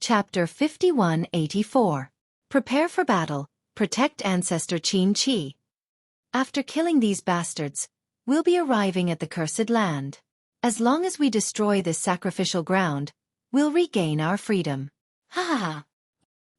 Chapter 5184. Prepare for battle, protect ancestor Xueqi. After killing these bastards, we'll be arriving at the cursed land. As long as we destroy this sacrificial ground, we'll regain our freedom. Ha ha ha.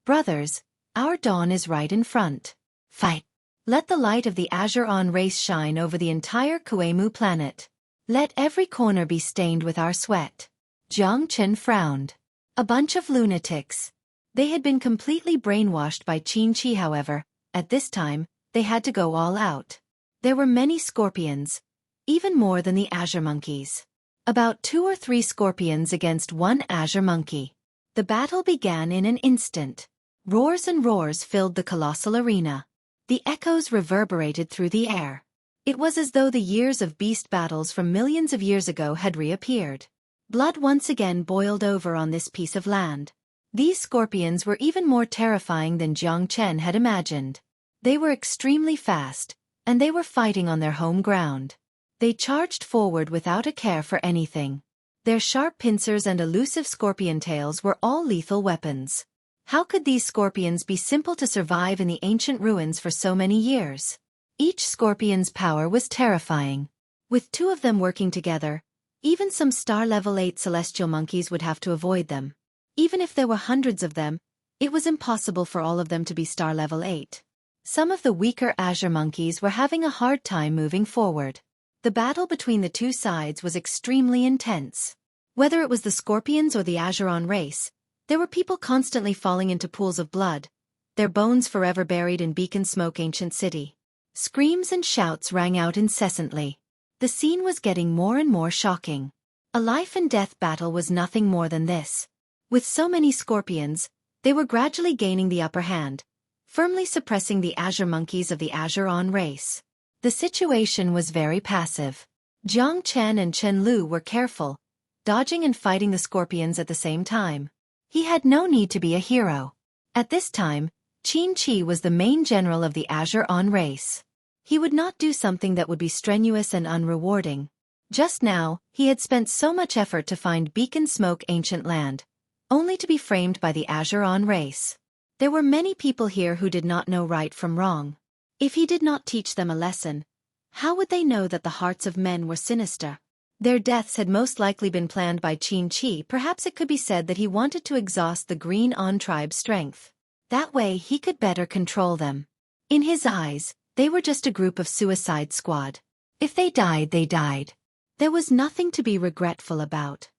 Brothers, our dawn is right in front. Fight. Let the light of the Azure-On race shine over the entire Xueqi planet. Let every corner be stained with our sweat. Jiang Chen frowned. A bunch of lunatics. They had been completely brainwashed by Xueqi, however. At this time, they had to go all out. There were many scorpions, even more than the azure monkeys. About 2 or 3 scorpions against 1 azure monkey. The battle began in an instant. Roars and roars filled the colossal arena. The echoes reverberated through the air. It was as though the years of beast battles from millions of years ago had reappeared. Blood once again boiled over on this piece of land. These scorpions were even more terrifying than Jiang Chen had imagined. They were extremely fast, and they were fighting on their home ground. They charged forward without a care for anything. Their sharp pincers and elusive scorpion tails were all lethal weapons. How could these scorpions be simple to survive in the ancient ruins for so many years? Each scorpion's power was terrifying. With 2 of them working together, even some star level 8 celestial monkeys would have to avoid them. Even if there were hundreds of them, it was impossible for all of them to be star level 8. Some of the weaker azure monkeys were having a hard time moving forward. The battle between the 2 sides was extremely intense. Whether it was the scorpions or the Azure-On race, there were people constantly falling into pools of blood, their bones forever buried in beacon smoke ancient city. Screams and shouts rang out incessantly. The scene was getting more and more shocking. A life-and-death battle was nothing more than this. With so many scorpions, they were gradually gaining the upper hand, firmly suppressing the azure monkeys of the Azure-On race. The situation was very passive. Jiang Chen and Chen Lu were careful, dodging and fighting the scorpions at the same time. He had no need to be a hero. At this time, Xueqi was the main general of the Azure-On race. He would not do something that would be strenuous and unrewarding. Just now, he had spent so much effort to find beacon smoke ancient land, only to be framed by the Azure-On race. There were many people here who did not know right from wrong. If he did not teach them a lesson, how would they know that the hearts of men were sinister? Their deaths had most likely been planned by Xueqi. Perhaps it could be said that he wanted to exhaust the Green-On tribe's strength. That way he could better control them. In his eyes, they were just a group of suicide squad. If they died, they died. There was nothing to be regretful about.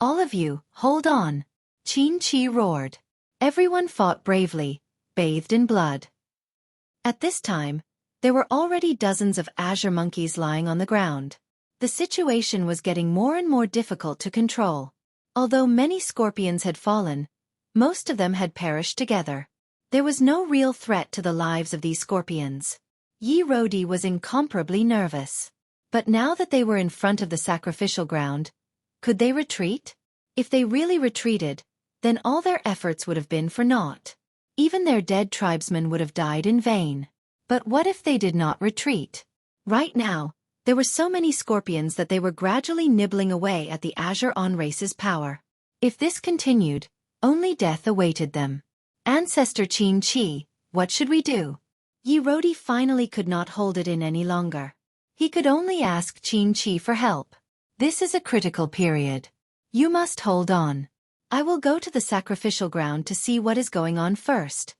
All of you, hold on. Xueqi roared. Everyone fought bravely, bathed in blood. At this time, there were already dozens of azure monkeys lying on the ground. The situation was getting more and more difficult to control. Although many scorpions had fallen, most of them had perished together. There was no real threat to the lives of these scorpions. Yi Rodi was incomparably nervous. But now that they were in front of the sacrificial ground, could they retreat? If they really retreated, then all their efforts would have been for naught. Even their dead tribesmen would have died in vain. But what if they did not retreat? Right now, there were so many scorpions that they were gradually nibbling away at the Azure-On race's power. If this continued, only death awaited them. Ancestor Xueqi, what should we do? Yi Rodi finally could not hold it in any longer. He could only ask Xueqi for help. This is a critical period. You must hold on. I will go to the sacrificial ground to see what is going on first.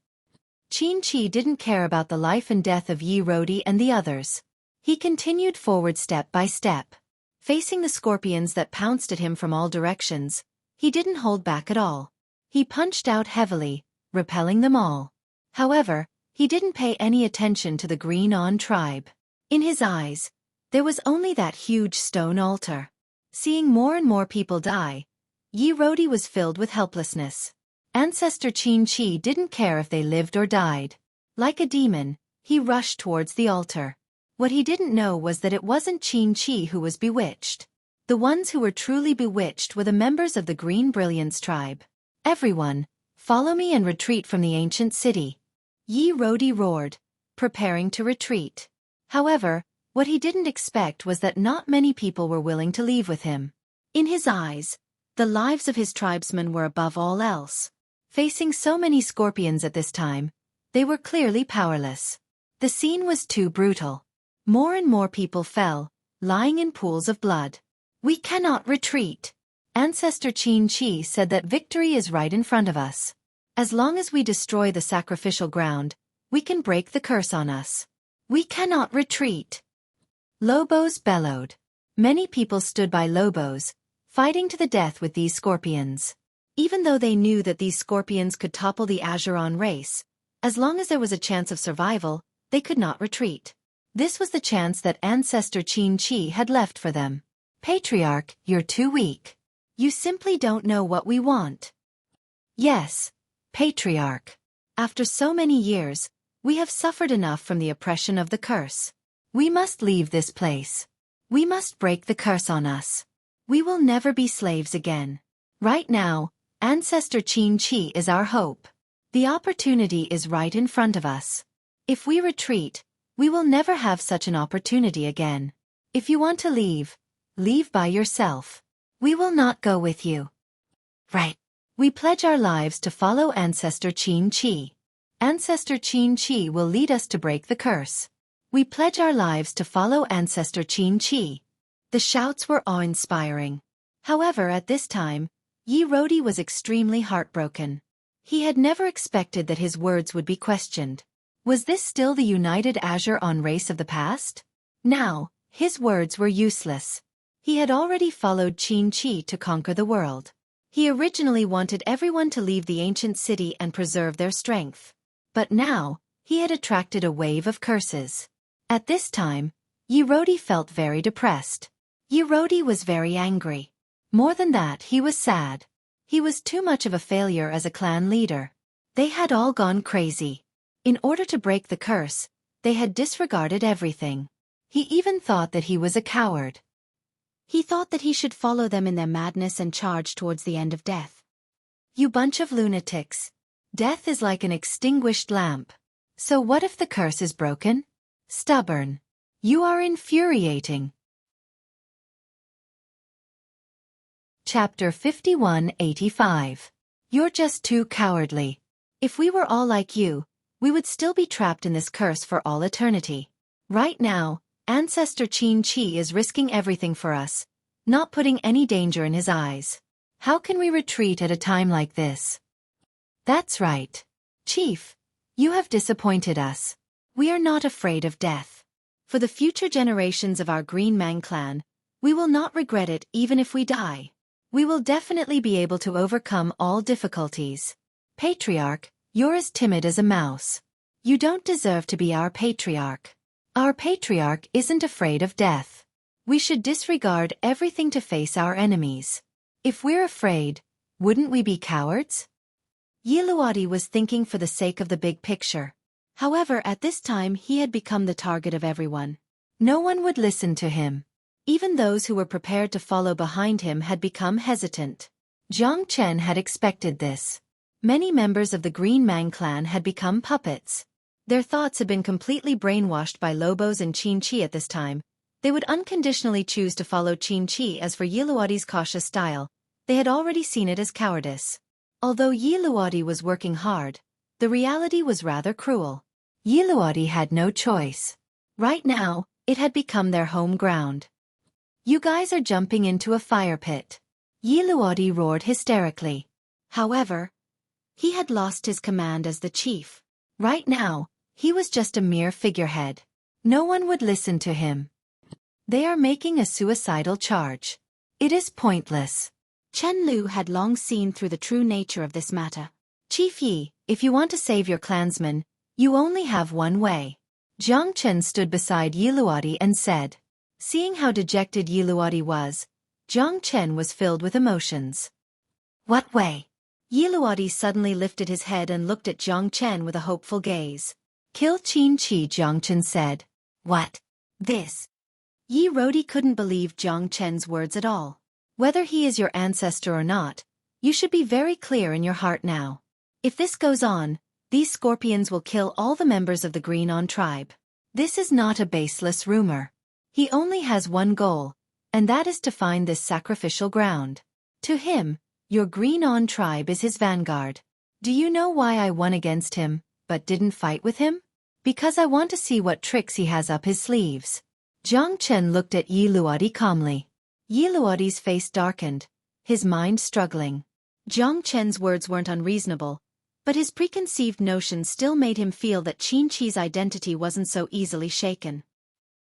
Xueqi didn't care about the life and death of Yi Rodi and the others. He continued forward step by step. Facing the scorpions that pounced at him from all directions, he didn't hold back at all. He punched out heavily, repelling them all. However, he didn't pay any attention to the Green-On tribe. In his eyes, there was only that huge stone altar. Seeing more and more people die, Yi Rodi was filled with helplessness. Ancestor Xueqi didn't care if they lived or died. Like a demon, he rushed towards the altar. What he didn't know was that it wasn't Xueqi who was bewitched. The ones who were truly bewitched were the members of the Green Brilliance tribe. Everyone, follow me and retreat from the ancient city. Yi Rodi roared, preparing to retreat. However, what he didn't expect was that not many people were willing to leave with him. In his eyes, The lives of his tribesmen were above all else. Facing so many scorpions at this time, they were clearly powerless. The scene was too brutal. More and more people fell, lying in pools of blood. We cannot retreat. Ancestor Qin Chi said that victory is right in front of us. As long as we destroy the sacrificial ground, we can break the curse on us. We cannot retreat. Lobos bellowed. Many people stood by Lobos, fighting to the death with these scorpions. Even though they knew that these scorpions could topple the Azuron race, as long as there was a chance of survival, they could not retreat. This was the chance that Ancestor Qin Chi had left for them. Patriarch, you're too weak. You simply don't know what we want. Yes, Patriarch. After so many years, we have suffered enough from the oppression of the curse. We must leave this place. We must break the curse on us. We will never be slaves again. Right now, Ancestor Qin Chi is our hope. The opportunity is right in front of us. If we retreat, we will never have such an opportunity again. If you want to leave, leave by yourself. We will not go with you. Right. We pledge our lives to follow Ancestor Qin Chi. Ancestor Qin Chi will lead us to break the curse. We pledge our lives to follow Ancestor Qin Chi. The shouts were awe-inspiring. However, at this time, Yi Rodi was extremely heartbroken. He had never expected that his words would be questioned. Was this still the united Azuron race of the past? Now, his words were useless. He had already followed Qin Chi to conquer the world. He originally wanted everyone to leave the ancient city and preserve their strength. But now, he had attracted a wave of curses. At this time, Yi Rodi felt very depressed. Yi Rodi was very angry. More than that, he was sad. He was too much of a failure as a clan leader. They had all gone crazy. In order to break the curse, they had disregarded everything. He even thought that he was a coward. He thought that he should follow them in their madness and charge towards the end of death. You bunch of lunatics. Death is like an extinguished lamp. So what if the curse is broken? Stubborn. You are infuriating. Chapter 5185. You're just too cowardly. If we were all like you, we would still be trapped in this curse for all eternity. Right now, Ancestor Qin Chi is risking everything for us, not putting any danger in his eyes. How can we retreat at a time like this? That's right. Chief, you have disappointed us. We are not afraid of death. For the future generations of our Green Man clan, we will not regret it even if we die. We will definitely be able to overcome all difficulties. Patriarch, you're as timid as a mouse. You don't deserve to be our patriarch. Our patriarch isn't afraid of death. We should disregard everything to face our enemies. If we're afraid, wouldn't we be cowards? Yiluadi was thinking for the sake of the big picture. However, at this time he had become the target of everyone. No one would listen to him. Even those who were prepared to follow behind him had become hesitant. Jiang Chen had expected this. Many members of the Green Man clan had become puppets. Their thoughts had been completely brainwashed by Lobos and Qin Chi at this time. They would unconditionally choose to follow Qin Chi. As for Yiluadi's cautious style, they had already seen it as cowardice. Although Yiluadi was working hard, the reality was rather cruel. Yiluadi had no choice. Right now, it had become their home ground. You guys are jumping into a fire pit. Yiluadi roared hysterically. However, he had lost his command as the chief. Right now, he was just a mere figurehead. No one would listen to him. They are making a suicidal charge. It is pointless. Chen Lu had long seen through the true nature of this matter. Chief Yi, if you want to save your clansmen, you only have one way. Jiang Chen stood beside Yiluadi and said. Seeing how dejected Yiluadi was, Jiang Chen was filled with emotions. What way? Yiluadi suddenly lifted his head and looked at Jiang Chen with a hopeful gaze. Kill Qin Chi, Jiang Chen said. What? This? Yi Rodi couldn't believe Jiang Chen's words at all. Whether he is your ancestor or not, you should be very clear in your heart now. If this goes on, these scorpions will kill all the members of the Green On tribe. This is not a baseless rumor. He only has one goal, and that is to find this sacrificial ground. To him, your Green-On tribe is his vanguard. Do you know why I won against him, but didn't fight with him? Because I want to see what tricks he has up his sleeves. Jiang Chen looked at Yi Luodi calmly. Yi Luodi's face darkened, his mind struggling. Jiang Chen's words weren't unreasonable, but his preconceived notions still made him feel that Qin Chi's identity wasn't so easily shaken.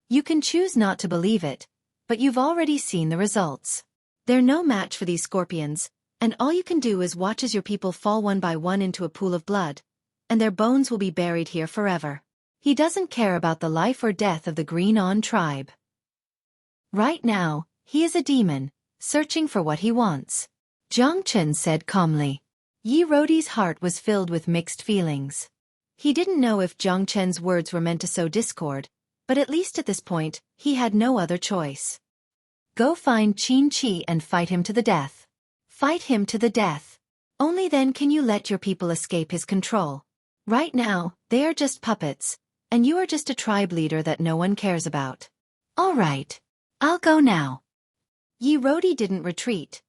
You can choose not to believe it, but you've already seen the results. They're no match for these scorpions, and all you can do is watch as your people fall one by one into a pool of blood, and their bones will be buried here forever. He doesn't care about the life or death of the Green-On tribe. Right now, he is a demon, searching for what he wants. Jiang Chen said calmly. Yi Rodi's heart was filled with mixed feelings. He didn't know if Jiang Chen's words were meant to sow discord, but at least at this point, he had no other choice. Go find Qin Chi and fight him to the death. Fight him to the death. Only then can you let your people escape his control. Right now, they are just puppets, and you are just a tribe leader that no one cares about. All right. I'll go now. Yi Rodi didn't retreat,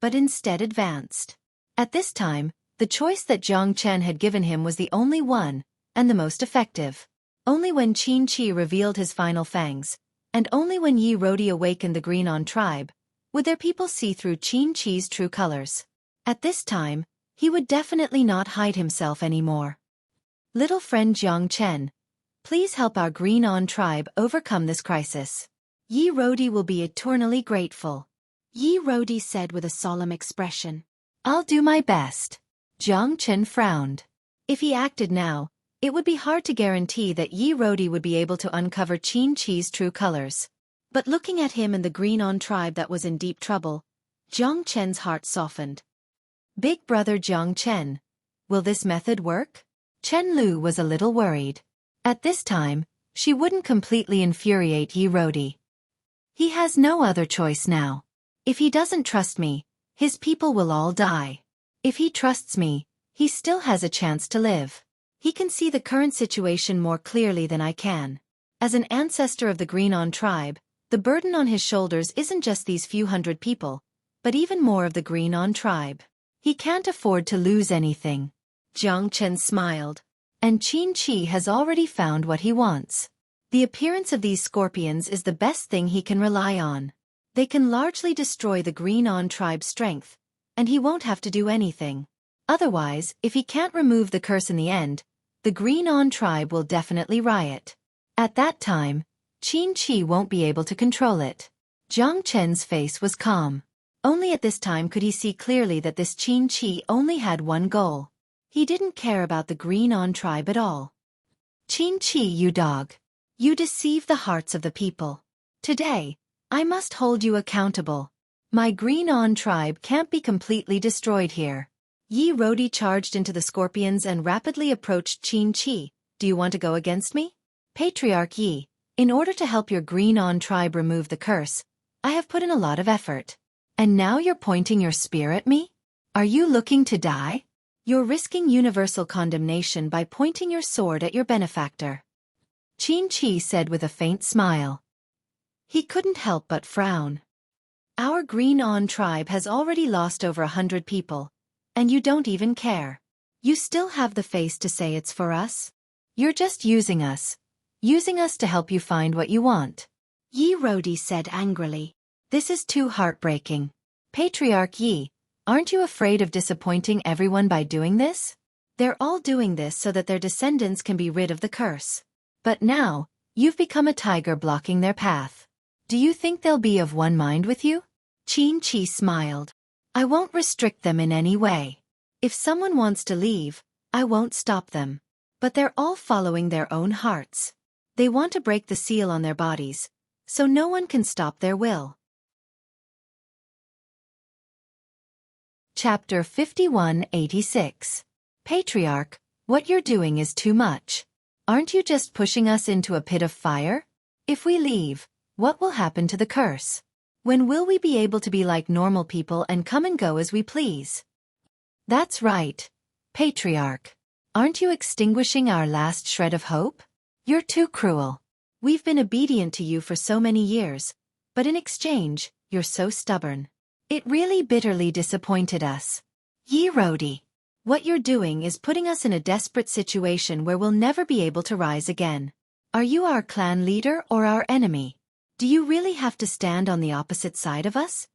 but instead advanced. At this time, the choice that Jiang Chen had given him was the only one, and the most effective. Only when Qin Chi revealed his final fangs, and only when Yi Rodi awakened the Green-On tribe, would their people see through Qin Chi's true colors. At this time, he would definitely not hide himself anymore. Little friend Jiang Chen, please help our Green-On tribe overcome this crisis. Yi Rodi will be eternally grateful. Yi Rodi said with a solemn expression. I'll do my best. Jiang Chen frowned. If he acted now, it would be hard to guarantee that Yi Rodi would be able to uncover Qin Chi's true colors. But looking at him and the Green-On tribe that was in deep trouble, Jiang Chen's heart softened. Big brother Jiang Chen, will this method work? Chen Lu was a little worried. At this time, she wouldn't completely infuriate Yi Rodi. He has no other choice now. If he doesn't trust me, his people will all die. If he trusts me, he still has a chance to live. He can see the current situation more clearly than I can. As an ancestor of the Green-On tribe, the burden on his shoulders isn't just these few hundred people, but even more of the Green-On tribe. He can't afford to lose anything. Jiang Chen smiled. And Qin Chi has already found what he wants. The appearance of these scorpions is the best thing he can rely on. They can largely destroy the Green-On tribe's strength, and he won't have to do anything. Otherwise, if he can't remove the curse in the end, the Green-On tribe will definitely riot. At that time, Qin Chi won't be able to control it. Jiang Chen's face was calm. Only at this time could he see clearly that this Qin Chi only had one goal. He didn't care about the Green-On tribe at all. Qin Chi, you dog. You deceive the hearts of the people. Today, I must hold you accountable. My Green-On tribe can't be completely destroyed here. Yi Rodi charged into the scorpions and rapidly approached Qin Chi. Do you want to go against me? Patriarch Yi, in order to help your Green-On tribe remove the curse, I have put in a lot of effort. And now you're pointing your spear at me? Are you looking to die? You're risking universal condemnation by pointing your sword at your benefactor. Qin Chi said with a faint smile. He couldn't help but frown. Our Green-On tribe has already lost over 100 people, and you don't even care. You still have the face to say it's for us? You're just using us to help you find what you want. Yi Rodi said angrily. This is too heartbreaking. Patriarch Yi, aren't you afraid of disappointing everyone by doing this? They're all doing this so that their descendants can be rid of the curse. But now, you've become a tiger blocking their path. Do you think they'll be of one mind with you? Qin Chi smiled. I won't restrict them in any way. If someone wants to leave, I won't stop them. But they're all following their own hearts. They want to break the seal on their bodies, so no one can stop their will. Chapter 5186. Patriarch, what you're doing is too much. Aren't you just pushing us into a pit of fire? If we leave, what will happen to the curse? When will we be able to be like normal people and come and go as we please? That's right, Patriarch. Aren't you extinguishing our last shred of hope? You're too cruel. We've been obedient to you for so many years, but in exchange, you're so stubborn. It really bitterly disappointed us. Yi Rodi, what you're doing is putting us in a desperate situation where we'll never be able to rise again. Are you our clan leader or our enemy? Do you really have to stand on the opposite side of us?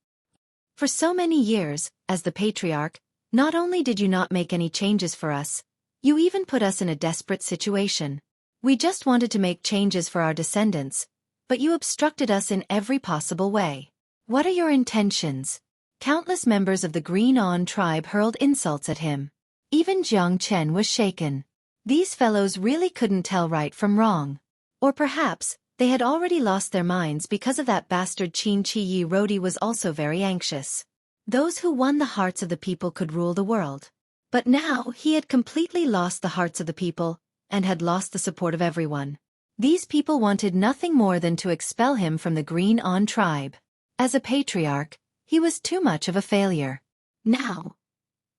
For so many years, as the patriarch, not only did you not make any changes for us, you even put us in a desperate situation. We just wanted to make changes for our descendants, but you obstructed us in every possible way. What are your intentions? Countless members of the Green On tribe hurled insults at him. Even Jiang Chen was shaken. These fellows really couldn't tell right from wrong. Or perhaps, they had already lost their minds because of that bastard Qin Chi. Yi Rodi was also very anxious. Those who won the hearts of the people could rule the world. But now he had completely lost the hearts of the people, and had lost the support of everyone. These people wanted nothing more than to expel him from the Green On tribe. As a patriarch, he was too much of a failure. Now,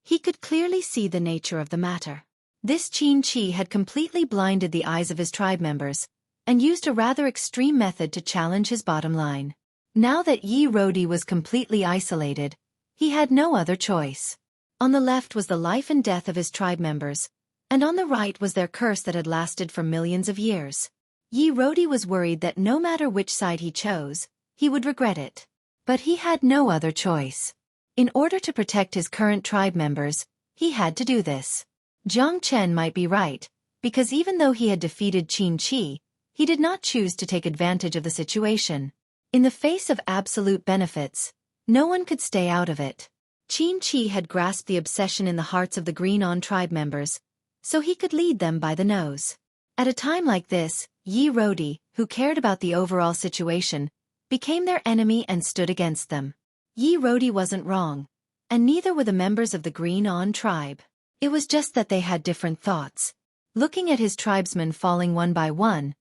he could clearly see the nature of the matter. This Qin Chi had completely blinded the eyes of his tribe members, and used a rather extreme method to challenge his bottom line. Now that Yi Rodi was completely isolated, he had no other choice. On the left was the life and death of his tribe members, and on the right was their curse that had lasted for millions of years. Yi Rodi was worried that no matter which side he chose, he would regret it. But he had no other choice. In order to protect his current tribe members, he had to do this. Jiang Chen might be right, because even though he had defeated Qin Chi, he did not choose to take advantage of the situation. In the face of absolute benefits, no one could stay out of it. Qin Chi had grasped the obsession in the hearts of the Green On tribe members, so he could lead them by the nose. At a time like this, Yi Rodi, who cared about the overall situation, became their enemy and stood against them. Yi Rodi wasn't wrong, and neither were the members of the Green On tribe. It was just that they had different thoughts. Looking at his tribesmen falling one by one,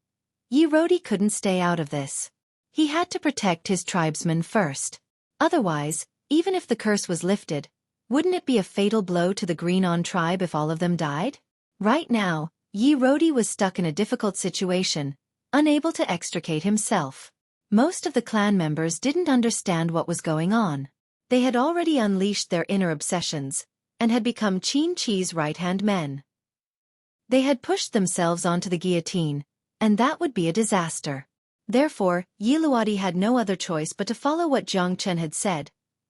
Yi Rodi couldn't stay out of this. He had to protect his tribesmen first. Otherwise, even if the curse was lifted, wouldn't it be a fatal blow to the Green On tribe if all of them died? Right now, Yi Rodi was stuck in a difficult situation, unable to extricate himself. Most of the clan members didn't understand what was going on. They had already unleashed their inner obsessions, and had become Qin Chi's right-hand men. They had pushed themselves onto the guillotine, and that would be a disaster. Therefore, Yi Luodi had no other choice but to follow what Jiang Chen had said,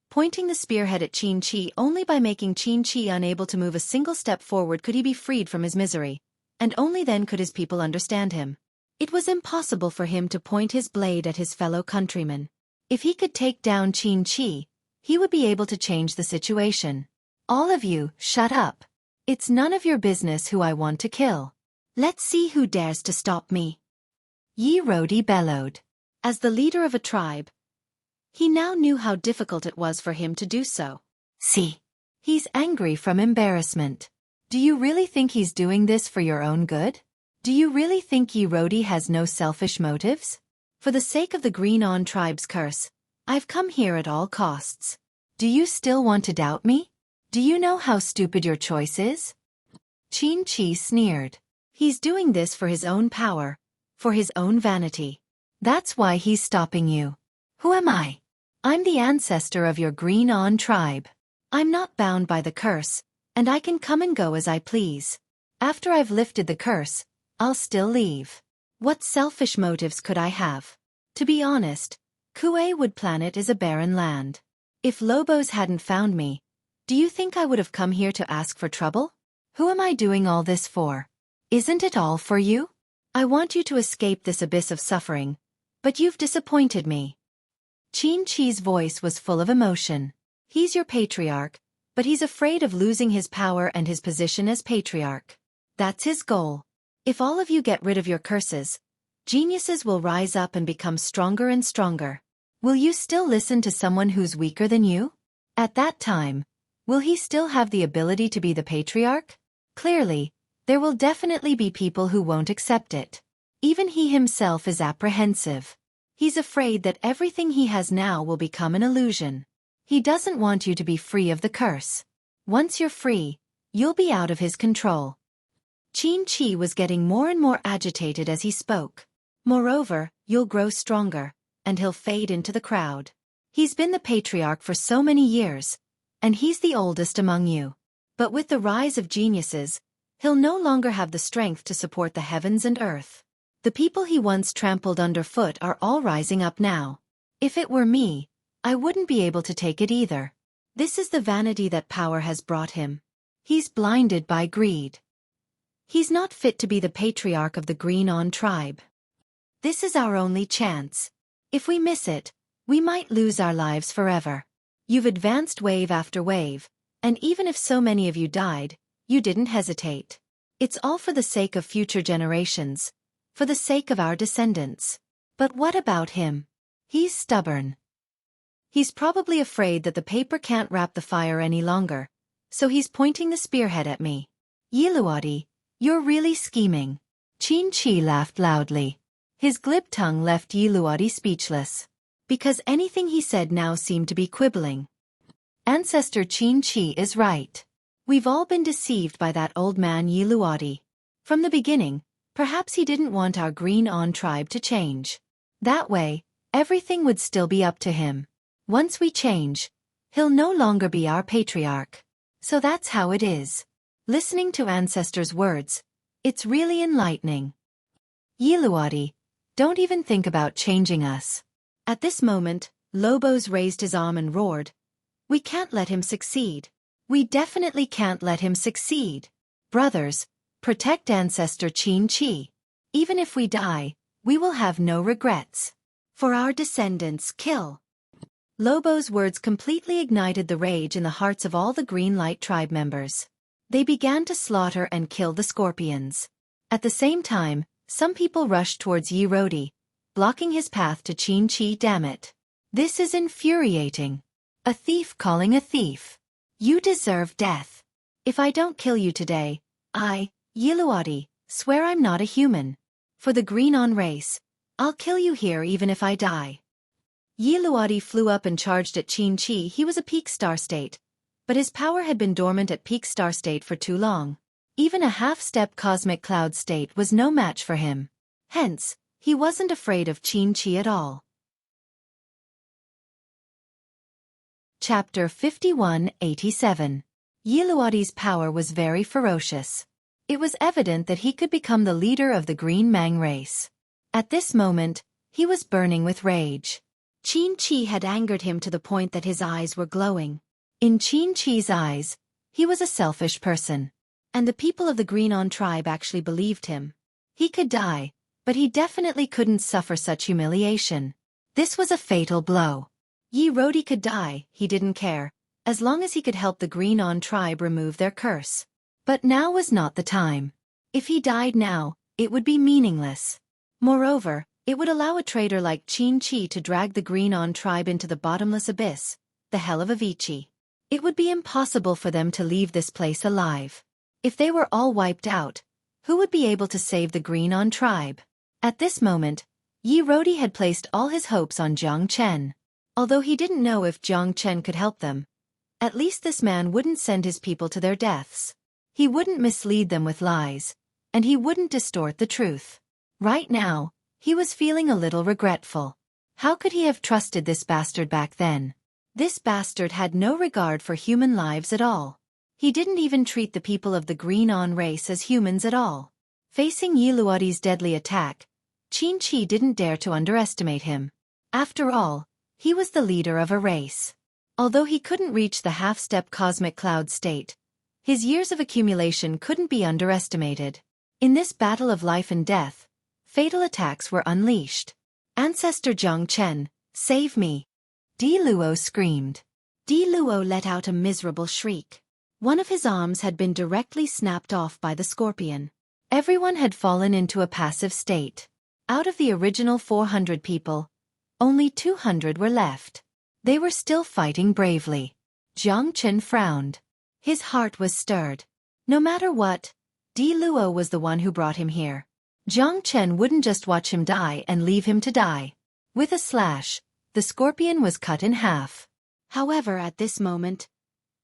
pointing the spearhead at Qin Chi. Only by making Qin Chi unable to move a single step forward could he be freed from his misery, and only then could his people understand him. It was impossible for him to point his blade at his fellow countrymen. If he could take down Qin Chi, he would be able to change the situation. All of you, shut up. It's none of your business who I want to kill. Let's see who dares to stop me. Yi Rodi bellowed. As the leader of a tribe, he now knew how difficult it was for him to do so. See, he's angry from embarrassment. Do you really think he's doing this for your own good? Do you really think Yi Rodi has no selfish motives? For the sake of the Green On tribe's curse, I've come here at all costs. Do you still want to doubt me? Do you know how stupid your choice is? Qin Chi sneered. He's doing this for his own power, for his own vanity. That's why he's stopping you. Who am I? I'm the ancestor of your Green On tribe. I'm not bound by the curse, and I can come and go as I please. After I've lifted the curse, I'll still leave. What selfish motives could I have? To be honest, Xueqi planet is a barren land. If Lobos hadn't found me, do you think I would have come here to ask for trouble? Who am I doing all this for? Isn't it all for you? I want you to escape this abyss of suffering, but you've disappointed me. Qin Chi's voice was full of emotion. He's your patriarch, but he's afraid of losing his power and his position as patriarch. That's his goal. If all of you get rid of your curses, geniuses will rise up and become stronger and stronger. Will you still listen to someone who's weaker than you? At that time, will he still have the ability to be the patriarch? Clearly, there will definitely be people who won't accept it. Even he himself is apprehensive. He's afraid that everything he has now will become an illusion. He doesn't want you to be free of the curse. Once you're free, you'll be out of his control. Qin Chi was getting more and more agitated as he spoke. Moreover, you'll grow stronger, and he'll fade into the crowd. He's been the patriarch for so many years, and he's the oldest among you. But with the rise of geniuses, he'll no longer have the strength to support the heavens and earth. The people he once trampled underfoot are all rising up now. If it were me, I wouldn't be able to take it either. This is the vanity that power has brought him. He's blinded by greed. He's not fit to be the patriarch of the Green-On tribe. This is our only chance. If we miss it, we might lose our lives forever. You've advanced wave after wave, and even if so many of you died, you didn't hesitate. It's all for the sake of future generations, for the sake of our descendants. But what about him? He's stubborn. He's probably afraid that the paper can't wrap the fire any longer, so he's pointing the spearhead at me. Yiluadi, you're really scheming. Qin laughed loudly. His glib tongue left Yiluadi speechless, because anything he said now seemed to be quibbling. Ancestor Qin is right. We've all been deceived by that old man Yiluadi. From the beginning, perhaps he didn't want our Green-On tribe to change. That way, everything would still be up to him. Once we change, he'll no longer be our patriarch. So that's how it is. Listening to ancestors' words, it's really enlightening. Yiluadi, don't even think about changing us. At this moment, Lobos raised his arm and roared, we can't let him succeed. We definitely can't let him succeed. Brothers, protect Ancestor Qin. Even if we die, we will have no regrets. For our descendants, kill. Lobo's words completely ignited the rage in the hearts of all the Green Light tribe members. They began to slaughter and kill the scorpions. At the same time, some people rushed towards Yi Rodi, blocking his path to Qin. Damn it. This is infuriating. A thief calling a thief. You deserve death. If I don't kill you today, I, Yiluadi, swear I'm not a human. For the Green-On race, I'll kill you here even if I die. Yiluadi flew up and charged at Qin. He was a peak star state, but his power had been dormant at peak star state for too long. Even a half-step cosmic cloud state was no match for him. Hence, he wasn't afraid of Qin at all. Chapter 51-87. Yiluadi's power was very ferocious. It was evident that he could become the leader of the Green Mang race. At this moment, he was burning with rage. Qin had angered him to the point that his eyes were glowing. In Qin's eyes, he was a selfish person. And the people of the Green-On tribe actually believed him. He could die, but he definitely couldn't suffer such humiliation. This was a fatal blow. Yi Rodi could die, he didn't care, as long as he could help the Green-On tribe remove their curse. But now was not the time. If he died now, it would be meaningless. Moreover, it would allow a traitor like Qin to drag the Green-On tribe into the bottomless abyss, the hell of Avicii. It would be impossible for them to leave this place alive. If they were all wiped out, who would be able to save the Green-On tribe? At this moment, Yi Rodi had placed all his hopes on Jiang Chen. Although he didn't know if Jiang Chen could help them, at least this man wouldn't send his people to their deaths. He wouldn't mislead them with lies, and he wouldn't distort the truth. Right now, he was feeling a little regretful. How could he have trusted this bastard back then? This bastard had no regard for human lives at all. He didn't even treat the people of the Green-On race as humans at all. Facing Yiluadi's deadly attack, Qin didn't dare to underestimate him. After all, he was the leader of a race. Although he couldn't reach the half-step cosmic cloud state, his years of accumulation couldn't be underestimated. In this battle of life and death, fatal attacks were unleashed. Ancestor Jiang Chen, save me! Di Luo screamed. Di Luo let out a miserable shriek. One of his arms had been directly snapped off by the scorpion. Everyone had fallen into a passive state. Out of the original 400 people, only 200 were left. They were still fighting bravely. Jiang Chen frowned. His heart was stirred. No matter what, Di Luo was the one who brought him here. Jiang Chen wouldn't just watch him die and leave him to die. With a slash, the scorpion was cut in half. However, at this moment,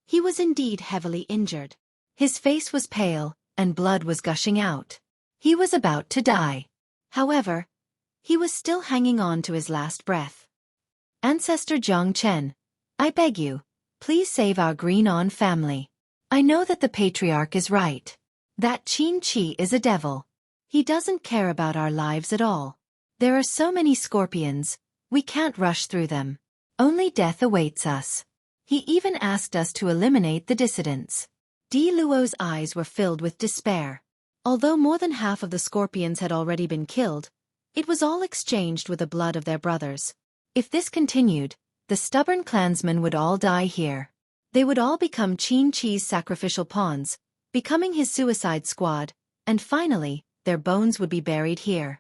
he was indeed heavily injured. His face was pale, and blood was gushing out. He was about to die. However, he was still hanging on to his last breath. Ancestor Jiang Chen, I beg you, please save our Green-On family. I know that the patriarch is right. That Qin Chi is a devil. He doesn't care about our lives at all. There are so many scorpions, we can't rush through them. Only death awaits us. He even asked us to eliminate the dissidents. Di Luo's eyes were filled with despair. Although more than half of the scorpions had already been killed, it was all exchanged with the blood of their brothers. If this continued, the stubborn clansmen would all die here. They would all become Qin Chi's sacrificial pawns, becoming his suicide squad, and finally, their bones would be buried here.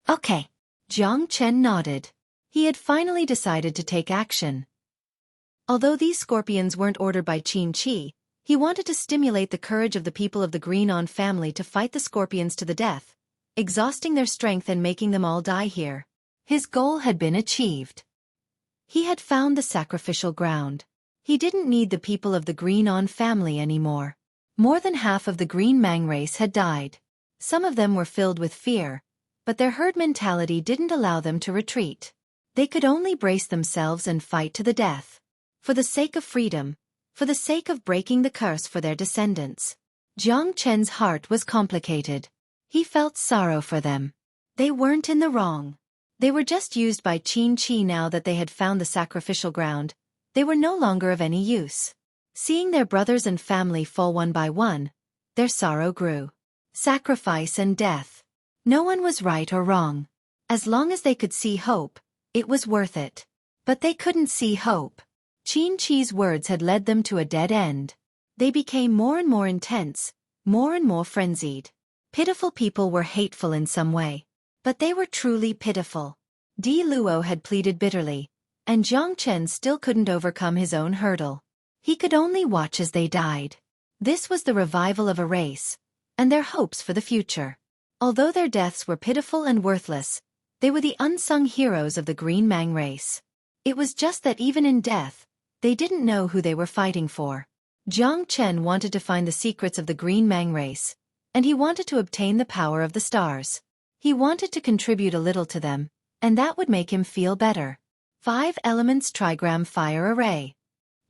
Okay. Jiang Chen nodded. He had finally decided to take action. Although these scorpions weren't ordered by Qin Chi, he wanted to stimulate the courage of the people of the Green-On family to fight the scorpions to the death, exhausting their strength and making them all die here. His goal had been achieved. He had found the sacrificial ground. He didn't need the people of the Green-On family anymore. More than half of the Green Mang race had died. Some of them were filled with fear, but their herd mentality didn't allow them to retreat. They could only brace themselves and fight to the death. For the sake of freedom, for the sake of breaking the curse for their descendants. Jiang Chen's heart was complicated. He felt sorrow for them. They weren't in the wrong. They were just used by Qin Chi. Now that they had found the sacrificial ground, they were no longer of any use. Seeing their brothers and family fall one by one, their sorrow grew. Sacrifice and death. No one was right or wrong. As long as they could see hope, it was worth it. But they couldn't see hope. Qin Chi's words had led them to a dead end. They became more and more intense, more and more frenzied. Pitiful people were hateful in some way. But they were truly pitiful. Di Luo had pleaded bitterly, and Jiang Chen still couldn't overcome his own hurdle. He could only watch as they died. This was the revival of a race, and their hopes for the future. Although their deaths were pitiful and worthless, they were the unsung heroes of the Green Mang race. It was just that even in death, they didn't know who they were fighting for. Jiang Chen wanted to find the secrets of the Green Mang race, and he wanted to obtain the power of the stars. He wanted to contribute a little to them, and that would make him feel better. 5 elements trigram fire array.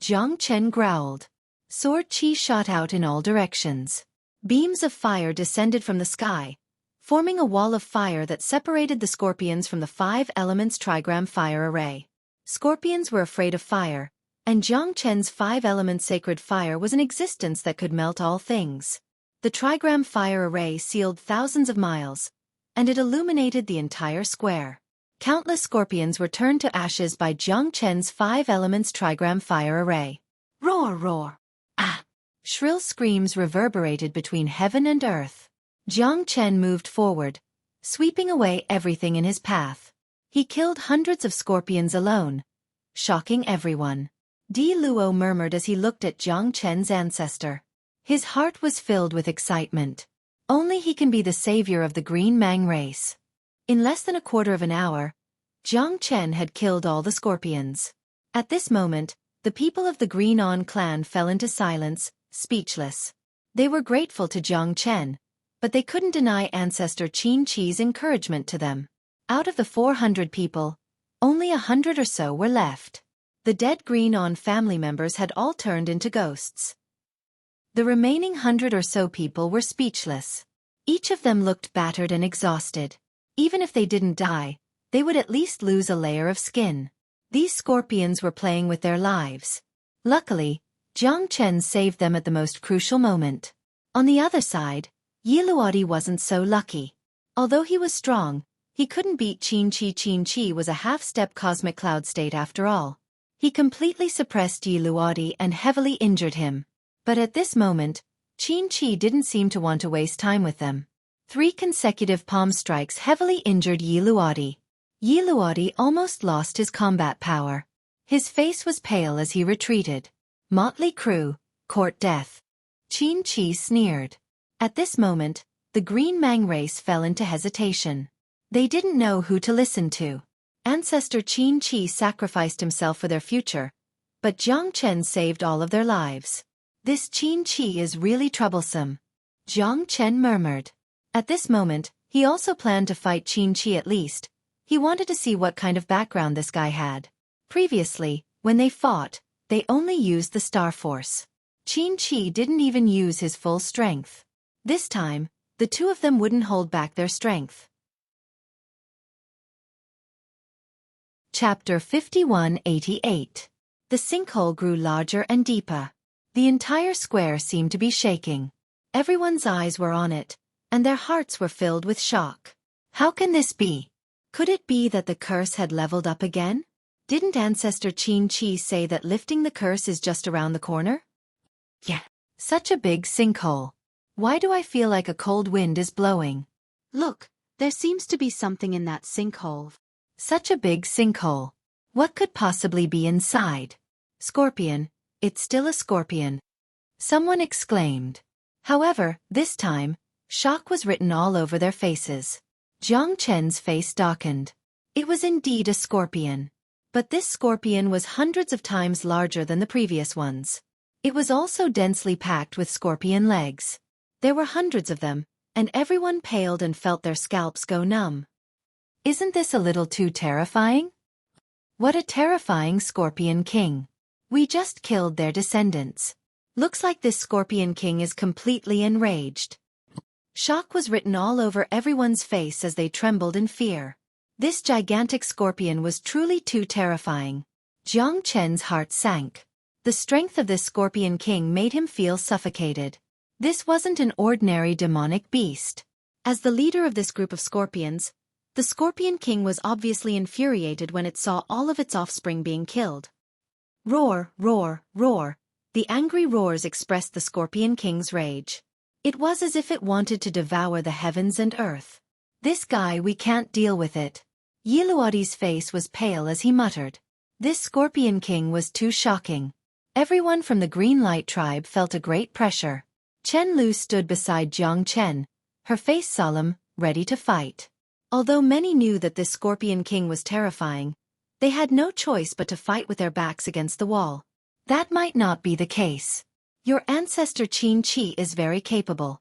Jiang Chen growled. Sword Qi shot out in all directions. Beams of fire descended from the sky, forming a wall of fire that separated the scorpions from the 5 elements trigram fire array. Scorpions were afraid of fire, and Jiang Chen's 5 elements sacred fire was an existence that could melt all things. The trigram fire array sealed thousands of miles, and it illuminated the entire square. Countless scorpions were turned to ashes by Jiang Chen's 5 elements trigram fire array. Roar, roar! Ah! Shrill screams reverberated between heaven and earth. Jiang Chen moved forward, sweeping away everything in his path. He killed hundreds of scorpions alone, shocking everyone. Di Luo murmured as he looked at Jiang Chen's ancestor. His heart was filled with excitement. Only he can be the savior of the Green Mang race. In less than a quarter of an hour, Jiang Chen had killed all the scorpions. At this moment, the people of the Green-On clan fell into silence, speechless. They were grateful to Jiang Chen, but they couldn't deny Ancestor Qin Chi's encouragement to them. Out of the 400 people, only 100 or so were left. The dead Green-On family members had all turned into ghosts. The remaining 100 or so people were speechless. Each of them looked battered and exhausted. Even if they didn't die, they would at least lose a layer of skin. These scorpions were playing with their lives. Luckily, Jiang Chen saved them at the most crucial moment. On the other side, Yi Luodi wasn't so lucky. Although he was strong, he couldn't beat Qin Chi. Qin Chi was a half-step cosmic cloud state after all. He completely suppressed Yi Luodi and heavily injured him. But at this moment, Qin Chi didn't seem to want to waste time with them. 3 consecutive palm strikes heavily injured Yi Luodi. Yi Luodi almost lost his combat power. His face was pale as he retreated. Motley crew, court death. Qin Chi sneered. At this moment, the Green Mang race fell into hesitation. They didn't know who to listen to. Ancestor Qin Chi sacrificed himself for their future, but Jiang Chen saved all of their lives. This Qin Chi is really troublesome, Jiang Chen murmured. At this moment, he also planned to fight Qin Chi at least. He wanted to see what kind of background this guy had. Previously, when they fought, they only used the Star Force. Xueqi didn't even use his full strength. This time, the two of them wouldn't hold back their strength. Chapter 5188. The sinkhole grew larger and deeper. The entire square seemed to be shaking. Everyone's eyes were on it, and their hearts were filled with shock. How can this be? Could it be that the curse had leveled up again? Didn't Ancestor Xueqi say that lifting the curse is just around the corner? Yeah. Such a big sinkhole. Why do I feel like a cold wind is blowing? Look, there seems to be something in that sinkhole. Such a big sinkhole. What could possibly be inside? Scorpion, it's still a scorpion. Someone exclaimed. However, this time, shock was written all over their faces. Jiang Chen's face darkened. It was indeed a scorpion. But this scorpion was hundreds of times larger than the previous ones. It was also densely packed with scorpion legs. There were hundreds of them, and everyone paled and felt their scalps go numb. Isn't this a little too terrifying? What a terrifying Scorpion King. We just killed their descendants. Looks like this Scorpion King is completely enraged. Shock was written all over everyone's face as they trembled in fear. This gigantic scorpion was truly too terrifying. Jiang Chen's heart sank. The strength of this Scorpion King made him feel suffocated. This wasn't an ordinary demonic beast. As the leader of this group of scorpions, the Scorpion King was obviously infuriated when it saw all of its offspring being killed. Roar, roar, roar. The angry roars expressed the Scorpion King's rage. It was as if it wanted to devour the heavens and earth. This guy, we can't deal with it. Yiluadi's face was pale as he muttered. This Scorpion King was too shocking. Everyone from the Green Light tribe felt a great pressure. Chen Lu stood beside Jiang Chen, her face solemn, ready to fight. Although many knew that this Scorpion King was terrifying, they had no choice but to fight with their backs against the wall. That might not be the case. Your ancestor Xueqi is very capable.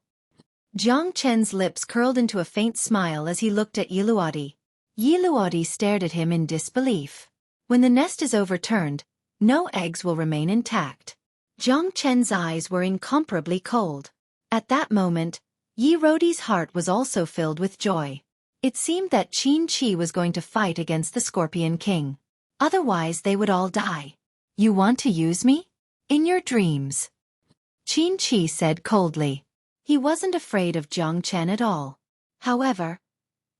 Jiang Chen's lips curled into a faint smile as he looked at Yiluadi. Yiluadi stared at him in disbelief. When the nest is overturned, no eggs will remain intact. Jiang Chen's eyes were incomparably cold. At that moment, Yiluadi's heart was also filled with joy. It seemed that Xueqi was going to fight against the Scorpion King. Otherwise they would all die. You want to use me? In your dreams. Xueqi said coldly. He wasn't afraid of Jiang Chen at all. However,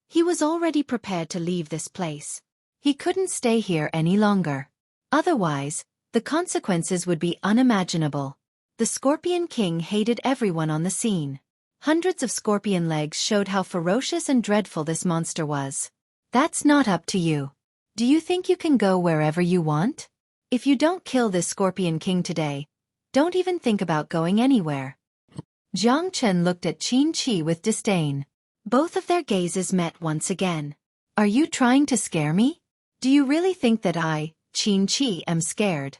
he was already prepared to leave this place. He couldn't stay here any longer. Otherwise, the consequences would be unimaginable. The Scorpion King hated everyone on the scene. Hundreds of scorpion legs showed how ferocious and dreadful this monster was. That's not up to you. Do you think you can go wherever you want? If you don't kill this Scorpion King today, don't even think about going anywhere. Jiang Chen looked at Xueqi with disdain. Both of their gazes met once again. Are you trying to scare me? Do you really think that I, Xueqi, am scared?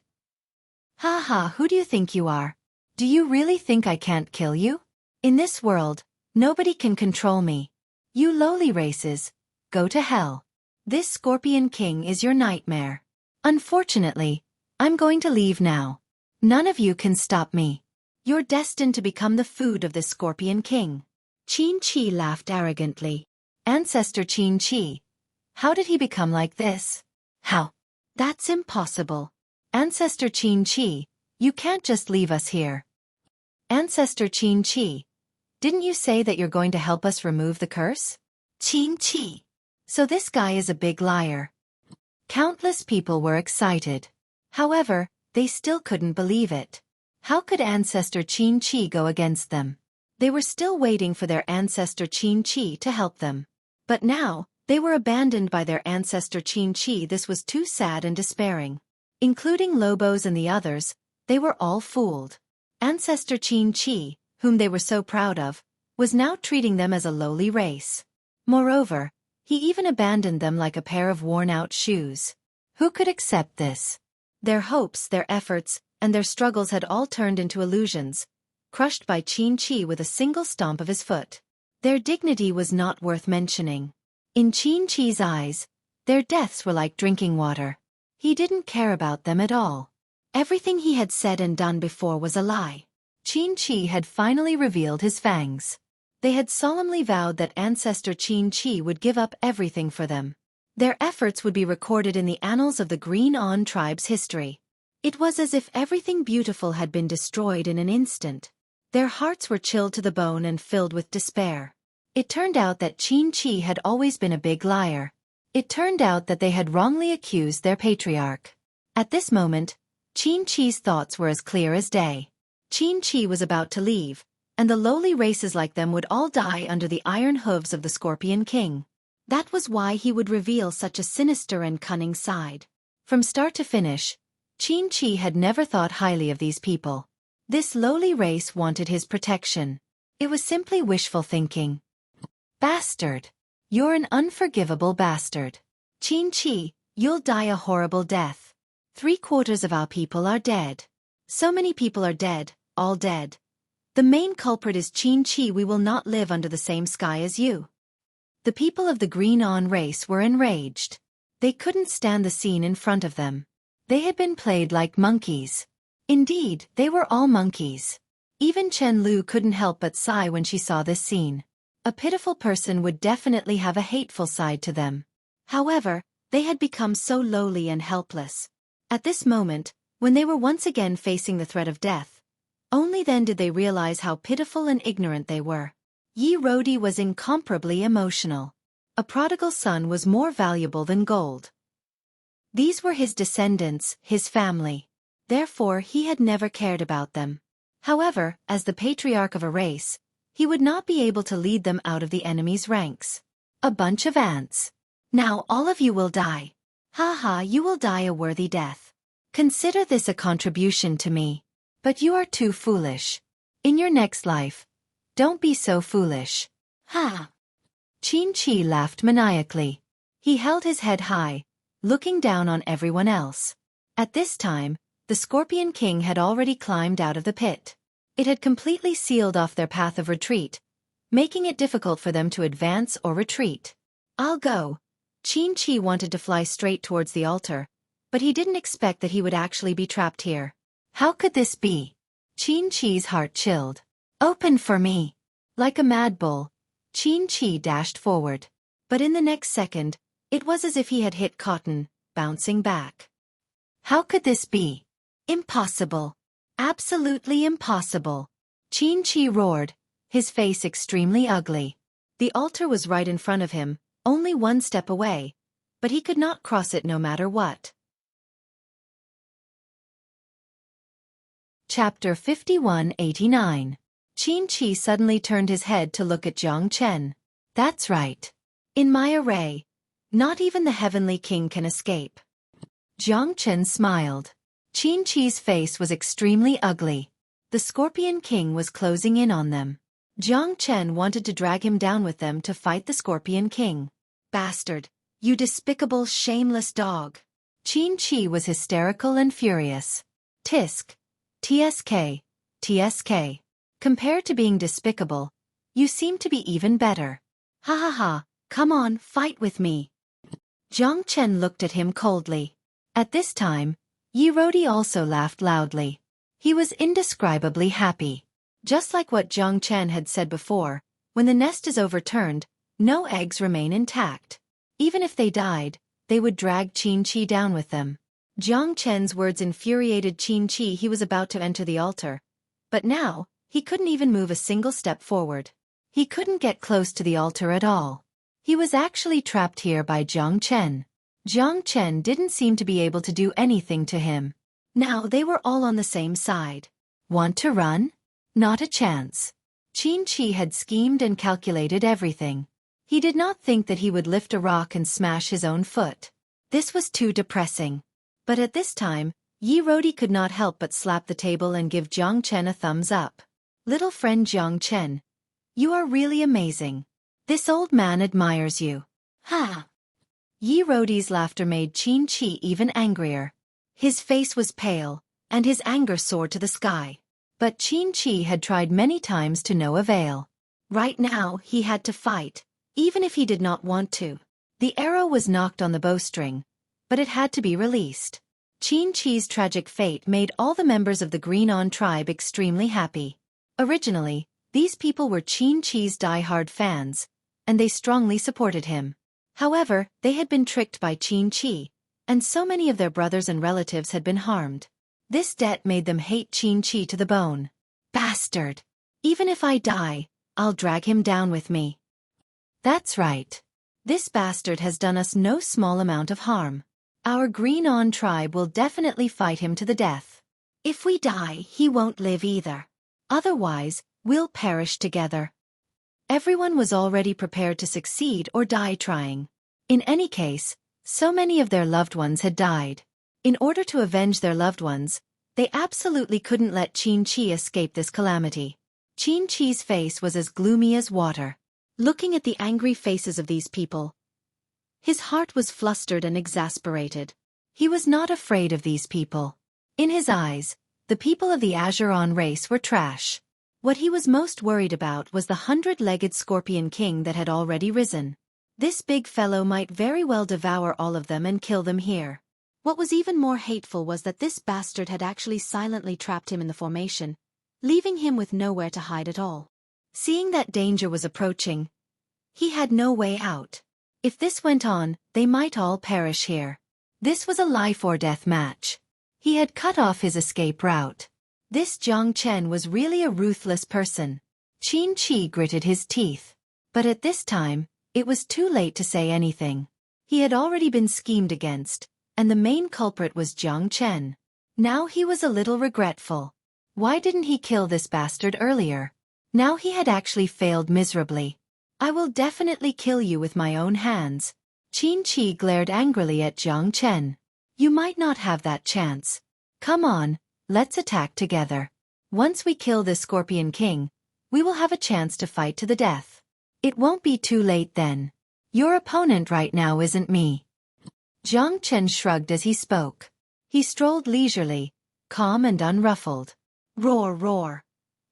Ha ha, who do you think you are? Do you really think I can't kill you? In this world, nobody can control me. You lowly races, go to hell. This Scorpion King is your nightmare. Unfortunately, I'm going to leave now. None of you can stop me. You're destined to become the food of this Scorpion King. Xueqi laughed arrogantly. Ancestor Xueqi. How did he become like this? How? That's impossible. Ancestor Xueqi, you can't just leave us here. Ancestor Xueqi, didn't you say that you're going to help us remove the curse? Xueqi. So this guy is a big liar. Countless people were excited. However, they still couldn't believe it. How could Ancestor Xueqi go against them? They were still waiting for their Ancestor Xueqi to help them. But now, they were abandoned by their Ancestor Xueqi. This was too sad and despairing. Including Lobos and the others, they were all fooled. Ancestor Xueqi, whom they were so proud of, was now treating them as a lowly race. Moreover, he even abandoned them like a pair of worn-out shoes. Who could accept this? Their hopes, their efforts, and their struggles had all turned into illusions, crushed by Xueqi with a single stomp of his foot. Their dignity was not worth mentioning. In Xueqi's eyes, their deaths were like drinking water. He didn't care about them at all. Everything he had said and done before was a lie. Xueqi had finally revealed his fangs. They had solemnly vowed that ancestor Xueqi would give up everything for them. Their efforts would be recorded in the annals of the Green On tribe's history. It was as if everything beautiful had been destroyed in an instant. Their hearts were chilled to the bone and filled with despair. It turned out that Xueqi had always been a big liar. It turned out that they had wrongly accused their patriarch. At this moment, Xueqi's thoughts were as clear as day. Xueqi was about to leave, and the lowly races like them would all die under the iron hooves of the Scorpion King. That was why he would reveal such a sinister and cunning side. From start to finish, Xueqi had never thought highly of these people. This lowly race wanted his protection. It was simply wishful thinking. Bastard! You're an unforgivable bastard. Xueqi, you'll die a horrible death. 3/4 of our people are dead. So many people are dead, all dead. The main culprit is Xueqi. We will not live under the same sky as you. The people of the Green On race were enraged. They couldn't stand the scene in front of them. They had been played like monkeys. Indeed, they were all monkeys. Even Chen Lu couldn't help but sigh when she saw this scene. A pitiful person would definitely have a hateful side to them. However, they had become so lowly and helpless. At this moment, when they were once again facing the threat of death, only then did they realize how pitiful and ignorant they were. Yi Rodi was incomparably emotional. A prodigal son was more valuable than gold. These were his descendants, his family. Therefore he had never cared about them. However, as the patriarch of a race, he would not be able to lead them out of the enemy's ranks. A bunch of ants. Now all of you will die. Ha ha, you will die a worthy death. Consider this a contribution to me. But you are too foolish. In your next life, don't be so foolish. Ha! Xueqi laughed maniacally. He held his head high, looking down on everyone else. At this time, the Scorpion King had already climbed out of the pit. It had completely sealed off their path of retreat, making it difficult for them to advance or retreat. I'll go. Xueqi wanted to fly straight towards the altar, but he didn't expect that he would actually be trapped here. How could this be? Xueqi's heart chilled. Open for me! Like a mad bull, Xueqi dashed forward. But in the next second, it was as if he had hit cotton, bouncing back. How could this be? Impossible. Absolutely impossible. Xueqi roared, his face extremely ugly. The altar was right in front of him, only one step away, but he could not cross it no matter what. Chapter 5189. Xueqi suddenly turned his head to look at Jiang Chen. That's right. In my array, not even the Heavenly King can escape. Jiang Chen smiled. Xueqi's face was extremely ugly. The Scorpion King was closing in on them. Jiang Chen wanted to drag him down with them to fight the Scorpion King. Bastard! You despicable, shameless dog! Xueqi was hysterical and furious. Tisk. TSK. TSK. Compared to being despicable, you seem to be even better. Ha ha ha, come on, fight with me. Jiang Chen looked at him coldly. At this time, Yi Rodi also laughed loudly. He was indescribably happy. Just like what Jiang Chen had said before, when the nest is overturned, no eggs remain intact. Even if they died, they would drag Xueqi down with them. Jiang Chen's words infuriated Xueqi. He was about to enter the altar. But now, he couldn't even move a single step forward. He couldn't get close to the altar at all. He was actually trapped here by Jiang Chen. Jiang Chen didn't seem to be able to do anything to him. Now they were all on the same side. Want to run? Not a chance. Xueqi had schemed and calculated everything. He did not think that he would lift a rock and smash his own foot. This was too depressing. But at this time, Yi Rodi could not help but slap the table and give Jiang Chen a thumbs up. Little friend Jiang Chen, you are really amazing. This old man admires you. Ha! Yi Rodi's laughter made Xueqi even angrier. His face was pale, and his anger soared to the sky. But Xueqi had tried many times to no avail. Right now, he had to fight, even if he did not want to. The arrow was knocked on the bowstring, but it had to be released. Qin Chi's tragic fate made all the members of the Green On tribe extremely happy. Originally, these people were Qin Chi's die-hard fans, and they strongly supported him. However, they had been tricked by Qin Chi, and so many of their brothers and relatives had been harmed. This debt made them hate Qin Chi to the bone. Bastard! Even if I die, I'll drag him down with me. That's right. This bastard has done us no small amount of harm. Our Green On tribe will definitely fight him to the death. If we die, he won't live either. Otherwise, we'll perish together. Everyone was already prepared to succeed or die trying. In any case, so many of their loved ones had died. In order to avenge their loved ones, they absolutely couldn't let Qin Chi escape this calamity. Qin Chi's face was as gloomy as water. Looking at the angry faces of these people, his heart was flustered and exasperated. He was not afraid of these people. In his eyes, the people of the Azuron race were trash. What he was most worried about was the 100-legged Scorpion King that had already risen. This big fellow might very well devour all of them and kill them here. What was even more hateful was that this bastard had actually silently trapped him in the formation, leaving him with nowhere to hide at all. Seeing that danger was approaching, he had no way out. If this went on, they might all perish here. This was a life-or-death match. He had cut off his escape route. This Jiang Chen was really a ruthless person. Qin Chi gritted his teeth. But at this time, it was too late to say anything. He had already been schemed against, and the main culprit was Jiang Chen. Now he was a little regretful. Why didn't he kill this bastard earlier? Now he had actually failed miserably. I will definitely kill you with my own hands. Qin Chi glared angrily at Jiang Chen. You might not have that chance. Come on, let's attack together. Once we kill this Scorpion King, we will have a chance to fight to the death. It won't be too late then. Your opponent right now isn't me. Jiang Chen shrugged as he spoke. He strolled leisurely, calm and unruffled. Roar, roar.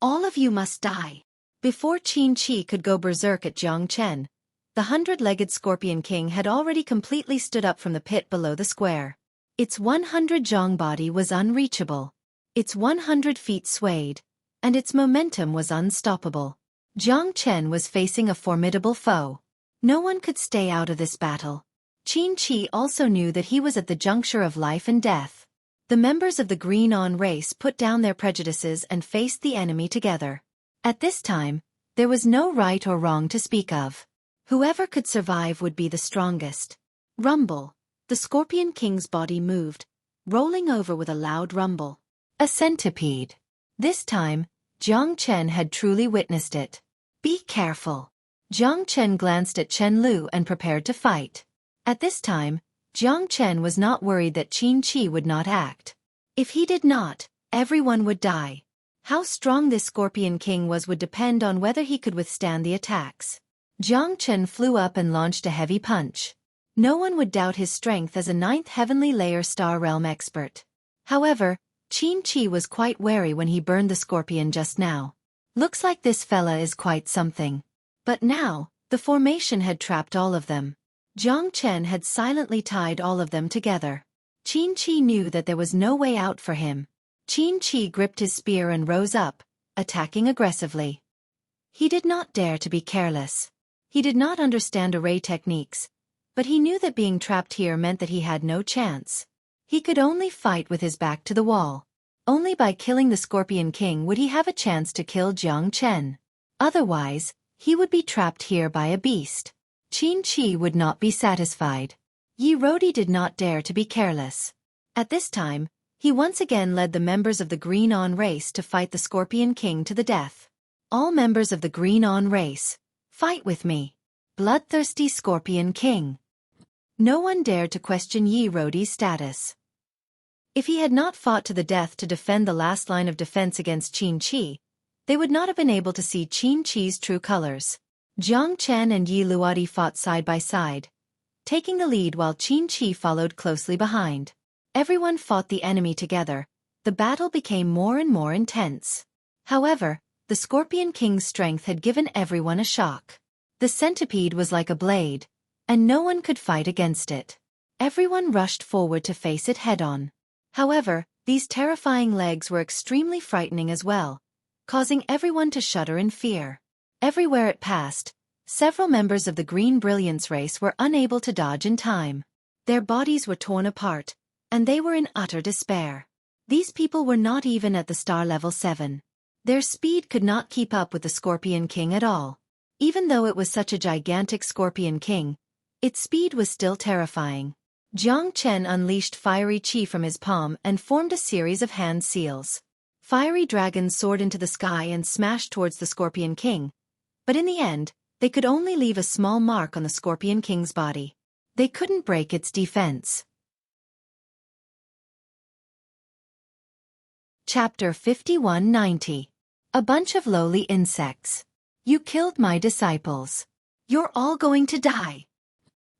All of you must die. Before Qin Chi could go berserk at Jiang Chen, the 100-legged Scorpion King had already completely stood up from the pit below the square. Its 100-jong body was unreachable. Its 100 feet swayed, and its momentum was unstoppable. Jiang Chen was facing a formidable foe. No one could stay out of this battle. Qin Chi also knew that he was at the juncture of life and death. The members of the Green On race put down their prejudices and faced the enemy together. At this time, there was no right or wrong to speak of. Whoever could survive would be the strongest. Rumble. The Scorpion King's body moved, rolling over with a loud rumble. A centipede. This time, Jiang Chen had truly witnessed it. Be careful. Jiang Chen glanced at Chen Lu and prepared to fight. At this time, Jiang Chen was not worried that Qin Chi would not act. If he did not, everyone would die. How strong this Scorpion King was would depend on whether he could withstand the attacks. Jiang Chen flew up and launched a heavy punch. No one would doubt his strength as a 9th Heavenly Layer Star Realm expert. However, Qin Chi was quite wary when he burned the scorpion just now. Looks like this fella is quite something. But now, the formation had trapped all of them. Jiang Chen had silently tied all of them together. Qin Chi knew that there was no way out for him. Qin Chi gripped his spear and rose up, attacking aggressively. He did not dare to be careless. He did not understand array techniques, but he knew that being trapped here meant that he had no chance. He could only fight with his back to the wall. Only by killing the Scorpion King would he have a chance to kill Jiang Chen. Otherwise, he would be trapped here by a beast. Qin Chi would not be satisfied. Yi Rodi did not dare to be careless. At this time, he once again led the members of the Green On race to fight the Scorpion King to the death. All members of the Green On race, fight with me. Bloodthirsty Scorpion King. No one dared to question Yi Rodi's status. If he had not fought to the death to defend the last line of defense against Qin Chi, they would not have been able to see Qin Chi's true colors. Jiang Chen and Yi Luodi fought side by side, taking the lead while Qin Chi followed closely behind. Everyone fought the enemy together. The battle became more and more intense. However, the Scorpion King's strength had given everyone a shock. The centipede was like a blade, and no one could fight against it. Everyone rushed forward to face it head-on. However, these terrifying legs were extremely frightening as well, causing everyone to shudder in fear. Everywhere it passed, several members of the Green Brilliance race were unable to dodge in time. Their bodies were torn apart, and they were in utter despair. These people were not even at the star level 7. Their speed could not keep up with the Scorpion King at all. Even though it was such a gigantic Scorpion King, its speed was still terrifying. Jiang Chen unleashed fiery chi from his palm and formed a series of hand seals. Fiery dragons soared into the sky and smashed towards the Scorpion King, but in the end, they could only leave a small mark on the Scorpion King's body. They couldn't break its defense. Chapter 5190. A bunch of lowly insects. You killed my disciples. You're all going to die.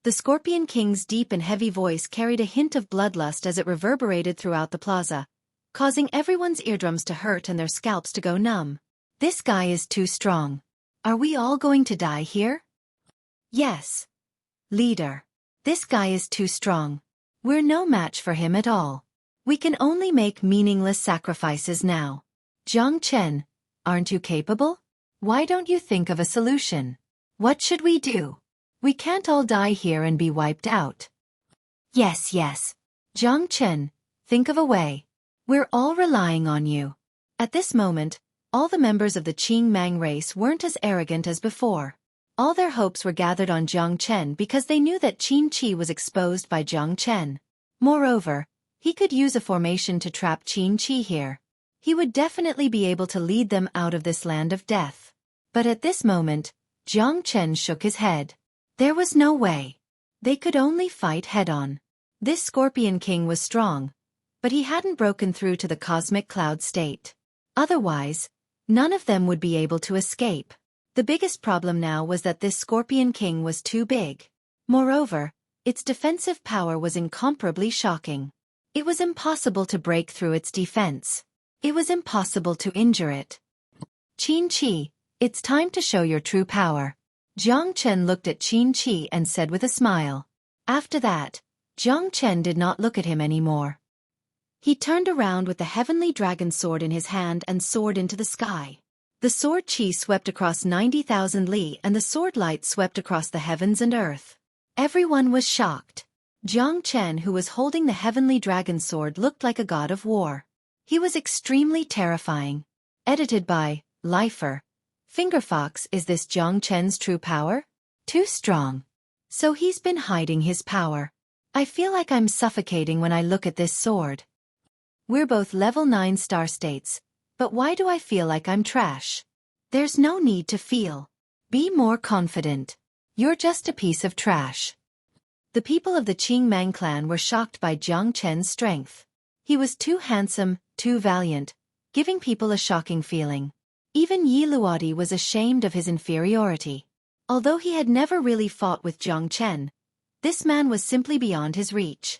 The Scorpion King's deep and heavy voice carried a hint of bloodlust as it reverberated throughout the plaza, causing everyone's eardrums to hurt and their scalps to go numb. This guy is too strong. Are we all going to die here? Yes. Leader. This guy is too strong. We're no match for him at all. We can only make meaningless sacrifices now. Jiang Chen, aren't you capable? Why don't you think of a solution? What should we do? We can't all die here and be wiped out. Yes. Jiang Chen, think of a way. We're all relying on you. At this moment, all the members of the Qing Mang race weren't as arrogant as before. All their hopes were gathered on Jiang Chen because they knew that Qin Qi was exposed by Jiang Chen. Moreover, he could use a formation to trap Qin Qi here. He would definitely be able to lead them out of this land of death. But at this moment, Jiang Chen shook his head. There was no way. They could only fight head-on. This Scorpion King was strong, but he hadn't broken through to the cosmic cloud state. Otherwise, none of them would be able to escape. The biggest problem now was that this Scorpion King was too big. Moreover, its defensive power was incomparably shocking. It was impossible to break through its defense. It was impossible to injure it. Qin Qi, it's time to show your true power. Jiang Chen looked at Qin Qi and said with a smile. After that, Jiang Chen did not look at him anymore. He turned around with the heavenly dragon sword in his hand and soared into the sky. The sword chi swept across 90,000 li and the sword light swept across the heavens and earth. Everyone was shocked. Jiang Chen, who was holding the heavenly dragon sword, looked like a god of war. He was extremely terrifying. Edited by Lifer. Fingerfox. Is this Jiang Chen's true power? Too strong. So he's been hiding his power. I feel like I'm suffocating when I look at this sword. We're both level 9 star states, but why do I feel like I'm trash? There's no need to feel. Be more confident. You're just a piece of trash. The people of the Qing Mang clan were shocked by Jiang Chen's strength. He was too handsome, too valiant, giving people a shocking feeling. Even Yi Luodi was ashamed of his inferiority. Although he had never really fought with Jiang Chen, this man was simply beyond his reach.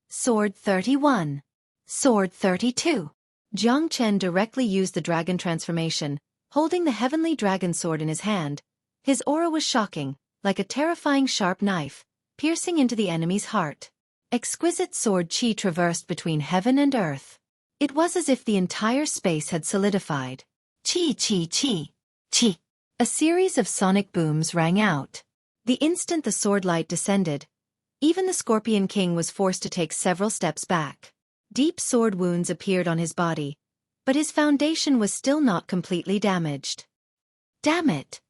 Sword 31. Sword 32. Jiang Chen directly used the dragon transformation, holding the heavenly dragon sword in his hand. His aura was shocking, like a terrifying sharp knife, piercing into the enemy's heart. Exquisite sword chi traversed between heaven and earth. It was as if the entire space had solidified. Chi chi chi. Chi. A series of sonic booms rang out. The instant the sword light descended, even the Scorpion King was forced to take several steps back. Deep sword wounds appeared on his body, but his foundation was still not completely damaged. Damn it!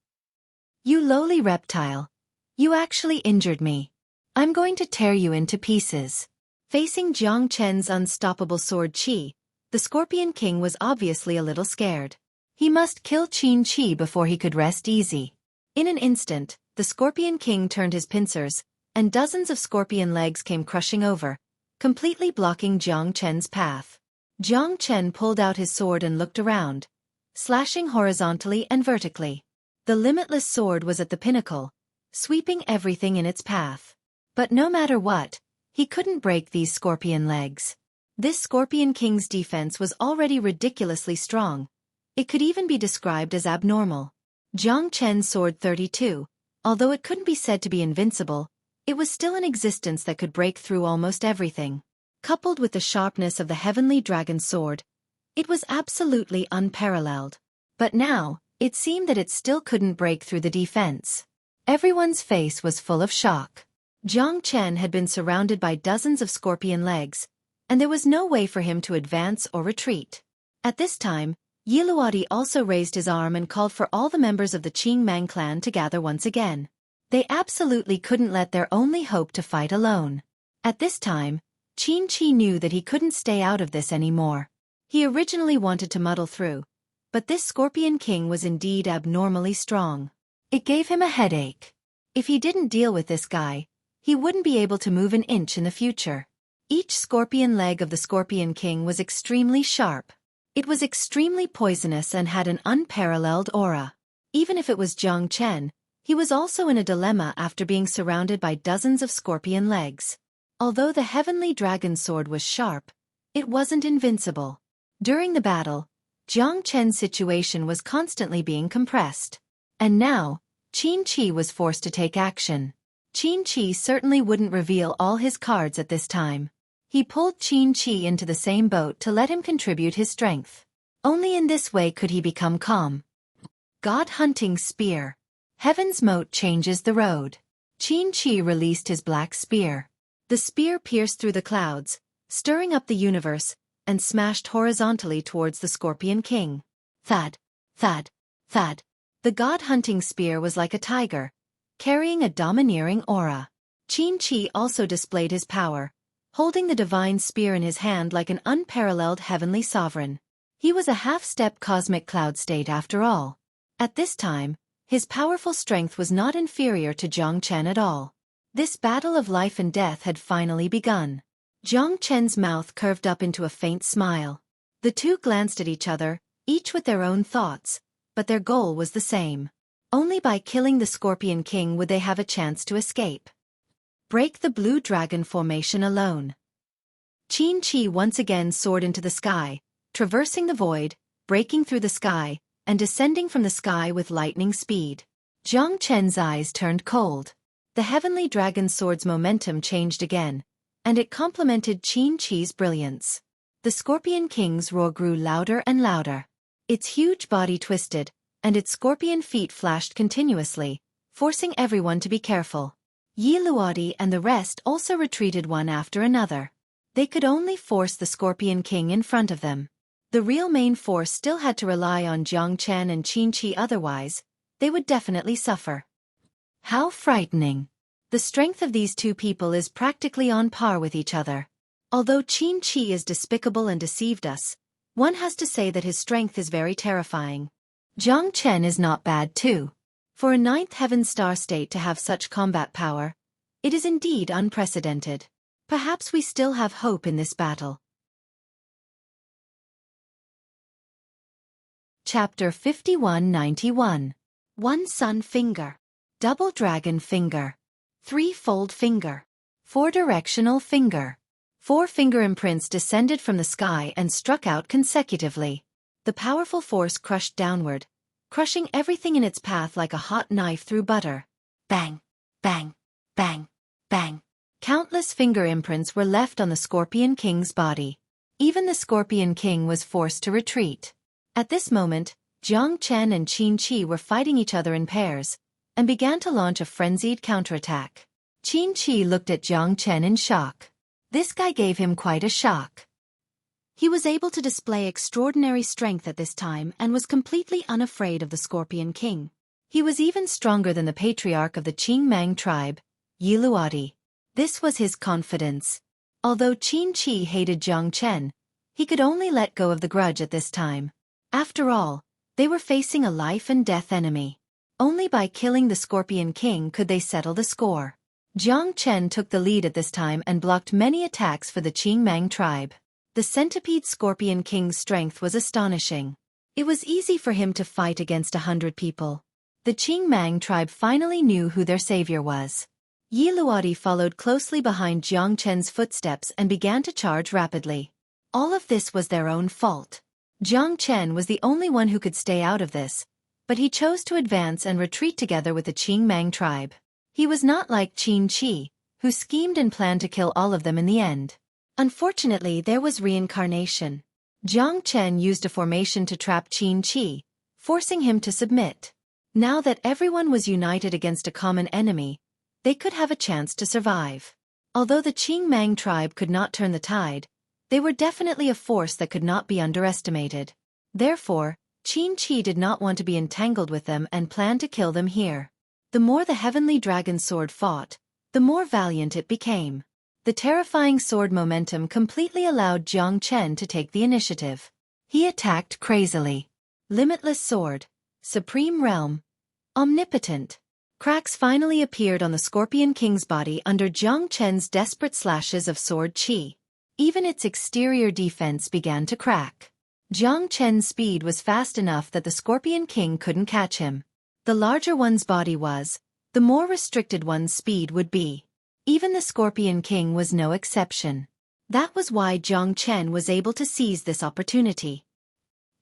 You lowly reptile. You actually injured me. I'm going to tear you into pieces. Facing Jiang Chen's unstoppable sword chi, the Scorpion King was obviously a little scared. He must kill Qin Qi before he could rest easy. In an instant, the Scorpion King turned his pincers, and dozens of scorpion legs came crushing over, completely blocking Jiang Chen's path. Jiang Chen pulled out his sword and looked around, slashing horizontally and vertically. The limitless sword was at the pinnacle, sweeping everything in its path. But no matter what, he couldn't break these scorpion legs. This Scorpion King's defense was already ridiculously strong. It could even be described as abnormal. Jiang Chen's sword 32, although it couldn't be said to be invincible, It was still an existence that could break through almost everything. Coupled with the sharpness of the heavenly dragon sword, it was absolutely unparalleled. But now, it seemed that it still couldn't break through the defense. Everyone's face was full of shock. Jiang Chen had been surrounded by dozens of scorpion legs, and there was no way for him to advance or retreat. At this time, Yi Luodi also raised his arm and called for all the members of the Qing Mang clan to gather once again. They absolutely couldn't let their only hope to fight alone. At this time, Qin Shi knew that he couldn't stay out of this anymore. He originally wanted to muddle through, but this Scorpion King was indeed abnormally strong. It gave him a headache. If he didn't deal with this guy, he wouldn't be able to move an inch in the future. Each scorpion leg of the Scorpion King was extremely sharp. It was extremely poisonous and had an unparalleled aura. Even if it was Jiang Chen, he was also in a dilemma after being surrounded by dozens of scorpion legs. Although the heavenly dragon sword was sharp, it wasn't invincible. During the battle, Jiang Chen's situation was constantly being compressed. And now, Qin Shi was forced to take action. Qin Shi certainly wouldn't reveal all his cards at this time. He pulled Qin Shi into the same boat to let him contribute his strength. Only in this way could he become calm. God-hunting spear. Heaven's moat changes the road. Qin Shi released his black spear. The spear pierced through the clouds, stirring up the universe, and smashed horizontally towards the Scorpion King. Thud, thud, thud. The god-hunting spear was like a tiger, carrying a domineering aura. Qin Shi also displayed his power, holding the divine spear in his hand like an unparalleled heavenly sovereign. He was a half-step cosmic cloud state after all. At this time, his powerful strength was not inferior to Jiang Chen at all. This battle of life and death had finally begun. Jiang Chen's mouth curved up into a faint smile. The two glanced at each other, each with their own thoughts, but their goal was the same. Only by killing the Scorpion King would they have a chance to escape. Break the blue dragon formation alone. Qin Shi once again soared into the sky, traversing the void, breaking through the sky, and descending from the sky with lightning speed. Jiang Chen's eyes turned cold. The heavenly dragon sword's momentum changed again, and it complemented Qin Shi's brilliance. The Scorpion King's roar grew louder and louder. Its huge body twisted, and its scorpion feet flashed continuously, forcing everyone to be careful. Yi Luodi and the rest also retreated one after another. They could only force the Scorpion King in front of them. The real main force still had to rely on Jiang Chen and Qin Shi, otherwise, they would definitely suffer. How frightening. The strength of these two people is practically on par with each other. Although Qin Shi is despicable and deceived us, one has to say that his strength is very terrifying. Jiang Chen is not bad too. For a ninth heaven star state to have such combat power, it is indeed unprecedented. Perhaps we still have hope in this battle. Chapter 5191. One Sun Finger. Double Dragon Finger. Three-fold Finger. Four-directional Finger. Four finger imprints descended from the sky and struck out consecutively. The powerful force crushed downward, crushing everything in its path like a hot knife through butter. Bang, bang, bang, bang. Countless finger imprints were left on the Scorpion King's body. Even the Scorpion King was forced to retreat. At this moment, Jiang Chen and Qin Shi were fighting each other in pairs, and began to launch a frenzied counterattack. Qin Shi looked at Jiang Chen in shock. This guy gave him quite a shock. He was able to display extraordinary strength at this time and was completely unafraid of the Scorpion King. He was even stronger than the patriarch of the Qing Mang tribe, Yi Luodi. This was his confidence. Although Qin Shi hated Jiang Chen, he could only let go of the grudge at this time. After all, they were facing a life-and-death enemy. Only by killing the Scorpion King could they settle the score. Jiang Chen took the lead at this time and blocked many attacks for the Qing Mang tribe. The centipede Scorpion King's strength was astonishing. It was easy for him to fight against 100 people. The Qing Mang tribe finally knew who their savior was. Yi Luodi followed closely behind Jiang Chen's footsteps and began to charge rapidly. All of this was their own fault. Jiang Chen was the only one who could stay out of this, but he chose to advance and retreat together with the Qing Mang tribe. He was not like Qin Shi, who schemed and planned to kill all of them in the end. Unfortunately, there was reincarnation. Jiang Chen used a formation to trap Qin Qi, forcing him to submit. Now that everyone was united against a common enemy, they could have a chance to survive. Although the Qing Mang tribe could not turn the tide, they were definitely a force that could not be underestimated. Therefore, Qin Qi did not want to be entangled with them and planned to kill them here. The more the heavenly dragon sword fought, the more valiant it became. The terrifying sword momentum completely allowed Jiang Chen to take the initiative. He attacked crazily. Limitless sword, supreme realm, omnipotent. Cracks finally appeared on the Scorpion King's body under Jiang Chen's desperate slashes of sword qi. Even its exterior defense began to crack. Jiang Chen's speed was fast enough that the Scorpion King couldn't catch him. The larger one's body was, the more restricted one's speed would be. Even the Scorpion King was no exception. That was why Jiang Chen was able to seize this opportunity.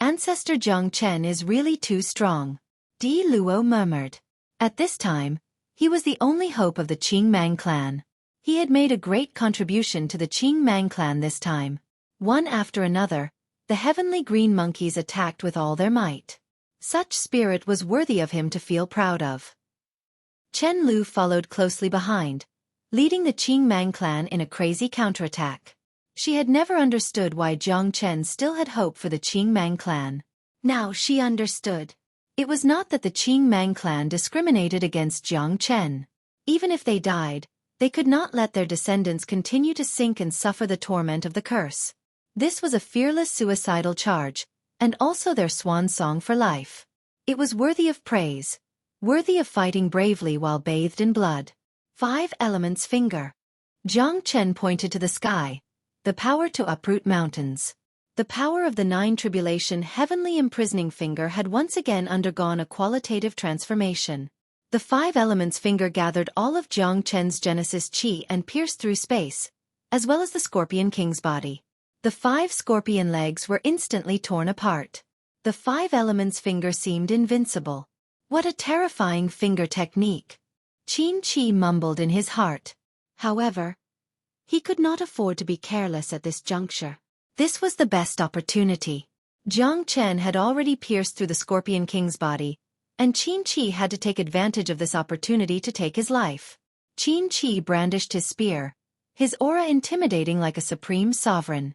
Ancestor Jiang Chen is really too strong, Di Luo murmured. At this time, he was the only hope of the Qing Mang clan. He had made a great contribution to the Qing Mang clan this time. One after another, the heavenly green monkeys attacked with all their might. Such spirit was worthy of him to feel proud of. Chen Lu followed closely behind, leading the Qing Mang clan in a crazy counterattack. She had never understood why Jiang Chen still had hope for the Qing Mang clan. Now she understood. It was not that the Qing Mang clan discriminated against Jiang Chen. Even if they died, they could not let their descendants continue to sink and suffer the torment of the curse. This was a fearless suicidal charge, and also their swan song for life. It was worthy of praise, worthy of fighting bravely while bathed in blood. 5 Elements Finger. Jiang Chen pointed to the sky, the power to uproot mountains. The power of the 9 Tribulation heavenly imprisoning finger had once again undergone a qualitative transformation. The 5 Elements Finger gathered all of Jiang Chen's Genesis Qi and pierced through space, as well as the Scorpion King's body. The 5 scorpion legs were instantly torn apart. The 5 Elements Finger seemed invincible. What a terrifying finger technique! Qin Qi mumbled in his heart. However, he could not afford to be careless at this juncture. This was the best opportunity. Jiang Chen had already pierced through the Scorpion King's body, and Qin Qi had to take advantage of this opportunity to take his life. Qin Qi brandished his spear, his aura intimidating like a supreme sovereign.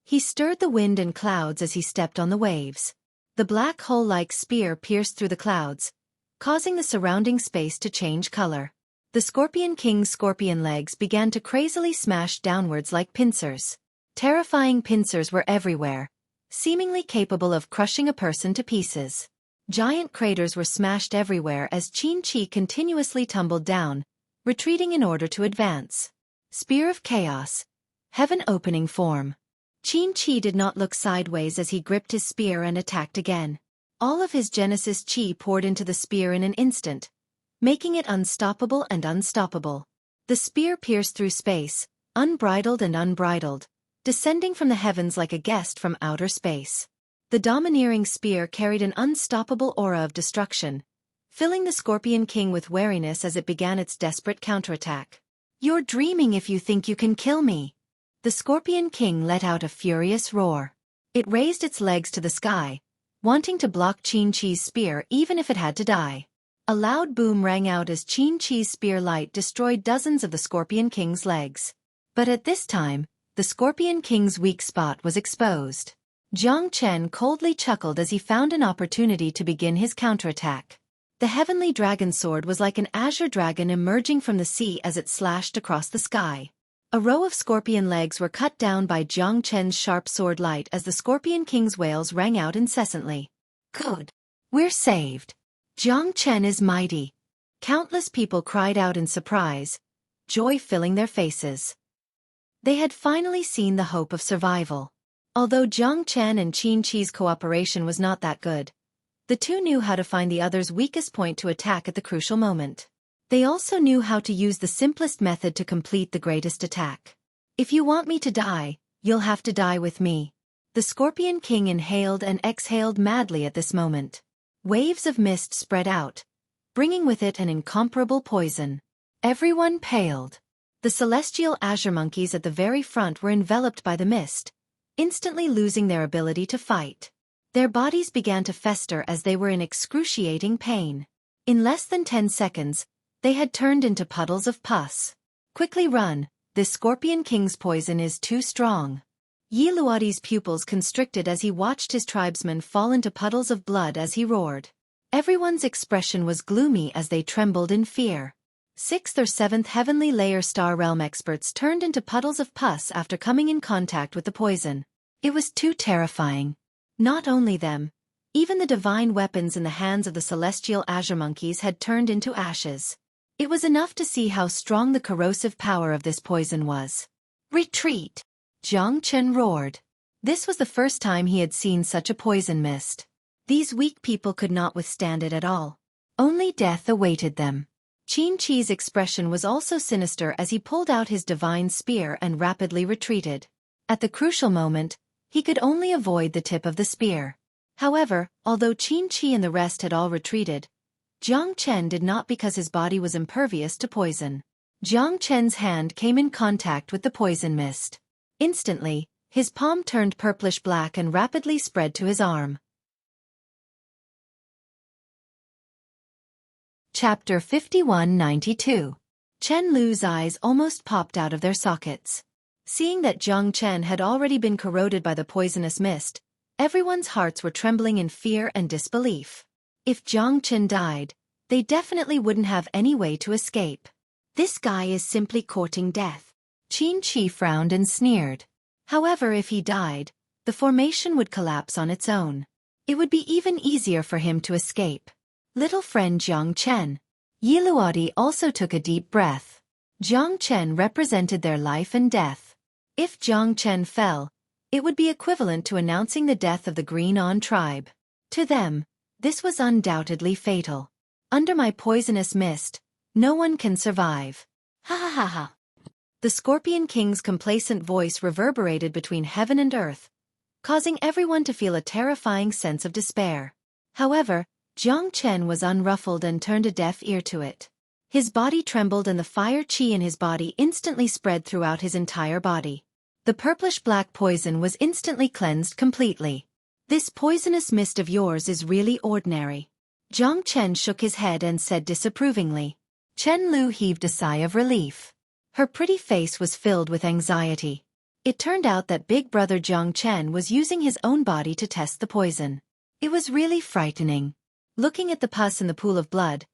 He stirred the wind and clouds as he stepped on the waves. The black hole-like spear pierced through the clouds, causing the surrounding space to change color. The Scorpion King's scorpion legs began to crazily smash downwards like pincers. Terrifying pincers were everywhere, seemingly capable of crushing a person to pieces. Giant craters were smashed everywhere as Qin Qi continuously tumbled down, retreating in order to advance. Spear of Chaos. Heaven opening form. Qin Qi did not look sideways as he gripped his spear and attacked again. All of his Genesis Qi poured into the spear in an instant, making it unstoppable and unstoppable. The spear pierced through space, unbridled and unbridled, descending from the heavens like a guest from outer space. The domineering spear carried an unstoppable aura of destruction, filling the Scorpion King with wariness as it began its desperate counterattack. "You're dreaming if you think you can kill me." The Scorpion King let out a furious roar. It raised its legs to the sky, wanting to block Qin Qi's spear even if it had to die. A loud boom rang out as Qin Qi's spear light destroyed dozens of the Scorpion King's legs. But at this time, the Scorpion King's weak spot was exposed. Jiang Chen coldly chuckled as he found an opportunity to begin his counterattack. The heavenly dragon sword was like an azure dragon emerging from the sea as it slashed across the sky. A row of scorpion legs were cut down by Jiang Chen's sharp sword light as the Scorpion King's wails rang out incessantly. "Good. We're saved. Jiang Chen is mighty." Countless people cried out in surprise, joy filling their faces. They had finally seen the hope of survival. Although Jiang Chen and Qin Qi's cooperation was not that good, the two knew how to find the other's weakest point to attack at the crucial moment. They also knew how to use the simplest method to complete the greatest attack. "If you want me to die, you'll have to die with me." The Scorpion King inhaled and exhaled madly at this moment. Waves of mist spread out, bringing with it an incomparable poison. Everyone paled. The celestial azure monkeys at the very front were enveloped by the mist, instantly losing their ability to fight. Their bodies began to fester as they were in excruciating pain. In less than 10 seconds, they had turned into puddles of pus. Quickly run, this Scorpion King's poison is too strong. Yi Luodi's pupils constricted as he watched his tribesmen fall into puddles of blood as he roared. Everyone's expression was gloomy as they trembled in fear. 6th or 7th Heavenly Layer Star Realm experts turned into puddles of pus after coming in contact with the poison. It was too terrifying. Not only them, even the divine weapons in the hands of the celestial azure monkeys had turned into ashes. It was enough to see how strong the corrosive power of this poison was. Retreat! Jiang Chen roared. This was the first time he had seen such a poison mist. These weak people could not withstand it at all. Only death awaited them. Qin Chi's expression was also sinister as he pulled out his divine spear and rapidly retreated. At the crucial moment, he could only avoid the tip of the spear. However, although Qin Chi and the rest had all retreated, Jiang Chen did not because his body was impervious to poison. Jiang Chen's hand came in contact with the poison mist. Instantly, his palm turned purplish-black and rapidly spread to his arm. Chapter 5192. Chen Lu's eyes almost popped out of their sockets. Seeing that Jiang Chen had already been corroded by the poisonous mist, everyone's hearts were trembling in fear and disbelief. If Jiang Chen died, they definitely wouldn't have any way to escape. This guy is simply courting death. Qin Chi frowned and sneered. However, if he died, the formation would collapse on its own. It would be even easier for him to escape. Little friend Jiang Chen. Yi Luodi also took a deep breath. Jiang Chen represented their life and death. If Jiang Chen fell, it would be equivalent to announcing the death of the Green On tribe. To them, this was undoubtedly fatal. Under my poisonous mist, no one can survive. Ha ha ha ha. The Scorpion King's complacent voice reverberated between heaven and earth, causing everyone to feel a terrifying sense of despair. However, Jiang Chen was unruffled and turned a deaf ear to it. His body trembled and the fire qi in his body instantly spread throughout his entire body. The purplish-black poison was instantly cleansed completely. This poisonous mist of yours is really ordinary. Jiang Chen shook his head and said disapprovingly. Chen Lu heaved a sigh of relief. Her pretty face was filled with anxiety. It turned out that big brother Jiang Chen was using his own body to test the poison. It was really frightening. Looking at the pus in the pool of blood,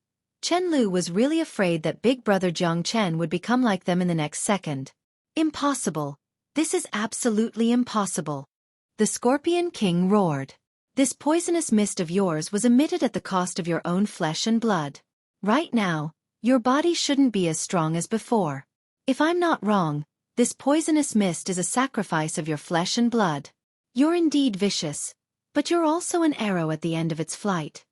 Chen Lu was really afraid that big brother Jiang Chen would become like them in the next second. Impossible. This is absolutely impossible. The Scorpion King roared. This poisonous mist of yours was emitted at the cost of your own flesh and blood. Right now, your body shouldn't be as strong as before. If I'm not wrong, this poisonous mist is a sacrifice of your flesh and blood. You're indeed vicious, but you're also an arrow at the end of its flight.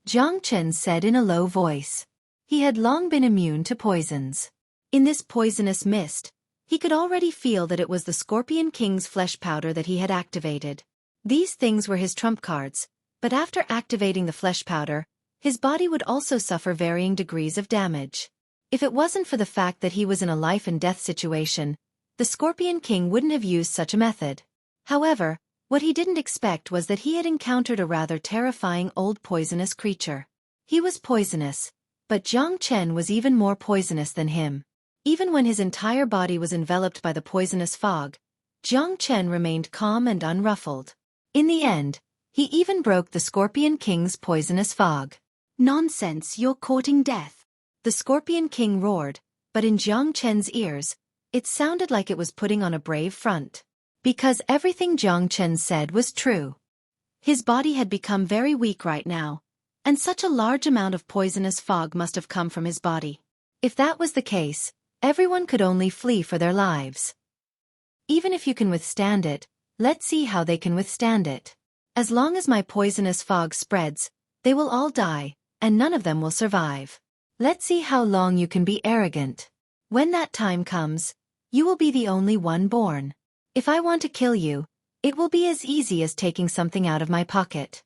Jiang Chen said in a low voice. He had long been immune to poisons. In this poisonous mist, he could already feel that it was the Scorpion King's flesh powder that he had activated. These things were his trump cards, but after activating the flesh powder, his body would also suffer varying degrees of damage. If it wasn't for the fact that he was in a life-and-death situation, the Scorpion King wouldn't have used such a method. However, what he didn't expect was that he had encountered a rather terrifying old poisonous creature. He was poisonous, but Jiang Chen was even more poisonous than him. Even when his entire body was enveloped by the poisonous fog, Jiang Chen remained calm and unruffled. In the end, he even broke the Scorpion King's poisonous fog. Nonsense, you're courting death. The Scorpion King roared, but in Jiang Chen's ears, it sounded like it was putting on a brave front. Because everything Jiang Chen said was true. His body had become very weak right now, and such a large amount of poisonous fog must have come from his body. If that was the case, everyone could only flee for their lives. Even if you can withstand it, let's see how they can withstand it. As long as my poisonous fog spreads, they will all die, and none of them will survive. Let's see how long you can be arrogant. When that time comes, you will be the only one born. If I want to kill you, it will be as easy as taking something out of my pocket.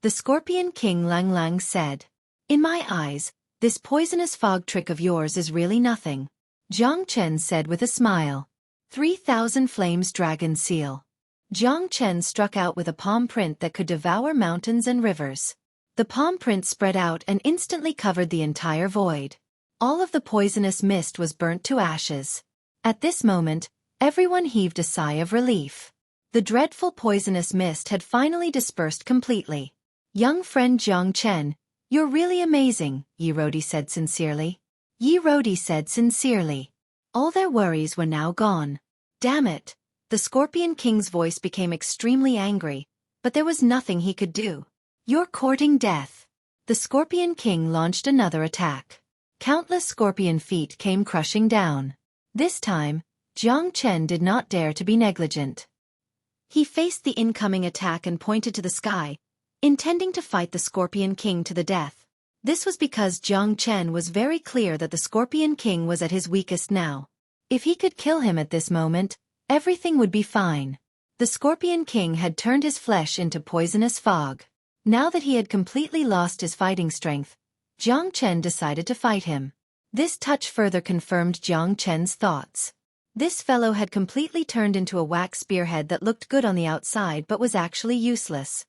The Scorpion King Lang Lang said. In my eyes, this poisonous fog trick of yours is really nothing. Jiang Chen said with a smile. 3,000 Flames Dragon Seal. Jiang Chen struck out with a palm print that could devour mountains and rivers. The palm print spread out and instantly covered the entire void. All of the poisonous mist was burnt to ashes. At this moment, everyone heaved a sigh of relief. The dreadful poisonous mist had finally dispersed completely. Young friend Jiang Chen, you're really amazing, Yi Rodi said sincerely. Yi Rodi said sincerely. All their worries were now gone. Damn it! The Scorpion King's voice became extremely angry, but there was nothing he could do. You're courting death. The Scorpion King launched another attack. Countless scorpion feet came crushing down. This time, Jiang Chen did not dare to be negligent. He faced the incoming attack and pointed to the sky, intending to fight the Scorpion King to the death. This was because Jiang Chen was very clear that the Scorpion King was at his weakest now. If he could kill him at this moment, everything would be fine. The Scorpion King had turned his flesh into poisonous fog. Now that he had completely lost his fighting strength, Jiang Chen decided to fight him. This touch further confirmed Jiang Chen's thoughts. This fellow had completely turned into a wax spearhead that looked good on the outside but was actually useless.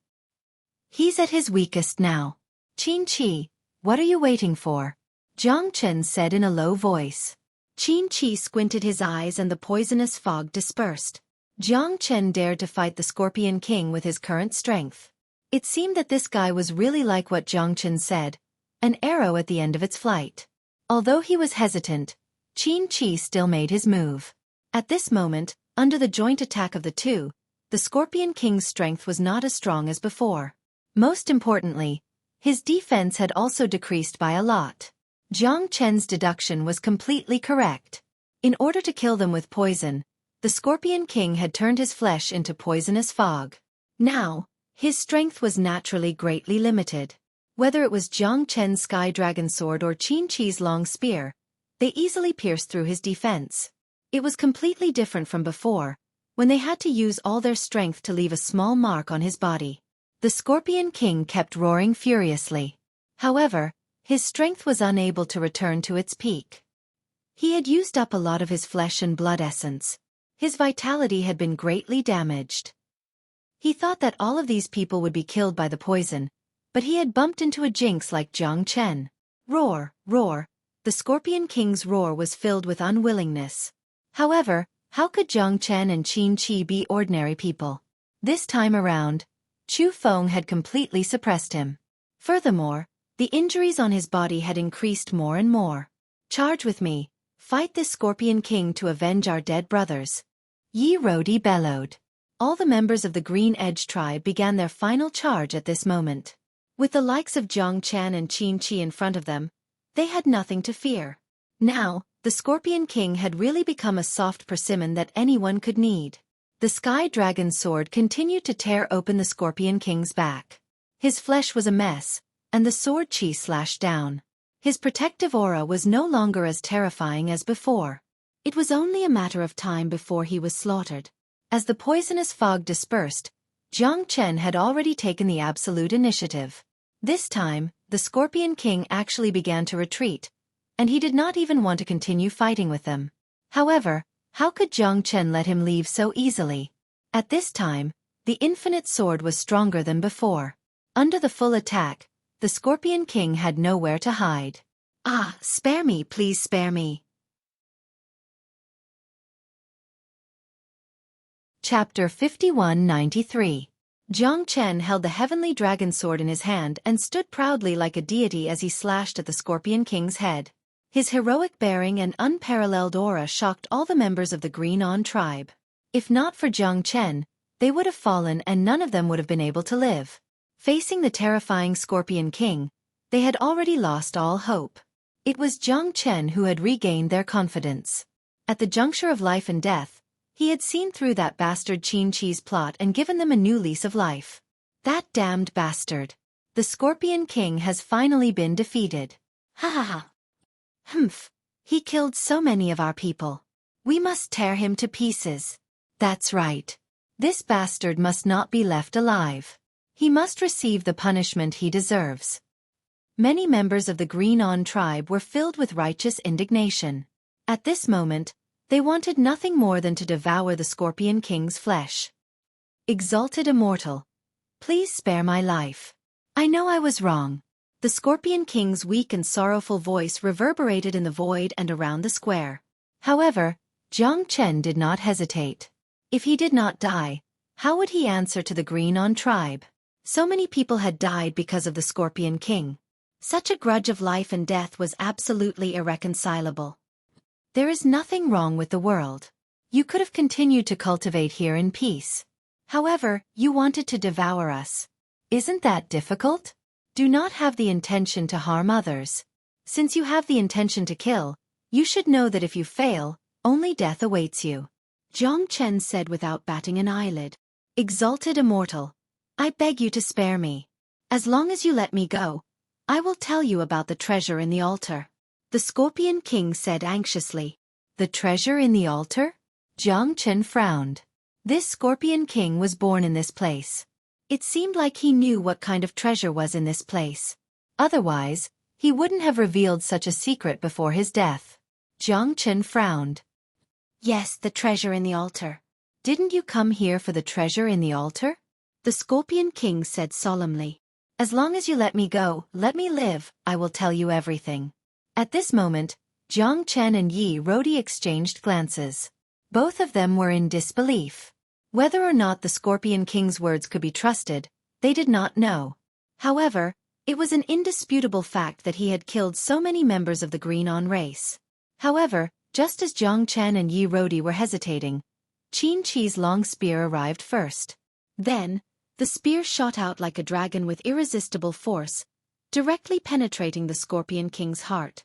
He's at his weakest now. Qin Qi, what are you waiting for? Jiang Chen said in a low voice. Qin Qi squinted his eyes and the poisonous fog dispersed. Jiang Chen dared to fight the Scorpion King with his current strength. It seemed that this guy was really like what Jiang Chen said, an arrow at the end of its flight. Although he was hesitant, Qin Qi still made his move. At this moment, under the joint attack of the two, the Scorpion King's strength was not as strong as before. Most importantly, his defense had also decreased by a lot. Jiang Chen's deduction was completely correct. In order to kill them with poison, the Scorpion King had turned his flesh into poisonous fog. Now, his strength was naturally greatly limited. Whether it was Jiang Chen's Sky Dragon Sword or Qin Qi's long spear, they easily pierced through his defense. It was completely different from before, when they had to use all their strength to leave a small mark on his body. The Scorpion King kept roaring furiously. However, his strength was unable to return to its peak. He had used up a lot of his flesh and blood essence. His vitality had been greatly damaged. He thought that all of these people would be killed by the poison, but he had bumped into a jinx like Jiang Chen. Roar, roar. The Scorpion King's roar was filled with unwillingness. However, how could Jiang Chen and Qin Qi be ordinary people? This time around, Chu Feng had completely suppressed him. Furthermore, the injuries on his body had increased more and more. Charge with me, fight this Scorpion King to avenge our dead brothers. Yi Rodi bellowed. All the members of the Green Edge tribe began their final charge at this moment. With the likes of Jiang Chen and Qin Qi in front of them, they had nothing to fear. Now, the Scorpion King had really become a soft persimmon that anyone could need. The Sky Dragon Sword continued to tear open the Scorpion King's back. His flesh was a mess, and the sword chi slashed down. His protective aura was no longer as terrifying as before. It was only a matter of time before he was slaughtered. As the poisonous fog dispersed, Jiang Chen had already taken the absolute initiative. This time, the Scorpion King actually began to retreat, and he did not even want to continue fighting with them. However, how could Jiang Chen let him leave so easily? At this time, the infinite sword was stronger than before. Under the full attack, the Scorpion King had nowhere to hide. Ah, spare me, please spare me. Chapter 5193. Jiang Chen held the heavenly dragon sword in his hand and stood proudly like a deity as he slashed at the Scorpion King's head. His heroic bearing and unparalleled aura shocked all the members of the Green On tribe. If not for Jiang Chen, they would have fallen and none of them would have been able to live. Facing the terrifying Scorpion King, they had already lost all hope. It was Jiang Chen who had regained their confidence. At the juncture of life and death, he had seen through that bastard Qin Qi's plot and given them a new lease of life. That damned bastard. The Scorpion King has finally been defeated. Ha ha ha. Humph. He killed so many of our people. We must tear him to pieces. That's right. This bastard must not be left alive. He must receive the punishment he deserves. Many members of the Green On tribe were filled with righteous indignation. At this moment, they wanted nothing more than to devour the Scorpion King's flesh. Exalted Immortal, please spare my life. I know I was wrong. The Scorpion King's weak and sorrowful voice reverberated in the void and around the square. However, Jiang Chen did not hesitate. If he did not die, how would he answer to the Green-On tribe? So many people had died because of the Scorpion King. Such a grudge of life and death was absolutely irreconcilable. There is nothing wrong with the world. You could have continued to cultivate here in peace. However, you wanted to devour us. Isn't that difficult? Do not have the intention to harm others. Since you have the intention to kill, you should know that if you fail, only death awaits you. Jiang Chen said without batting an eyelid. Exalted Immortal, I beg you to spare me. As long as you let me go, I will tell you about the treasure in the altar. The Scorpion King said anxiously. The treasure in the altar? Jiang Chen frowned. This Scorpion King was born in this place. It seemed like he knew what kind of treasure was in this place. Otherwise, he wouldn't have revealed such a secret before his death. Jiang Chen frowned. Yes, the treasure in the altar. Didn't you come here for the treasure in the altar? The Scorpion King said solemnly. As long as you let me go, let me live, I will tell you everything. At this moment, Jiang Chen and Yi Rodi exchanged glances. Both of them were in disbelief. Whether or not the Scorpion King's words could be trusted, they did not know. However, it was an indisputable fact that he had killed so many members of the Green-On race. However, just as Jiang Chen and Yi Rodi were hesitating, Qin Chi's long spear arrived first. Then, the spear shot out like a dragon with irresistible force, directly penetrating the Scorpion King's heart.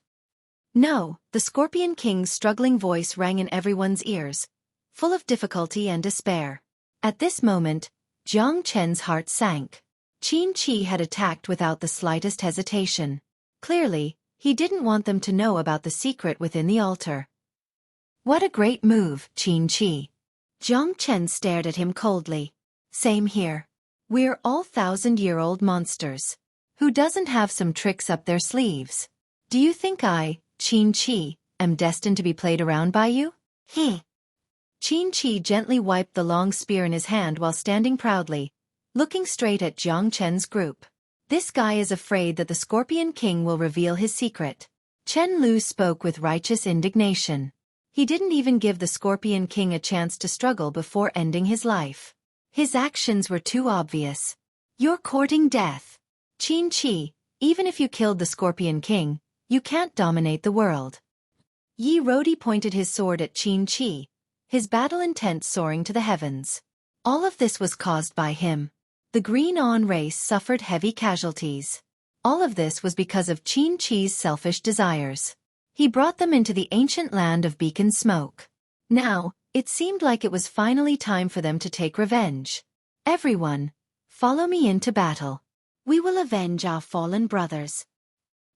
No, the Scorpion King's struggling voice rang in everyone's ears, full of difficulty and despair. At this moment, Jiang Chen's heart sank. Qin Chi had attacked without the slightest hesitation. Clearly, he didn't want them to know about the secret within the altar. What a great move, Qin Chi. Jiang Chen stared at him coldly. Same here. We're all 1,000-year-old monsters. Who doesn't have some tricks up their sleeves? Do you think I, Qin Chi, am destined to be played around by you? Qin Chi gently wiped the long spear in his hand while standing proudly, looking straight at Jiang Chen's group. This guy is afraid that the Scorpion King will reveal his secret. Chen Lu spoke with righteous indignation. He didn't even give the Scorpion King a chance to struggle before ending his life. His actions were too obvious. You're courting death. Qin Chi, even if you killed the Scorpion King, you can't dominate the world. Yi Rodi pointed his sword at Qin Chi, his battle intent soaring to the heavens. All of this was caused by him. The Green-On race suffered heavy casualties. All of this was because of Qin Chi's selfish desires. He brought them into the ancient land of beacon smoke. Now, it seemed like it was finally time for them to take revenge. Everyone, follow me into battle. We will avenge our fallen brothers.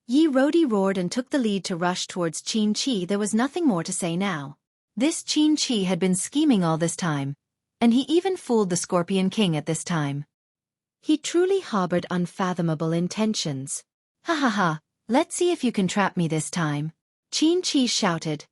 Yi Rodi roared and took the lead to rush towards Qin Chi. There was nothing more to say now. This Qin Chi had been scheming all this time, and he even fooled the Scorpion King at this time. He truly harbored unfathomable intentions. Ha ha ha, let's see if you can trap me this time. Qin Chi shouted,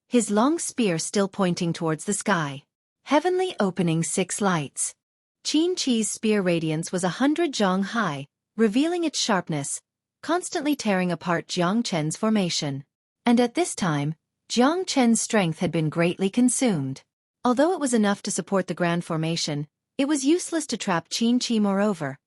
his long spear still pointing towards the sky. Heavenly opening 6 lights. Qin Chi's spear radiance was 100 zhang high, revealing its sharpness, constantly tearing apart Jiang Chen's formation. And at this time, Jiang Chen's strength had been greatly consumed. Although it was enough to support the grand formation, it was useless to trap Qin Chi. Moreover,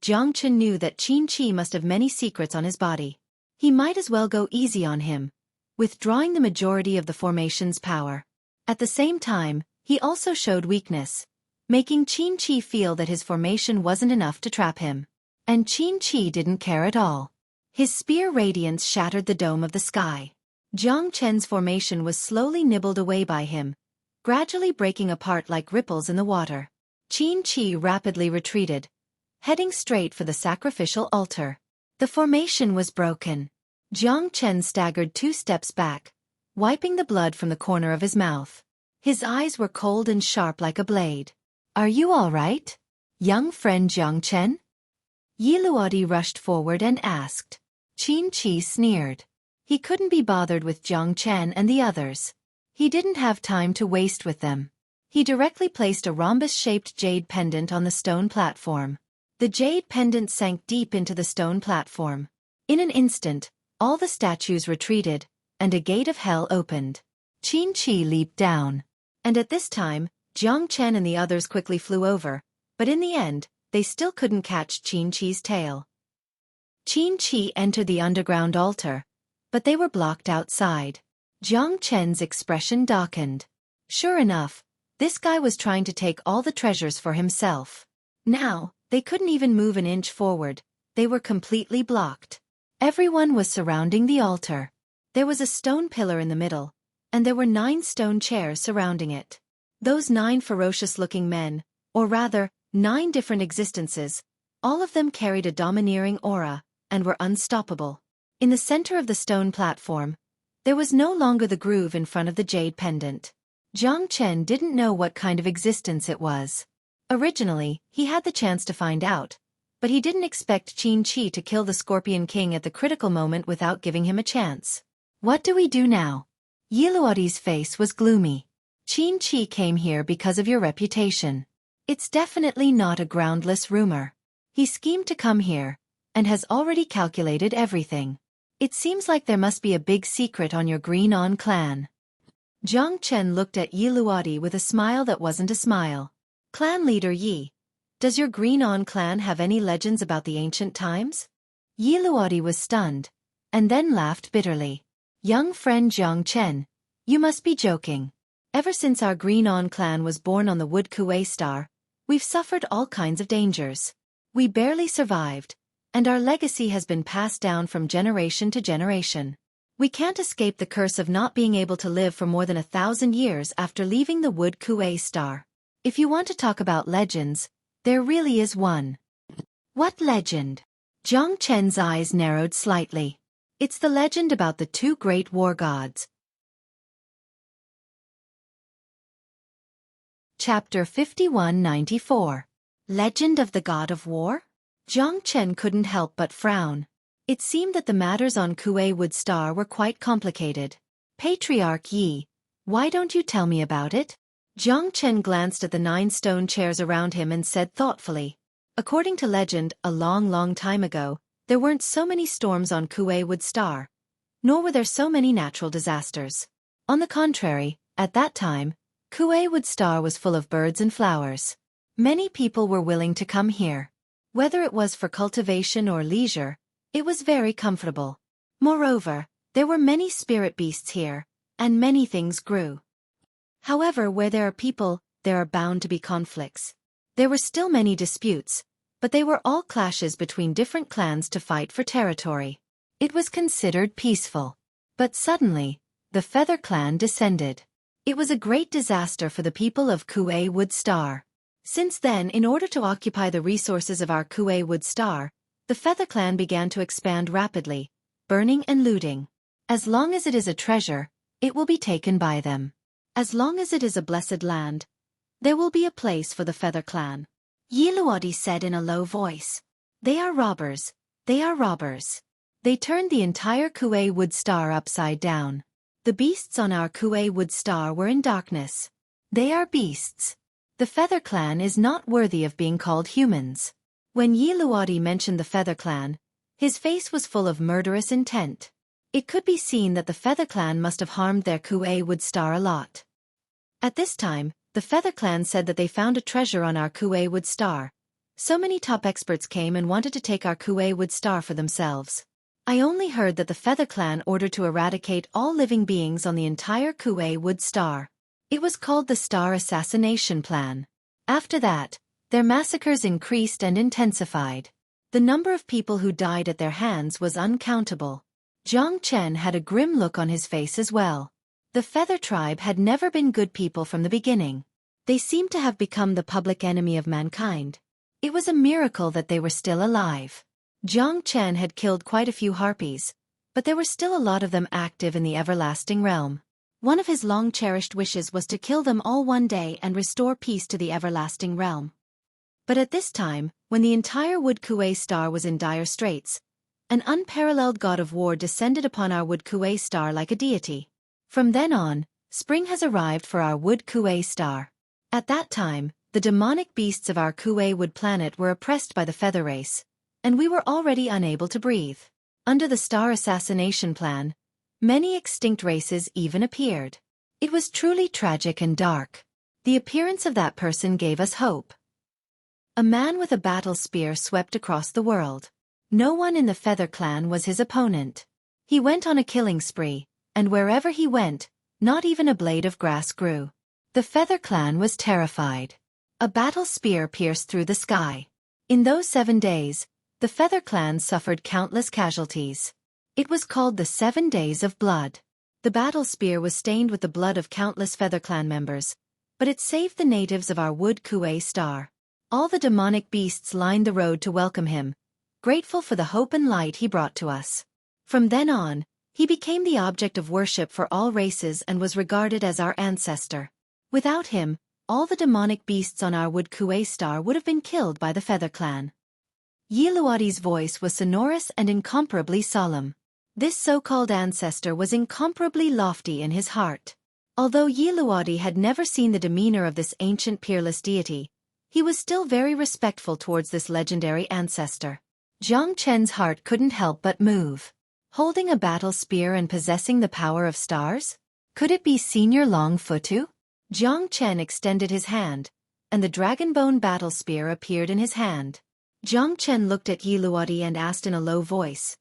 Jiang Chen knew that Qin Chi must have many secrets on his body. He might as well go easy on him, withdrawing the majority of the formation's power. At the same time, he also showed weakness, making Qin Chi feel that his formation wasn't enough to trap him. And Qin Chi didn't care at all. His spear radiance shattered the dome of the sky. Jiang Chen's formation was slowly nibbled away by him, gradually breaking apart like ripples in the water. Qin Chi rapidly retreated, heading straight for the sacrificial altar. The formation was broken. Jiang Chen staggered 2 steps back, wiping the blood from the corner of his mouth. His eyes were cold and sharp like a blade. Are you all right, young friend Jiang Chen? Yi Luodi rushed forward and asked. Qin Chi sneered. He couldn't be bothered with Jiang Chen and the others. He didn't have time to waste with them. He directly placed a rhombus-shaped jade pendant on the stone platform. The jade pendant sank deep into the stone platform. In an instant, all the statues retreated, and a gate of hell opened. Qin Chi leaped down. And at this time, Jiang Chen and the others quickly flew over, but in the end, they still couldn't catch Qin Chi's tail. Qin Chi entered the underground altar, but they were blocked outside. Jiang Chen's expression darkened. Sure enough, this guy was trying to take all the treasures for himself. Now, they couldn't even move an inch forward. They were completely blocked. Everyone was surrounding the altar. There was a stone pillar in the middle, and there were 9 stone chairs surrounding it. Those 9 ferocious-looking men, or rather, 9 different existences, all of them carried a domineering aura, and were unstoppable. In the center of the stone platform, there was no longer the groove in front of the jade pendant. Jiang Chen didn't know what kind of existence it was. Originally, he had the chance to find out, but he didn't expect Qin Chi to kill the Scorpion King at the critical moment without giving him a chance. What do we do now? Yiluoti's face was gloomy. Qin Chi came here because of your reputation. It's definitely not a groundless rumor. He schemed to come here, and has already calculated everything. It seems like there must be a big secret on your Green On clan. Jiang Chen looked at Yiluoti with a smile that wasn't a smile. Clan leader Yi, does your Green On clan have any legends about the ancient times? Yiluoti was stunned, and then laughed bitterly. Young friend Jiang Chen, you must be joking. Ever since our Green On clan was born on the Wood Kuei star, we've suffered all kinds of dangers. We barely survived, and our legacy has been passed down from generation to generation. We can't escape the curse of not being able to live for more than 1,000 years after leaving the Wood Kuei star. If you want to talk about legends, there really is one. What legend? Jiang Chen's eyes narrowed slightly. It's the legend about the 2 great war gods. Chapter 5194. Legend of the God of War? Jiang Chen couldn't help but frown. It seemed that the matters on Kuei Wood Star were quite complicated. Patriarch Yi, why don't you tell me about it? Jiang Chen glanced at the 9 stone chairs around him and said thoughtfully. According to legend, a long time ago, there weren't so many storms on Kuei Wood Star, nor were there so many natural disasters. On the contrary, at that time, Kuei Wood Star was full of birds and flowers. Many people were willing to come here. Whether it was for cultivation or leisure, it was very comfortable. Moreover, there were many spirit beasts here, and many things grew. However, where there are people, there are bound to be conflicts. There were still many disputes, but they were all clashes between different clans to fight for territory. It was considered peaceful. But suddenly, the Feather Clan descended. It was a great disaster for the people of Kuei Wood Star. Since then, in order to occupy the resources of our Kuei Wood Star, the Feather Clan began to expand rapidly, burning and looting. As long as it is a treasure, it will be taken by them. As long as it is a blessed land, there will be a place for the Feather Clan. Yiluoti said in a low voice. They are robbers. They are robbers. They turned the entire Kuei Wood Star upside down. The beasts on our Kuei Wood Star were in darkness. They are beasts. The Feather Clan is not worthy of being called humans. When Yiluoti mentioned the Feather Clan, his face was full of murderous intent. It could be seen that the Feather Clan must have harmed their Kuei Wood Star a lot. At this time, the Feather Clan said that they found a treasure on our Kuei Wood Star. So many top experts came and wanted to take our Kuei Wood Star for themselves. I only heard that the Feather Clan ordered to eradicate all living beings on the entire Kuei Wood Star. It was called the Star Assassination Plan. After that, their massacres increased and intensified. The number of people who died at their hands was uncountable. Jiang Chen had a grim look on his face as well. The Feather Tribe had never been good people from the beginning. They seemed to have become the public enemy of mankind. It was a miracle that they were still alive. Jiang Chen had killed quite a few harpies, but there were still a lot of them active in the everlasting realm. One of his long-cherished wishes was to kill them all one day and restore peace to the everlasting realm. But at this time, when the entire Wood Kuei Star was in dire straits, An unparalleled god of war descended upon our Wood Kuei star like a deity. From then on, spring has arrived for our Wood Kuei star. At that time, the demonic beasts of our Kuei Wood planet were oppressed by the feather race, and we were already unable to breathe. Under the star assassination plan, many extinct races even appeared. It was truly tragic and dark. The appearance of that person gave us hope. A man with a battle spear swept across the world. No one in the Feather Clan was his opponent. He went on a killing spree, and wherever he went, not even a blade of grass grew. The Feather Clan was terrified. A battle spear pierced through the sky. In those 7 days, the Feather Clan suffered countless casualties. It was called the 7 Days of Blood. The battle spear was stained with the blood of countless Feather Clan members, but it saved the natives of our Wood Kuei star. All the demonic beasts lined the road to welcome him, grateful for the hope and light he brought to us. From then on, he became the object of worship for all races and was regarded as our ancestor. Without him, all the demonic beasts on our Wood Kuei star would have been killed by the Feather Clan. Yi Luoti's voice was sonorous and incomparably solemn. This so-called ancestor was incomparably lofty in his heart. Although Yi Luoti had never seen the demeanor of this ancient peerless deity, he was still very respectful towards this legendary ancestor. Jiang Chen's heart couldn't help but move. Holding a battle spear and possessing the power of stars? Could it be Senior Long Futu? Jiang Chen extended his hand, and the dragonbone battle spear appeared in his hand. Jiang Chen looked at Yi Luoti and asked in a low voice,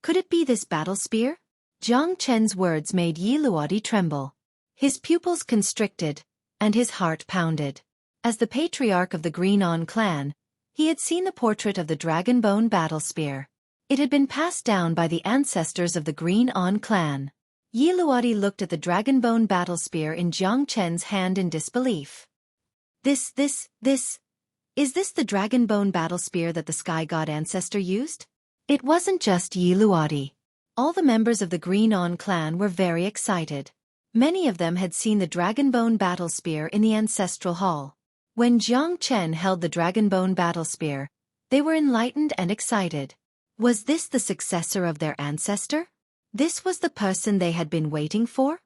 "Could it be this battle spear?" Jiang Chen's words made Yi Luoti tremble. His pupils constricted, and his heart pounded. As the patriarch of the Green On clan, he had seen the portrait of the dragonbone battle spear. It had been passed down by the ancestors of the Green On clan. Yi Luoti looked at the dragonbone battle spear in Jiang Chen's hand in disbelief. Is this the dragonbone battle spear that the sky god ancestor used? It wasn't just Yi Luoti. All the members of the Green On clan were very excited. Many of them had seen the dragonbone battle spear in the ancestral hall. When Jiang Chen held the dragonbone battle spear, they were enlightened and excited. Was this the successor of their ancestor? This was the person they had been waiting for?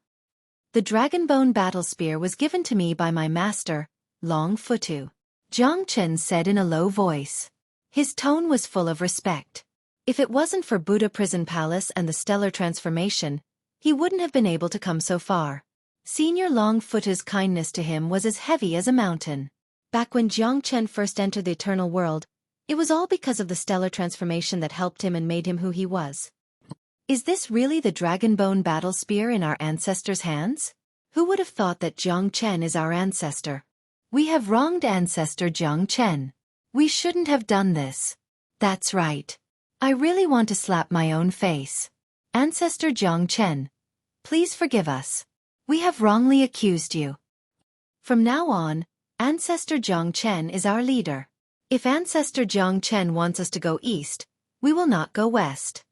The dragonbone battle spear was given to me by my master, Long Futu. Jiang Chen said in a low voice. His tone was full of respect. If it wasn't for Buddha Prison Palace and the stellar transformation, he wouldn't have been able to come so far. Senior Long Futu's kindness to him was as heavy as a mountain. Back when Jiang Chen first entered the eternal world, it was all because of the stellar transformation that helped him and made him who he was. Is this really the dragonbone battle spear in our ancestors' hands? Who would have thought that Jiang Chen is our ancestor? We have wronged ancestor Jiang Chen. We shouldn't have done this. That's right. I really want to slap my own face. Ancestor Jiang Chen, please forgive us. We have wrongly accused you. From now on, Ancestor Jiang Chen is our leader. If Ancestor Jiang Chen wants us to go east, we will not go west.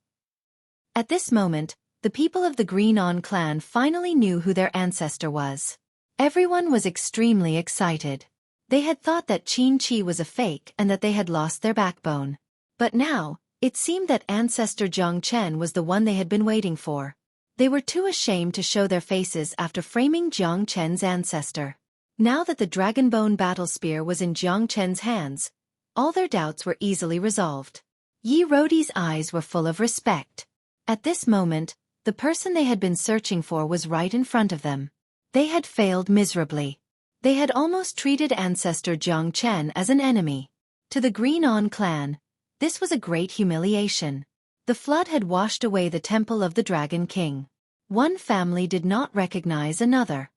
At this moment, the people of the Green On clan finally knew who their ancestor was. Everyone was extremely excited. They had thought that Qin Chi was a fake and that they had lost their backbone. But now, it seemed that Ancestor Jiang Chen was the one they had been waiting for. They were too ashamed to show their faces after framing Jiang Chen's ancestor. Now that the dragonbone battle spear was in Jiang Chen's hands, all their doubts were easily resolved. Yi Luoti's eyes were full of respect. At this moment, the person they had been searching for was right in front of them. They had failed miserably. They had almost treated Ancestor Jiang Chen as an enemy. To the Green On clan, this was a great humiliation. The flood had washed away the temple of the Dragon King. One family did not recognize another.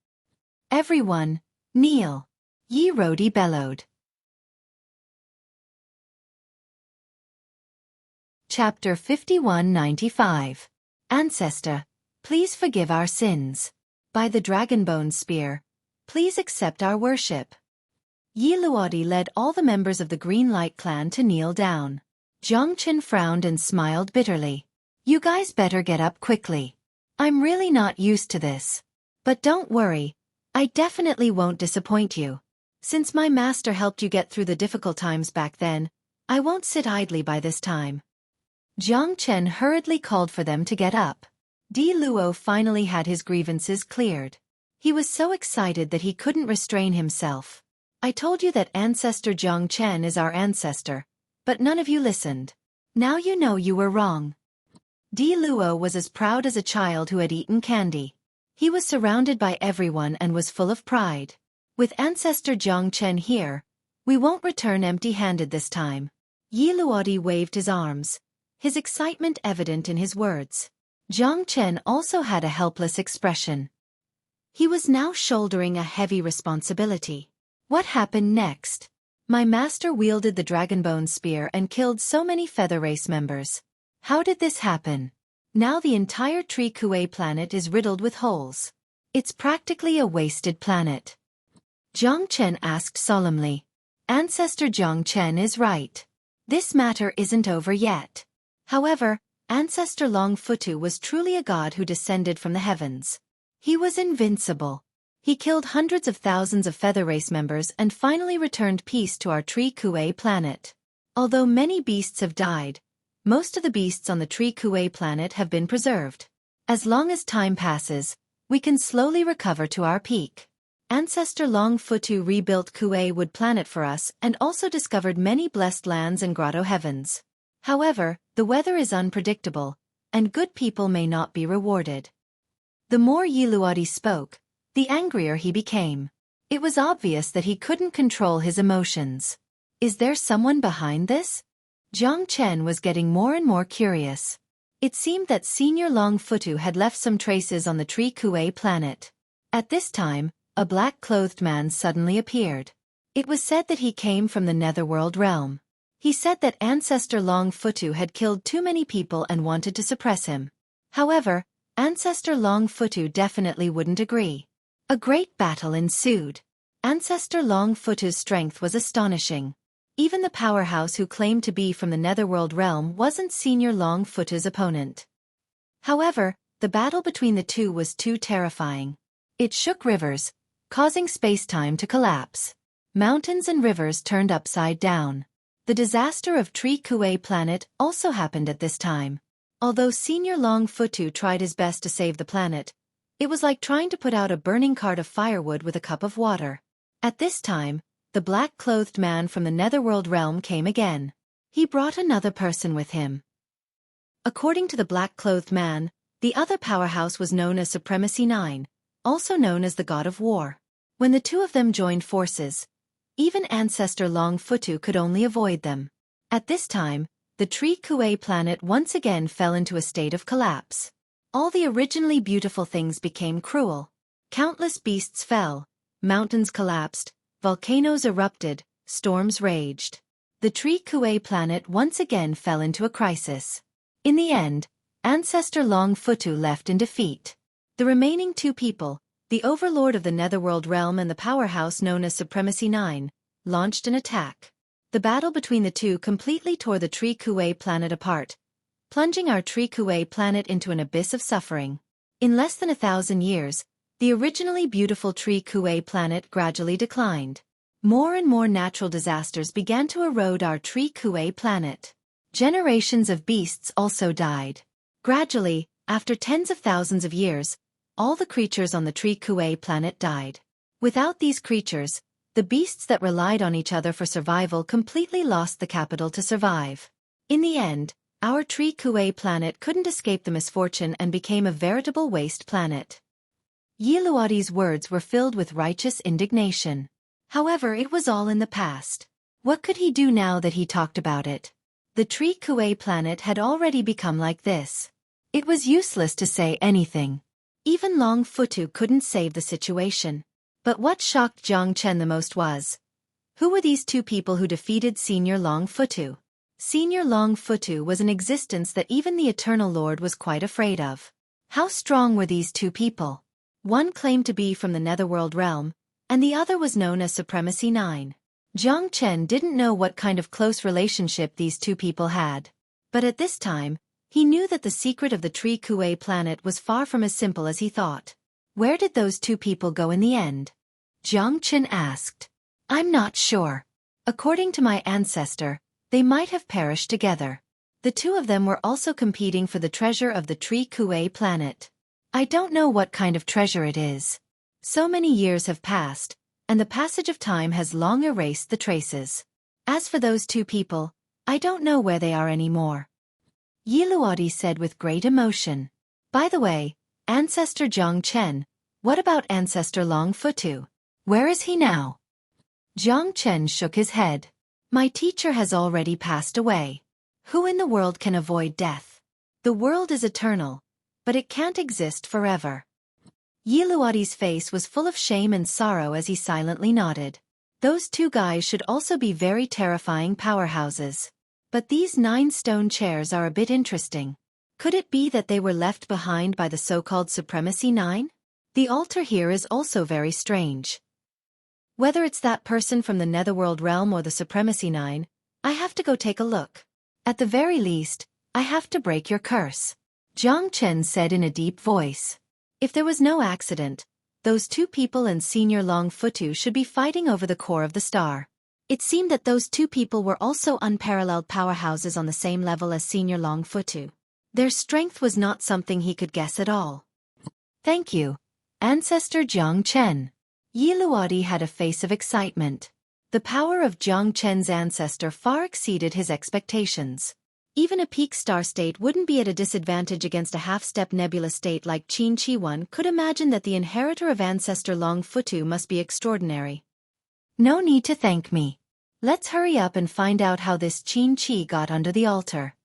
Everyone, kneel! Yi Luoti bellowed. Chapter 5195. Ancestor, please forgive our sins. By the dragonbone spear, please accept our worship. Yi Luoti led all the members of the Green Light clan to kneel down. Jiang Chen frowned and smiled bitterly. You guys better get up quickly. I'm really not used to this. But don't worry, I definitely won't disappoint you. Since my master helped you get through the difficult times back then, I won't sit idly by this time. Jiang Chen hurriedly called for them to get up. Di Luo finally had his grievances cleared. He was so excited that he couldn't restrain himself. I told you that Ancestor Jiang Chen is our ancestor, but none of you listened. Now you know you were wrong. Di Luo was as proud as a child who had eaten candy. He was surrounded by everyone and was full of pride. With Ancestor Jiang Chen here, we won't return empty-handed this time. Yi Luodi waved his arms, his excitement evident in his words. Jiang Chen also had a helpless expression. He was now shouldering a heavy responsibility. What happened next? My master wielded the Dragonbone Spear and killed so many Feather Race members. How did this happen? Now the entire Tree Kuei planet is riddled with holes. It's practically a wasted planet. Jiang Chen asked solemnly. Ancestor Jiang Chen is right. This matter isn't over yet. However, Ancestor Longfutu was truly a god who descended from the heavens. He was invincible. He killed hundreds of thousands of Feather Race members and finally returned peace to our Tree Kuei planet. Although many beasts have died, most of the beasts on the Tree Kuei planet have been preserved. As long as time passes, we can slowly recover to our peak. Ancestor Longfutu rebuilt Kuei Wood Planet for us and also discovered many blessed lands and grotto heavens. However, the weather is unpredictable, and good people may not be rewarded. The more Yi Luodi spoke, the angrier he became. It was obvious that he couldn't control his emotions. Is there someone behind this? Jiang Chen was getting more and more curious. It seemed that Senior Longfutu had left some traces on the Tree Kuei planet. At this time, a black-clothed man suddenly appeared. It was said that he came from the Netherworld realm. He said that Ancestor Longfutu had killed too many people and wanted to suppress him. However, Ancestor Longfutu definitely wouldn't agree. A great battle ensued. Ancestor Longfutu's strength was astonishing. Even the powerhouse who claimed to be from the Netherworld realm wasn't Senior Longfutu's opponent. However, the battle between the two was too terrifying. It shook rivers, causing space-time to collapse. Mountains and rivers turned upside down. The disaster of Tree Kuei planet also happened at this time. Although Senior Longfutu tried his best to save the planet, it was like trying to put out a burning cart of firewood with a cup of water. At this time, the black-clothed man from the Netherworld realm came again. He brought another person with him. According to the black-clothed man, the other powerhouse was known as Supremacy 9, also known as the God of War. When the two of them joined forces, even Ancestor Longfutu could only avoid them. At this time, the Tree Kuei planet once again fell into a state of collapse. All the originally beautiful things became cruel. Countless beasts fell, mountains collapsed, volcanoes erupted, storms raged. The Tree Kuei planet once again fell into a crisis. In the end, Ancestor Longfutu left in defeat. The remaining two people, the Overlord of the Netherworld realm and the powerhouse known as Supremacy 9, launched an attack. The battle between the two completely tore the Tree Kuei planet apart, plunging our Tree Kuei planet into an abyss of suffering. In less than 1,000 years, the originally beautiful Tree Kuei planet gradually declined. More and more natural disasters began to erode our Tree Kuei planet. Generations of beasts also died. Gradually, after tens of thousands of years, all the creatures on the Tree Kuei planet died. Without these creatures, the beasts that relied on each other for survival completely lost the capital to survive. In the end, our Tree Kuei planet couldn't escape the misfortune and became a veritable waste planet. Yi Luodi's words were filled with righteous indignation. However, it was all in the past. What could he do now that he talked about it? The Tree Kuei planet had already become like this. It was useless to say anything. Even Longfutu couldn't save the situation. But what shocked Jiang Chen the most was, who were these two people who defeated Senior Longfutu? Senior Longfutu was an existence that even the Eternal Lord was quite afraid of. How strong were these two people? One claimed to be from the Netherworld realm, and the other was known as Supremacy 9. Jiang Chen didn't know what kind of close relationship these two people had. But at this time, he knew that the secret of the Tree Kuei planet was far from as simple as he thought. Where did those two people go in the end? Jiang Chen asked. I'm not sure. According to my ancestor, they might have perished together. The two of them were also competing for the treasure of the tree Xueqi planet. I don't know what kind of treasure it is. So many years have passed, and the passage of time has long erased the traces. As for those two people, I don't know where they are anymore. Yiluadi said with great emotion. By the way, Ancestor Zhang Chen, what about Ancestor Long Futu? Where is he now? Zhang Chen shook his head. My teacher has already passed away. Who in the world can avoid death? The world is eternal, but it can't exist forever. Yiluadi's face was full of shame and sorrow as he silently nodded. Those two guys should also be very terrifying powerhouses. But these 9 stone chairs are a bit interesting. Could it be that they were left behind by the so-called Supremacy 9? The altar here is also very strange. Whether it's that person from the Netherworld realm or the Supremacy 9, I have to go take a look. At the very least, I have to break your curse. Zhang Chen said in a deep voice. If there was no accident, those two people and Senior Long Futu should be fighting over the core of the star. It seemed that those two people were also unparalleled powerhouses on the same level as Senior Long Futu. Their strength was not something he could guess at all. Thank you, Ancestor Zhang Chen. Yiluadi had a face of excitement. The power of Zhang Chen's ancestor far exceeded his expectations. Even a peak star state wouldn't be at a disadvantage against a half-step nebula state like Xueqi. One could imagine that the inheritor of Ancestor Long Futu must be extraordinary. No need to thank me. Let's hurry up and find out how this Xueqi got under the altar.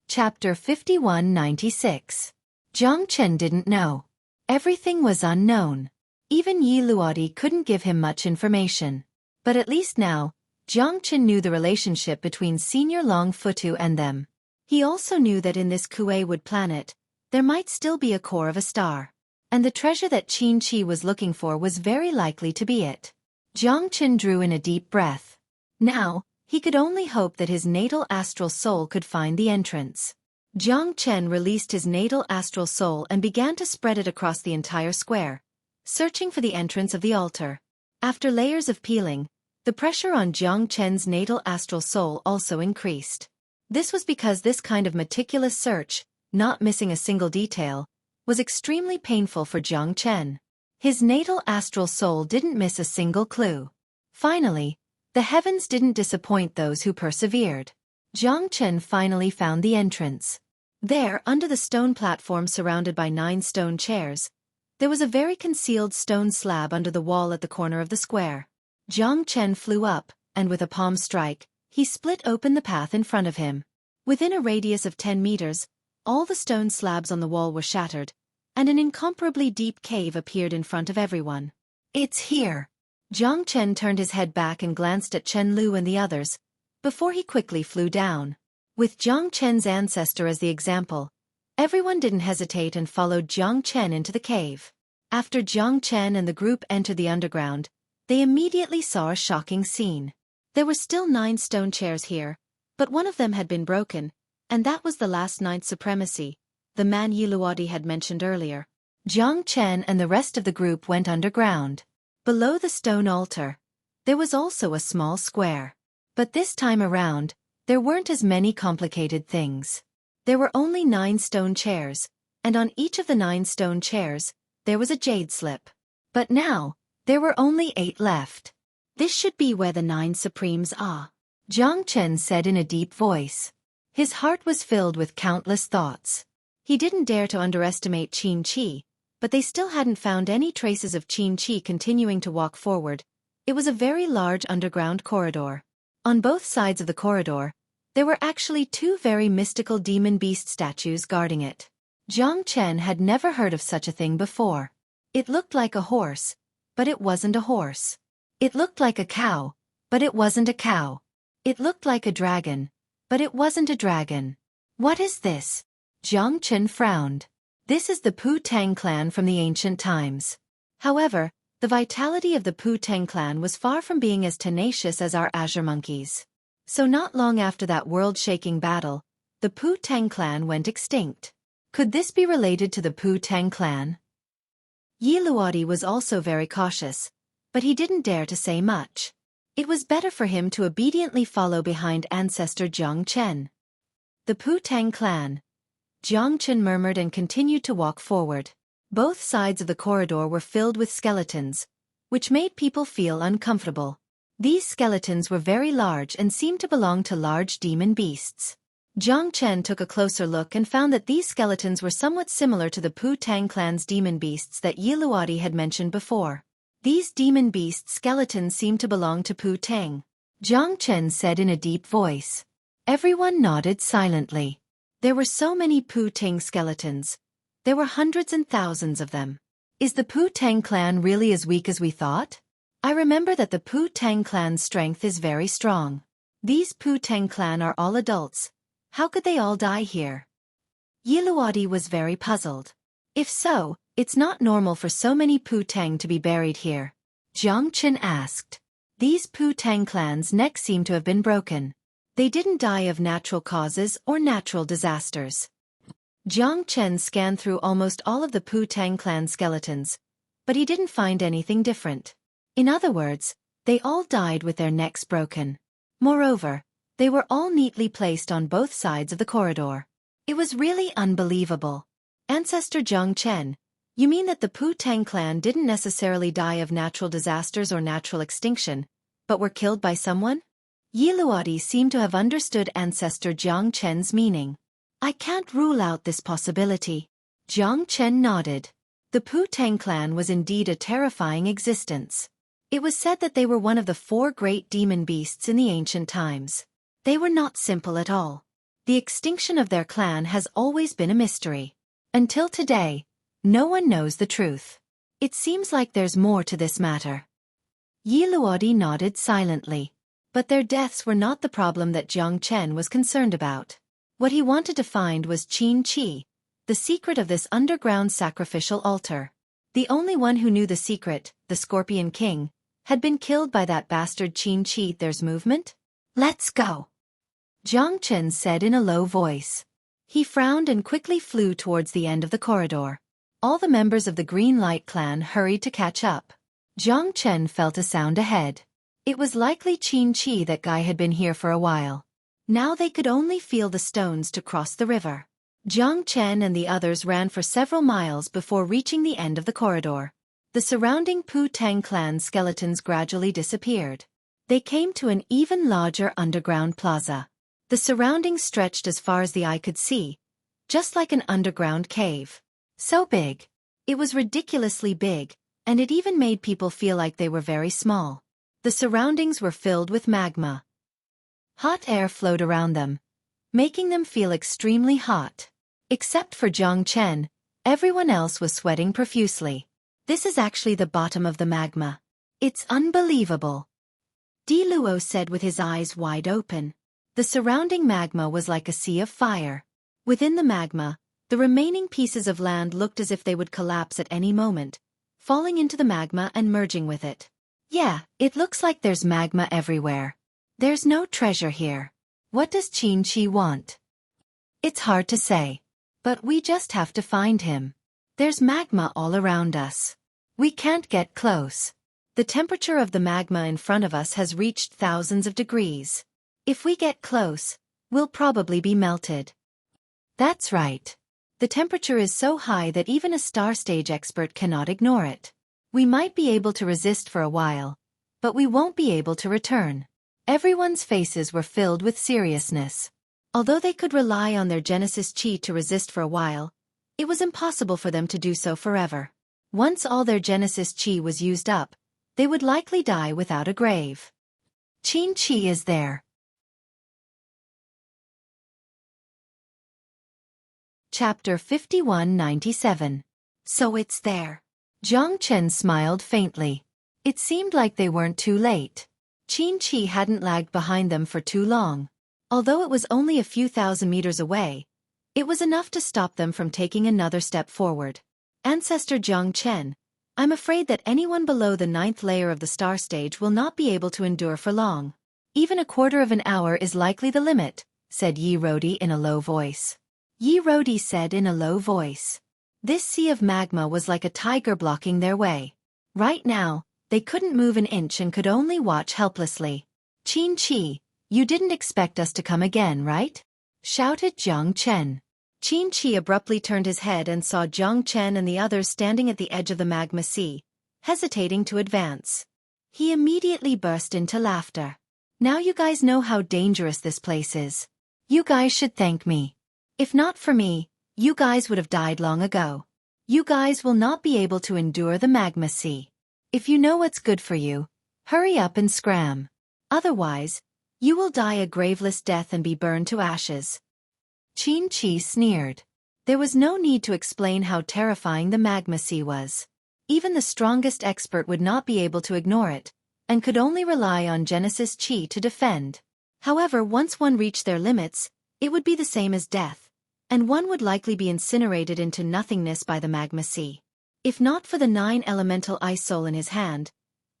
Chapter 5196. Zhang Chen didn't know. Everything was unknown. Even Yiluadi couldn't give him much information. But at least now, Zhang Chen knew the relationship between Senior Long Futu and them. He also knew that in this Xueqi planet, there might still be a core of a star. And the treasure that Xueqi was looking for was very likely to be it. Zhang Chen drew in a deep breath. Now, he could only hope that his natal astral soul could find the entrance. Zhang Chen released his natal astral soul and began to spread it across the entire square, searching for the entrance of the altar. After layers of peeling, the pressure on Zhang Chen's natal astral soul also increased. This was because this kind of meticulous search, not missing a single detail, was extremely painful for Zhang Chen. His natal astral soul didn't miss a single clue. Finally, the heavens didn't disappoint those who persevered. Zhang Chen finally found the entrance. There, under the stone platform surrounded by 9 stone chairs, there was a very concealed stone slab under the wall at the corner of the square. Zhang Chen flew up, and with a palm strike, he split open the path in front of him. Within a radius of 10 meters, all the stone slabs on the wall were shattered, and an incomparably deep cave appeared in front of everyone. It's here. Zhang Chen turned his head back and glanced at Chen Lu and the others, before he quickly flew down. With Zhang Chen's ancestor as the example, everyone didn't hesitate and followed Zhang Chen into the cave. After Zhang Chen and the group entered the underground, they immediately saw a shocking scene. There were still 9 stone chairs here, but one of them had been broken, and that was the last 9th supremacy, the man Yiluadi had mentioned earlier. Zhang Chen and the rest of the group went underground. Below the stone altar, there was also a small square. But this time around, there weren't as many complicated things. There were only 9 stone chairs, and on each of the 9 stone chairs, there was a jade slip. But now, there were only 8 left. This should be where the 9 supremes are, Zhang Chen said in a deep voice. His heart was filled with countless thoughts. He didn't dare to underestimate Xueqi, but they still hadn't found any traces of Xueqi continuing to walk forward. It was a very large underground corridor. On both sides of the corridor, there were actually 2 very mystical demon beast statues guarding it. Zhang Chen had never heard of such a thing before. It looked like a horse, but it wasn't a horse. It looked like a cow, but it wasn't a cow. It looked like a dragon, but it wasn't a dragon. What is this? Zhang Chen frowned. This is the Pu Tang clan from the ancient times. However, the vitality of the Pu Tang clan was far from being as tenacious as our azure monkeys. So not long after that world-shaking battle, the Pu Tang clan went extinct. Could this be related to the Pu Tang clan? Yiluadi was also very cautious, but he didn't dare to say much. It was better for him to obediently follow behind ancestor Jiang Chen. The Pu-Tang clan. Jiang Chen murmured and continued to walk forward. Both sides of the corridor were filled with skeletons, which made people feel uncomfortable. These skeletons were very large and seemed to belong to large demon beasts. Jiang Chen took a closer look and found that these skeletons were somewhat similar to the Pu-Tang clan's demon beasts that Yi Luodi had mentioned before. These demon beast skeletons seemed to belong to Pu-Tang. Jiang Chen said in a deep voice. Everyone nodded silently. There were so many Pu-Tang skeletons. There were hundreds and thousands of them. Is the Pu-Tang clan really as weak as we thought? I remember that the Pu-Tang clan's strength is very strong. These Pu-Tang clan are all adults. How could they all die here? Yi Luodi was very puzzled. If so, it's not normal for so many Pu-Tang to be buried here. Jiang Chen asked. These Pu-Tang clan's necks seem to have been broken. They didn't die of natural causes or natural disasters. Jiang Chen scanned through almost all of the Pu-Tang clan skeletons, but he didn't find anything different. In other words, they all died with their necks broken. Moreover, they were all neatly placed on both sides of the corridor. It was really unbelievable. Ancestor Jiang Chen, you mean that the Pu-Tang clan didn't necessarily die of natural disasters or natural extinction, but were killed by someone? Yi Luodi seemed to have understood Ancestor Jiang Chen's meaning. I can't rule out this possibility. Jiang Chen nodded. The Pu-Tang clan was indeed a terrifying existence. It was said that they were one of the 4 great demon beasts in the ancient times. They were not simple at all. The extinction of their clan has always been a mystery. Until today, no one knows the truth. It seems like there's more to this matter. Yi Luodi nodded silently. But their deaths were not the problem that Jiang Chen was concerned about. What he wanted to find was Qin Qi, the secret of this underground sacrificial altar. The only one who knew the secret, the Scorpion King, had been killed by that bastard Qin Qi. There's movement? Let's go, Jiang Chen said in a low voice. He frowned and quickly flew towards the end of the corridor. All the members of the Green Light clan hurried to catch up. Jiang Chen felt a sound ahead. It was likely Qin Qi. That guy had been here for a while. Now they could only feel the stones to cross the river. Jiang Chen and the others ran for several miles before reaching the end of the corridor. The surrounding Pu-Tang clan skeletons gradually disappeared. They came to an even larger underground plaza. The surroundings stretched as far as the eye could see, just like an underground cave. So big. It was ridiculously big, and it even made people feel like they were very small. The surroundings were filled with magma. Hot air flowed around them, making them feel extremely hot. Except for Jiang Chen, everyone else was sweating profusely. This is actually the bottom of the magma. It's unbelievable, Di Luo said with his eyes wide open. The surrounding magma was like a sea of fire. Within the magma, the remaining pieces of land looked as if they would collapse at any moment, falling into the magma and merging with it. Yeah, it looks like there's magma everywhere. There's no treasure here. What does Qin Qi want? It's hard to say. But we just have to find him. There's magma all around us. We can't get close. The temperature of the magma in front of us has reached thousands of degrees. If we get close, we'll probably be melted. That's right. The temperature is so high that even a star stage expert cannot ignore it. We might be able to resist for a while, but we won't be able to return. Everyone's faces were filled with seriousness. Although they could rely on their Genesis Chi to resist for a while, it was impossible for them to do so forever. Once all their Genesis Chi was used up, they would likely die without a grave. Qin Qi is there. Chapter 5197. So it's there. Jiang Chen smiled faintly. It seemed like they weren't too late. Qin Qi hadn't lagged behind them for too long. Although it was only a few thousand meters away, it was enough to stop them from taking another step forward. Ancestor Jiang Chen, I'm afraid that anyone below the 9th layer of the star stage will not be able to endure for long. Even a quarter of an hour is likely the limit, said Yi Rodi in a low voice. Yi Rodi said in a low voice. This sea of magma was like a tiger blocking their way. Right now, They couldn't move an inch and could only watch helplessly. Qin-Chi, you didn't expect us to come again, right? Shouted Jiang Chen. Qin-Chi abruptly turned his head and saw Jiang Chen and the others standing at the edge of the magma sea, hesitating to advance. He immediately burst into laughter. Now you guys know how dangerous this place is. You guys should thank me. If not for me, you guys would have died long ago. You guys will not be able to endure the magma sea. If you know what's good for you, hurry up and scram. Otherwise, you will die a graveless death and be burned to ashes. Qin-Chi sneered. There was no need to explain how terrifying the magma sea was. Even the strongest expert would not be able to ignore it, and could only rely on Genesis Chi to defend. However, once one reached their limits, it would be the same as death, and one would likely be incinerated into nothingness by the magma sea. If not for the 9 elemental ice soul in his hand,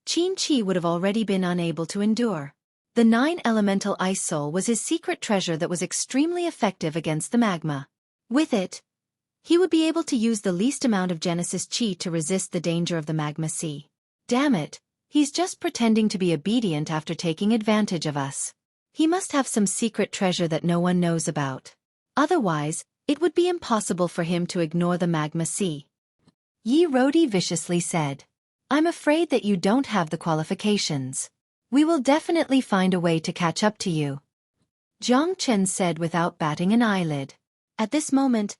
Qin-Chi would have already been unable to endure. The 9 elemental ice soul was his secret treasure that was extremely effective against the magma. With it, he would be able to use the least amount of Genesis Chi to resist the danger of the magma sea. Damn it, he's just pretending to be obedient after taking advantage of us. He must have some secret treasure that no one knows about. Otherwise, it would be impossible for him to ignore the magma sea. Yi Rodi viciously said, I'm afraid that you don't have the qualifications. We will definitely find a way to catch up to you. Jiang Chen said without batting an eyelid. At this moment,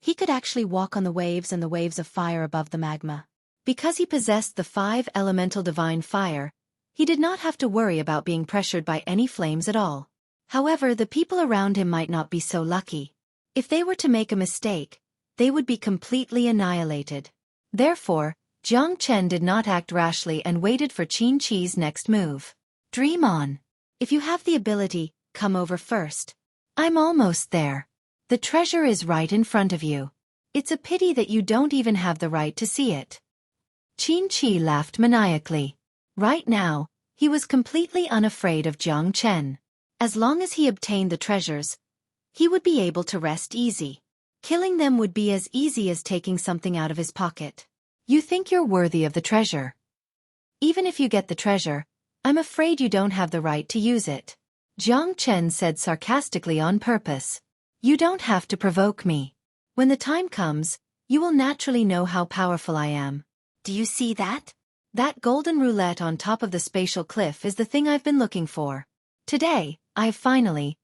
he could actually walk on the waves and the waves of fire above the magma. Because he possessed the 5 elemental divine fire, he did not have to worry about being pressured by any flames at all. However, the people around him might not be so lucky. If they were to make a mistake, they would be completely annihilated. Therefore, Jiang Chen did not act rashly and waited for Qin-Chi's next move. Dream on. If you have the ability, come over first. I'm almost there. The treasure is right in front of you. It's a pity that you don't even have the right to see it. Qin-Chi laughed maniacally. Right now, he was completely unafraid of Jiang Chen. As long as he obtained the treasures, he would be able to rest easy. Killing them would be as easy as taking something out of his pocket. You think you're worthy of the treasure. Even if you get the treasure, I'm afraid you don't have the right to use it. Jiang Chen said sarcastically on purpose. You don't have to provoke me. When the time comes, you will naturally know how powerful I am. Do you see that? That golden roulette on top of the spatial cliff is the thing I've been looking for. Today, I've finally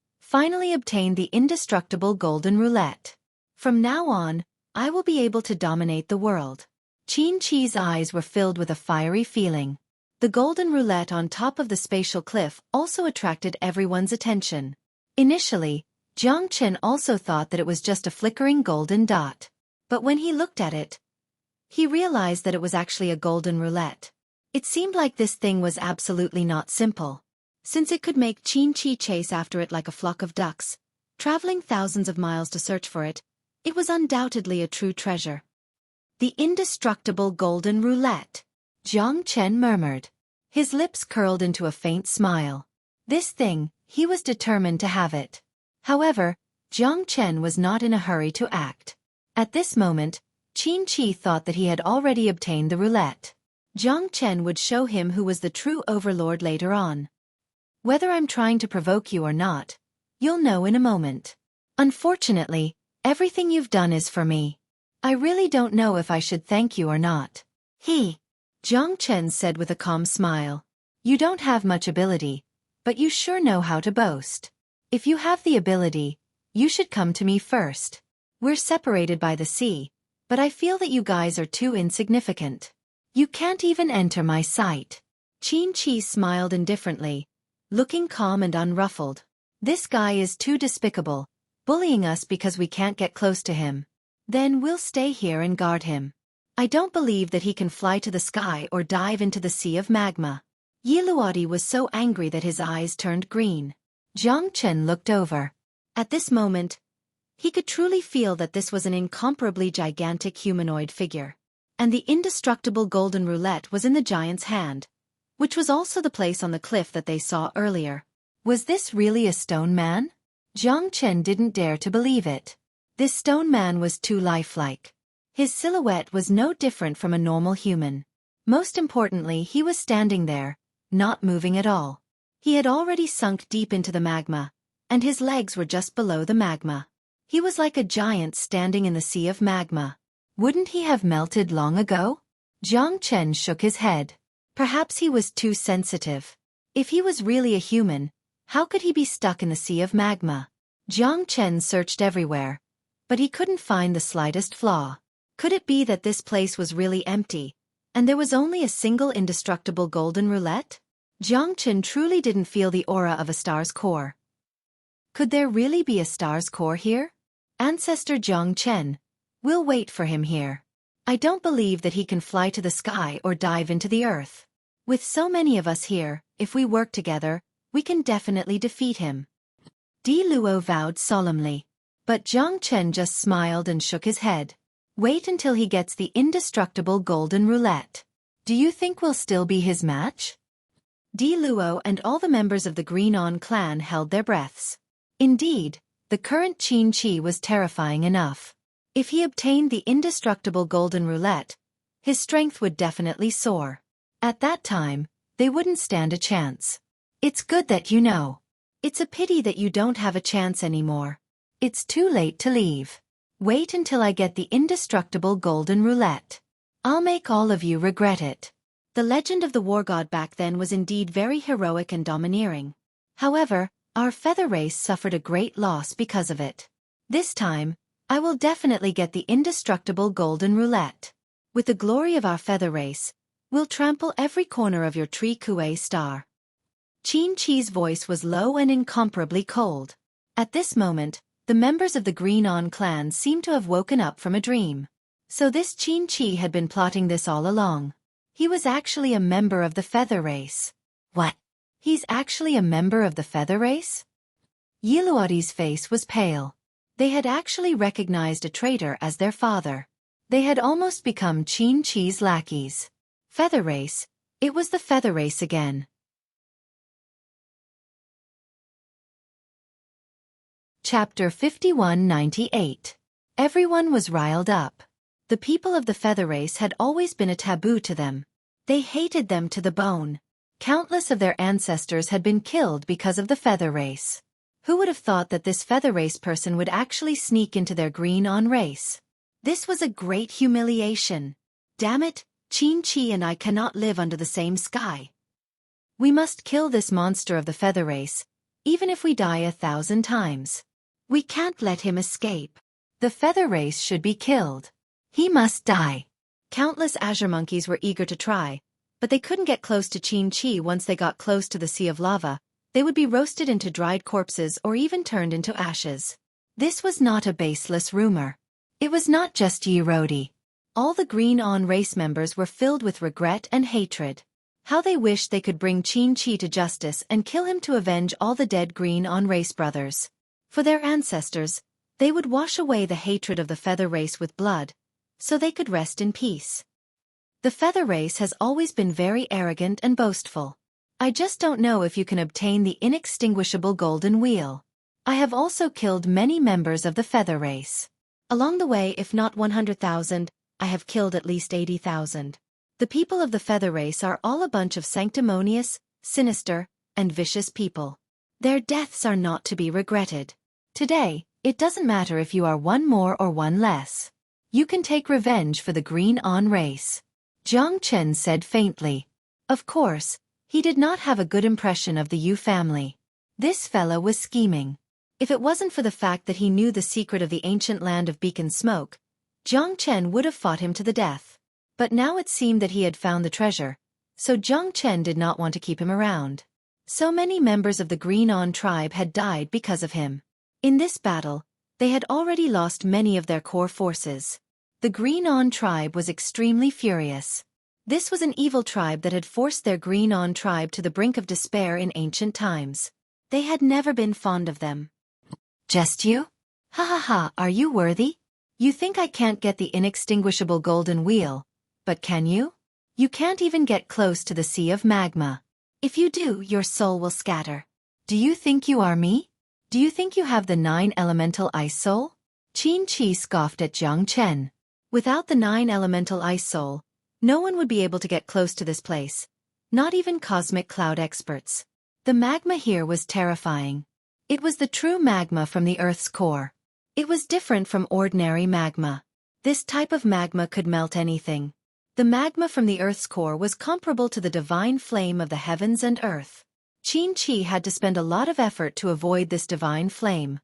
obtained the indestructible golden roulette. From now on, I will be able to dominate the world. Qin-Chi's eyes were filled with a fiery feeling. The golden roulette on top of the spatial cliff also attracted everyone's attention. Initially, Jiang Chen also thought that it was just a flickering golden dot. But when he looked at it, he realized that it was actually a golden roulette. It seemed like this thing was absolutely not simple. Since it could make Qin-Chi chase after it like a flock of ducks, traveling thousands of miles to search for it, it was undoubtedly a true treasure. The indestructible golden roulette, Jiang Chen murmured. His lips curled into a faint smile. This thing, he was determined to have it. However, Jiang Chen was not in a hurry to act. At this moment, Qin-Chi thought that he had already obtained the roulette. Jiang Chen would show him who was the true overlord later on. Whether I'm trying to provoke you or not, you'll know in a moment. Unfortunately, everything you've done is for me. I really don't know if I should thank you or not. Jiang Chen said with a calm smile. You don't have much ability, but you sure know how to boast. If you have the ability, you should come to me first. We're separated by the sea, but I feel that you guys are too insignificant. You can't even enter my sight. Qin-Chi smiled indifferently, looking calm and unruffled. This guy is too despicable, bullying us because we can't get close to him. Then we'll stay here and guard him. I don't believe that he can fly to the sky or dive into the sea of magma. Yi Luodi was so angry that his eyes turned green. Jiang Chen looked over. At this moment, he could truly feel that this was an incomparably gigantic humanoid figure. And the indestructible golden roulette was in the giant's hand, which was also the place on the cliff that they saw earlier. Was this really a stone man? Jiang Chen didn't dare to believe it. This stone man was too lifelike. His silhouette was no different from a normal human. Most importantly, he was standing there, not moving at all. He had already sunk deep into the magma, and his legs were just below the magma. He was like a giant standing in the sea of magma. Wouldn't he have melted long ago? Jiang Chen shook his head. Perhaps he was too sensitive. If he was really a human, how could he be stuck in the sea of magma? Jiang Chen searched everywhere, but he couldn't find the slightest flaw. Could it be that this place was really empty, and there was only a single indestructible golden roulette? Jiang Chen truly didn't feel the aura of a star's core. Could there really be a star's core here? Ancestor Jiang Chen, we'll wait for him here. I don't believe that he can fly to the sky or dive into the earth. With so many of us here, if we work together, we can definitely defeat him. Di Luo vowed solemnly. But Jiang Chen just smiled and shook his head. Wait until he gets the indestructible golden roulette. Do you think we'll still be his match? Di Luo and all the members of the Green On clan held their breaths. Indeed, the current Qin Chi was terrifying enough. If he obtained the indestructible golden roulette, his strength would definitely soar. At that time, they wouldn't stand a chance. It's good that you know. It's a pity that you don't have a chance anymore. It's too late to leave. Wait until I get the indestructible golden roulette. I'll make all of you regret it. The legend of the war god back then was indeed very heroic and domineering. However, our feather race suffered a great loss because of it. This time, I will definitely get the indestructible golden roulette. With the glory of our feather race, we'll trample every corner of your Tree Kuei star. Qin Chi's voice was low and incomparably cold. At this moment, the members of the Green On clan seemed to have woken up from a dream. So this Qin Chi had been plotting this all along. He was actually a member of the feather race. What? He's actually a member of the feather race? Yiluadi's face was pale. They had actually recognized a traitor as their father. They had almost become Qin Chi's lackeys. Feather race, it was the feather race again. Chapter 5198. Everyone was riled up. The people of the feather race had always been a taboo to them. They hated them to the bone. Countless of their ancestors had been killed because of the feather race. Who would have thought that this feather race person would actually sneak into their Green On race? This was a great humiliation. Damn it, Qin Chi and I cannot live under the same sky. We must kill this monster of the feather race, even if we die 1,000 times. We can't let him escape. The feather race should be killed. He must die. Countless azure monkeys were eager to try, but they couldn't get close to Qin Chi. Once they got close to the sea of lava, they would be roasted into dried corpses or even turned into ashes. This was not a baseless rumor. It was not just Yirodi. All the Green On race members were filled with regret and hatred. How they wished they could bring Qin Chi to justice and kill him to avenge all the dead Green On race brothers. For their ancestors, they would wash away the hatred of the feather race with blood, so they could rest in peace. The feather race has always been very arrogant and boastful. I just don't know if you can obtain the inextinguishable golden wheel. I have also killed many members of the feather race. Along the way, if not 100,000, I have killed at least 80,000. The people of the feather race are all a bunch of sanctimonious, sinister, and vicious people. Their deaths are not to be regretted. Today, it doesn't matter if you are one more or one less. You can take revenge for the Green On race. Jiang Chen said faintly. Of course, he did not have a good impression of the Yu family. This fellow was scheming. If it wasn't for the fact that he knew the secret of the ancient land of beacon smoke, Jiang Chen would have fought him to the death. But now it seemed that he had found the treasure, so Jiang Chen did not want to keep him around. So many members of the Green On tribe had died because of him. In this battle, they had already lost many of their core forces. The Green On tribe was extremely furious. This was an evil tribe that had forced their Green On tribe to the brink of despair in ancient times. They had never been fond of them. Just you? Ha ha ha, are you worthy? You think I can't get the inextinguishable golden wheel, but can you? You can't even get close to the sea of magma. If you do, your soul will scatter. Do you think you are me? Do you think you have the 9 elemental ice soul? Qin Chi scoffed at Jiang Chen. Without the 9 elemental ice soul, No one would be able to get close to this place. Not even cosmic cloud experts. The magma here was terrifying. It was the true magma from the Earth's core. It was different from ordinary magma. This type of magma could melt anything. The magma from the Earth's core was comparable to the divine flame of the heavens and earth. Xueqi had to spend a lot of effort to avoid this divine flame.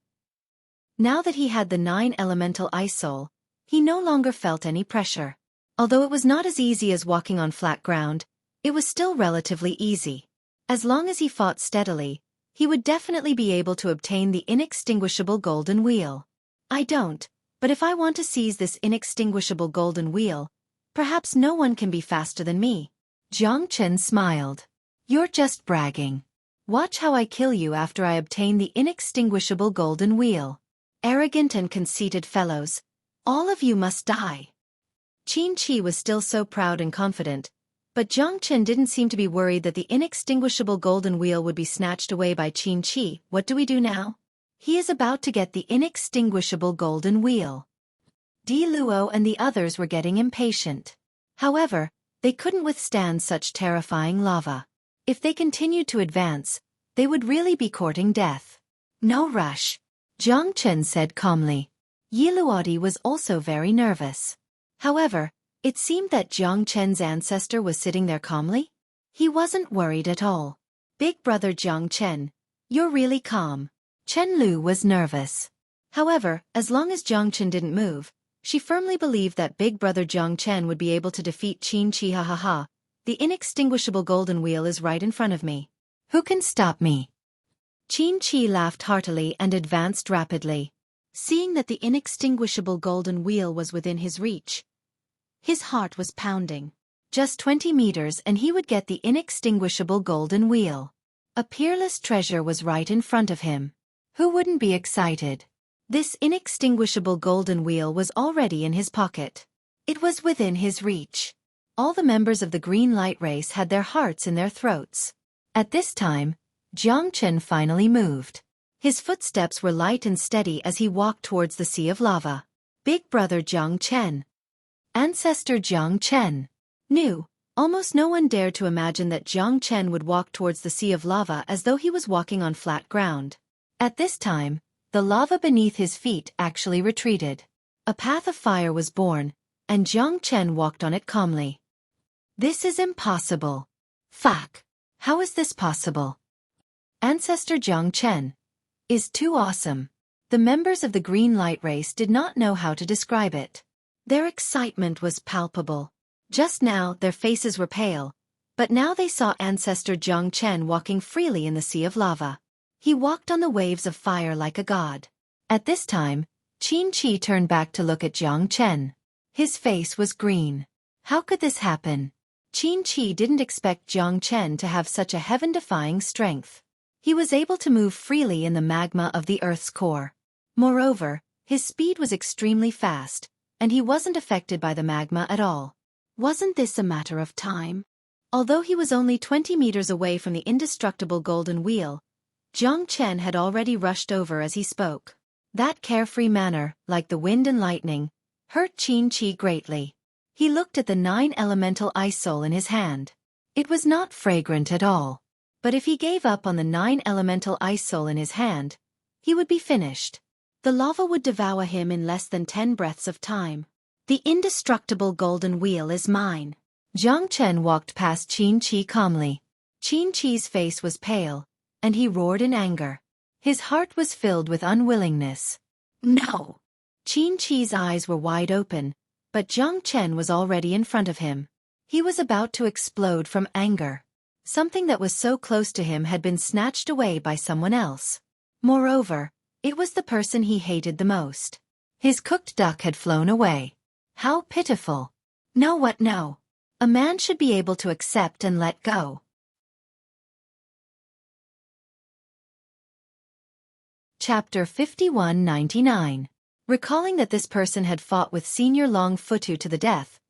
Now that he had the 9 elemental ice soul, he no longer felt any pressure. Although it was not as easy as walking on flat ground, it was still relatively easy. As long as he fought steadily, he would definitely be able to obtain the inextinguishable golden wheel. I don't, but if I want to seize this inextinguishable golden wheel, perhaps no one can be faster than me. Jiang Chen smiled. You're just bragging. Watch how I kill you after I obtain the inextinguishable golden wheel. Arrogant and conceited fellows, all of you must die. Xueqi was still so proud and confident, but Jiang Chen didn't seem to be worried that the inextinguishable golden wheel would be snatched away by Xueqi. What do we do now? He is about to get the inextinguishable golden wheel. Di Luo and the others were getting impatient. However, they couldn't withstand such terrifying lava. If they continued to advance, they would really be courting death. No rush, Jiang Chen said calmly. Yi Luodi was also very nervous. However, it seemed that Jiang Chen's ancestor was sitting there calmly. He wasn't worried at all. Big brother Jiang Chen, you're really calm. Chen Lu was nervous. However, as long as Jiang Chen didn't move, she firmly believed that big brother Jiang Chen would be able to defeat Xueqi. Ha ha ha, the inextinguishable golden wheel is right in front of me. Who can stop me? Xueqi laughed heartily and advanced rapidly. Seeing that the inextinguishable golden wheel was within his reach, his heart was pounding. Just 20 meters and he would get the inextinguishable golden wheel. A peerless treasure was right in front of him. Who wouldn't be excited? This inextinguishable golden wheel was already in his pocket. It was within his reach. All the members of the green light race had their hearts in their throats. At this time, Jiang Chen finally moved. His footsteps were light and steady as he walked towards the sea of lava. Big brother Jiang Chen. Ancestor Jiang Chen. Knew. Almost no one dared to imagine that Jiang Chen would walk towards the sea of lava as though he was walking on flat ground. At this time, the lava beneath his feet actually retreated. A path of fire was born, and Jiang Chen walked on it calmly. This is impossible. Fuck. How is this possible? Ancestor Jiang Chen is too awesome. The members of the green light race did not know how to describe it. Their excitement was palpable. Just now their faces were pale, but now they saw Ancestor Jiang Chen walking freely in the sea of lava. He walked on the waves of fire like a god. At this time, Xueqi turned back to look at Jiang Chen. His face was green. How could this happen? Xueqi didn't expect Jiang Chen to have such a heaven-defying strength. He was able to move freely in the magma of the Earth's core. Moreover, his speed was extremely fast, and he wasn't affected by the magma at all. Wasn't this a matter of time? Although he was only 20 meters away from the indestructible golden wheel, Jiang Chen had already rushed over as he spoke. That carefree manner, like the wind and lightning, hurt Xueqi greatly. He looked at the 9 elemental ice soul in his hand. It was not fragrant at all. But if he gave up on the 9 elemental ice soul in his hand, he would be finished. The lava would devour him in less than 10 breaths of time. The indestructible golden wheel is mine. Jiang Chen walked past Xueqi calmly. Xueqi's face was pale, and he roared in anger. His heart was filled with unwillingness. No! Xueqi's eyes were wide open, but Jiang Chen was already in front of him. He was about to explode from anger. Something that was so close to him had been snatched away by someone else. Moreover, it was the person he hated the most. His cooked duck had flown away. How pitiful. No, what no? A man should be able to accept and let go. Chapter 5199. Recalling that this person had fought with Senior Long Futu to the death,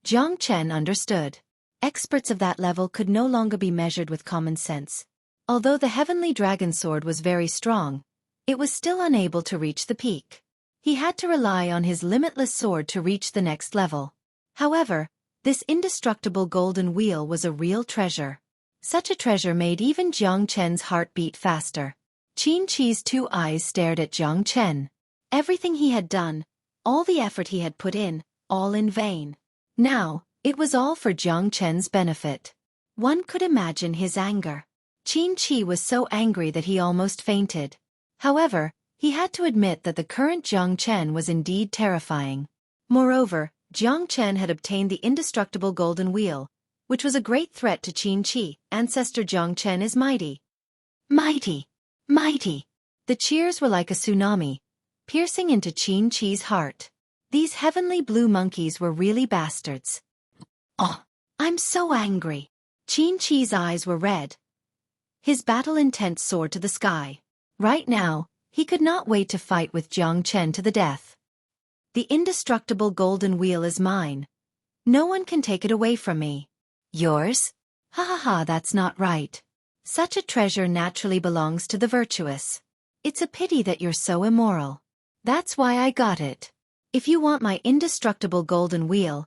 Jiang Chen understood. Experts of that level could no longer be measured with common sense. Although the heavenly dragon sword was very strong, it was still unable to reach the peak. He had to rely on his limitless sword to reach the next level. However, This indestructible golden wheel was a real treasure. Such a treasure made even Jiang Chen's heart beat faster. Qin Chi's 2 eyes stared at Jiang Chen. Everything he had done, all the effort he had put in, all in vain. Now, it was all for Jiang Chen's benefit. One could imagine his anger. Qin Chi was so angry that he almost fainted. However, he had to admit that the current Jiang Chen was indeed terrifying. Moreover, Jiang Chen had obtained the indestructible golden wheel, which was a great threat to Qin Chi. Ancestor Jiang Chen is mighty. Mighty! Mighty! The cheers were like a tsunami, piercing into Qin Chi's heart. These heavenly blue monkeys were really bastards. Oh, I'm so angry. Qin Chi's eyes were red. His battle intent soared to the sky. Right now, he could not wait to fight with Jiang Chen to the death. The indestructible golden wheel is mine. No one can take it away from me. Yours? Ha ha ha, that's not right. Such a treasure naturally belongs to the virtuous. It's a pity that you're so immoral. That's why I got it. If you want my indestructible golden wheel,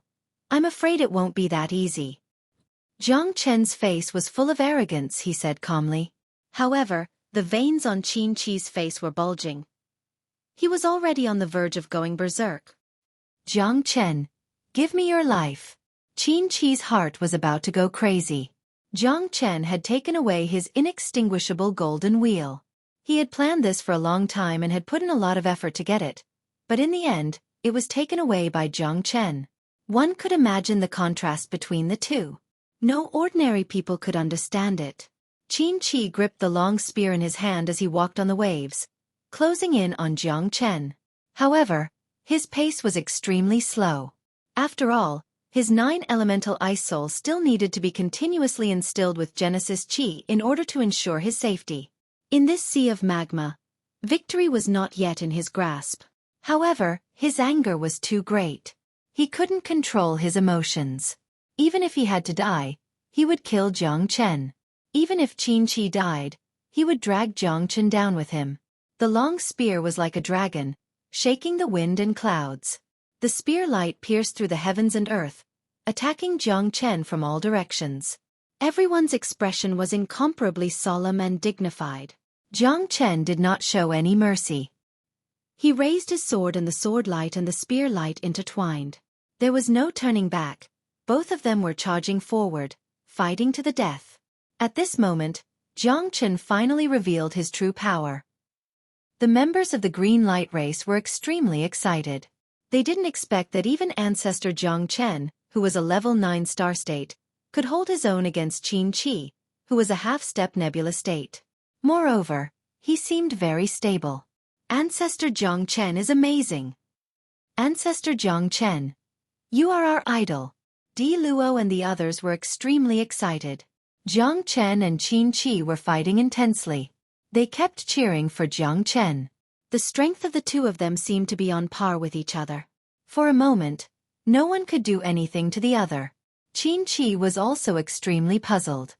I'm afraid it won't be that easy. Jiang Chen's face was full of arrogance, he said calmly. However, the veins on Qin Chi's face were bulging. He was already on the verge of going berserk. Jiang Chen, give me your life. Qin Chi's heart was about to go crazy. Jiang Chen had taken away his inextinguishable golden wheel. He had planned this for a long time and had put in a lot of effort to get it. But in the end, it was taken away by Jiang Chen. One could imagine the contrast between the two. No ordinary people could understand it. Qin Chi gripped the long spear in his hand as he walked on the waves, closing in on Jiang Chen. However, his pace was extremely slow. After all, his 9 elemental ice soul still needed to be continuously instilled with Genesis Chi in order to ensure his safety. In this sea of magma, victory was not yet in his grasp. However, his anger was too great. He couldn't control his emotions. Even if he had to die, he would kill Jiang Chen. Even if Qin Chi died, he would drag Jiang Chen down with him. The long spear was like a dragon, shaking the wind and clouds. The spear light pierced through the heavens and earth, attacking Jiang Chen from all directions. Everyone's expression was incomparably solemn and dignified. Jiang Chen did not show any mercy. He raised his sword and the sword light and the spear light intertwined. There was no turning back. Both of them were charging forward, fighting to the death. At this moment, Jiang Chen finally revealed his true power. The members of the green light race were extremely excited. They didn't expect that even ancestor Jiang Chen, who was a level 9 star state, could hold his own against Qin Chi, who was a half-step nebula state. Moreover, he seemed very stable. Ancestor Jiang Chen is amazing. Ancestor Jiang Chen, you are our idol. Di Luo and the others were extremely excited. Jiang Chen and Qin Chi were fighting intensely. They kept cheering for Jiang Chen. The strength of the two of them seemed to be on par with each other. For a moment, no one could do anything to the other. Qin Chi was also extremely puzzled.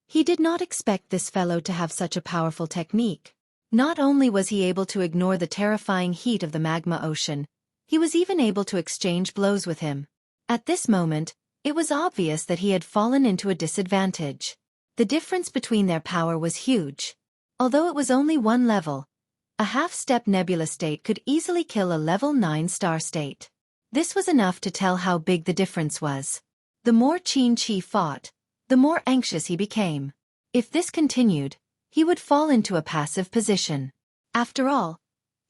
He did not expect this fellow to have such a powerful technique. Not only was he able to ignore the terrifying heat of the magma ocean, he was even able to exchange blows with him. At this moment, it was obvious that he had fallen into a disadvantage. The difference between their power was huge. Although it was only one level, a half-step nebula state could easily kill a level 9 star state. This was enough to tell how big the difference was. The more Qin Chi fought, the more anxious he became. If this continued, he would fall into a passive position. After all,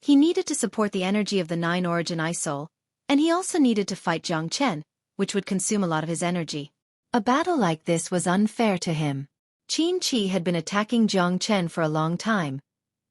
he needed to support the energy of the 9 origin ice soul, and he also needed to fight Jiang Chen, which would consume a lot of his energy. A battle like this was unfair to him. Qin Chi had been attacking Jiang Chen for a long time,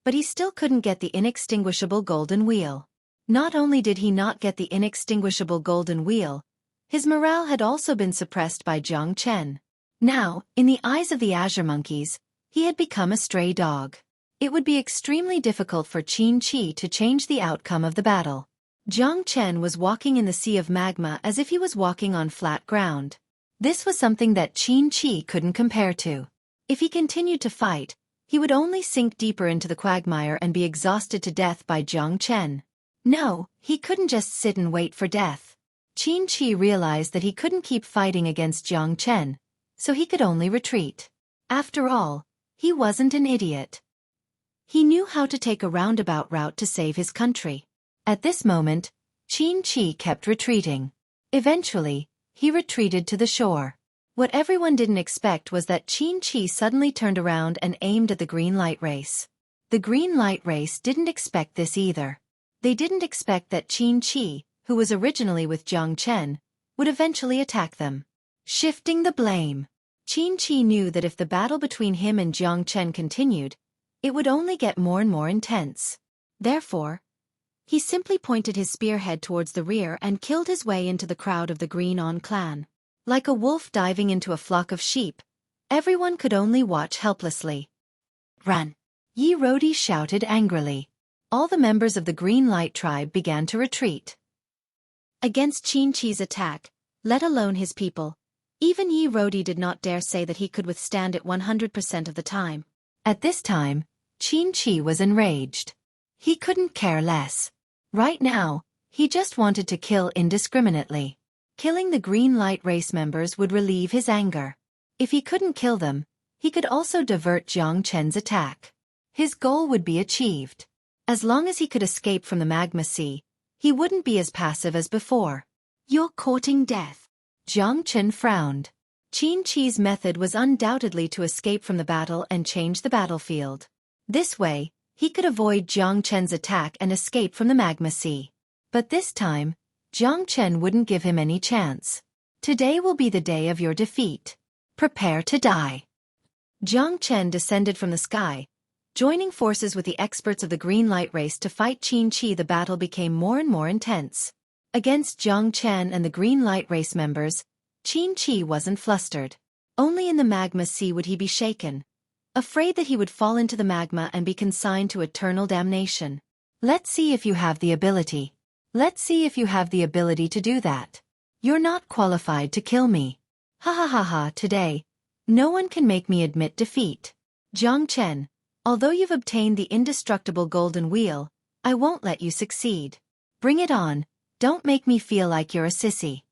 but he still couldn't get the inextinguishable golden wheel. Not only did he not get the inextinguishable golden wheel, his morale had also been suppressed by Jiang Chen. Now, in the eyes of the Azure Monkeys, he had become a stray dog. It would be extremely difficult for Qin Chi to change the outcome of the battle. Jiang Chen was walking in the sea of magma as if he was walking on flat ground. This was something that Qin Chi couldn't compare to. If he continued to fight, he would only sink deeper into the quagmire and be exhausted to death by Jiang Chen. No, he couldn't just sit and wait for death. Qin Chi realized that he couldn't keep fighting against Jiang Chen, so he could only retreat. After all, he wasn't an idiot. He knew how to take a roundabout route to save his country. At this moment, Qin Chi kept retreating. Eventually, he retreated to the shore. What everyone didn't expect was that Qin Chi suddenly turned around and aimed at the green light race. The green light race didn't expect this either. They didn't expect that Qin Chi, who was originally with Jiang Chen, would eventually attack them. Shifting the blame. Qin Chi knew that if the battle between him and Jiang Chen continued, it would only get more and more intense. Therefore, he simply pointed his spearhead towards the rear and killed his way into the crowd of the Green On clan. Like a wolf diving into a flock of sheep, everyone could only watch helplessly. Run! Yi Rodi shouted angrily. All the members of the Green Light tribe began to retreat. Against Qin Chi's attack, let alone his people, even Yi Rodi did not dare say that he could withstand it 100% of the time. At this time, Qin Chi was enraged. He couldn't care less. Right now, he just wanted to kill indiscriminately. Killing the Green Light race members would relieve his anger. If he couldn't kill them, he could also divert Jiang Chen's attack. His goal would be achieved. As long as he could escape from the magma sea, he wouldn't be as passive as before. You're courting death. Jiang Chen frowned. Qin Chi's method was undoubtedly to escape from the battle and change the battlefield. This way, he could avoid Jiang Chen's attack and escape from the magma sea. But this time, Jiang Chen wouldn't give him any chance. Today will be the day of your defeat. Prepare to die. Jiang Chen descended from the sky. Joining forces with the experts of the Green Light race to fight Qin Chi, the battle became more and more intense. Against Jiang Chen and the Green Light race members, Qin Chi wasn't flustered. Only in the magma sea would he be shaken, afraid that he would fall into the magma and be consigned to eternal damnation. Let's see if you have the ability. Let's see if you have the ability to do that. You're not qualified to kill me. Ha ha ha ha, today, no one can make me admit defeat. Jiang Chen, although you've obtained the indestructible golden wheel, I won't let you succeed. Bring it on, don't make me feel like you're a sissy.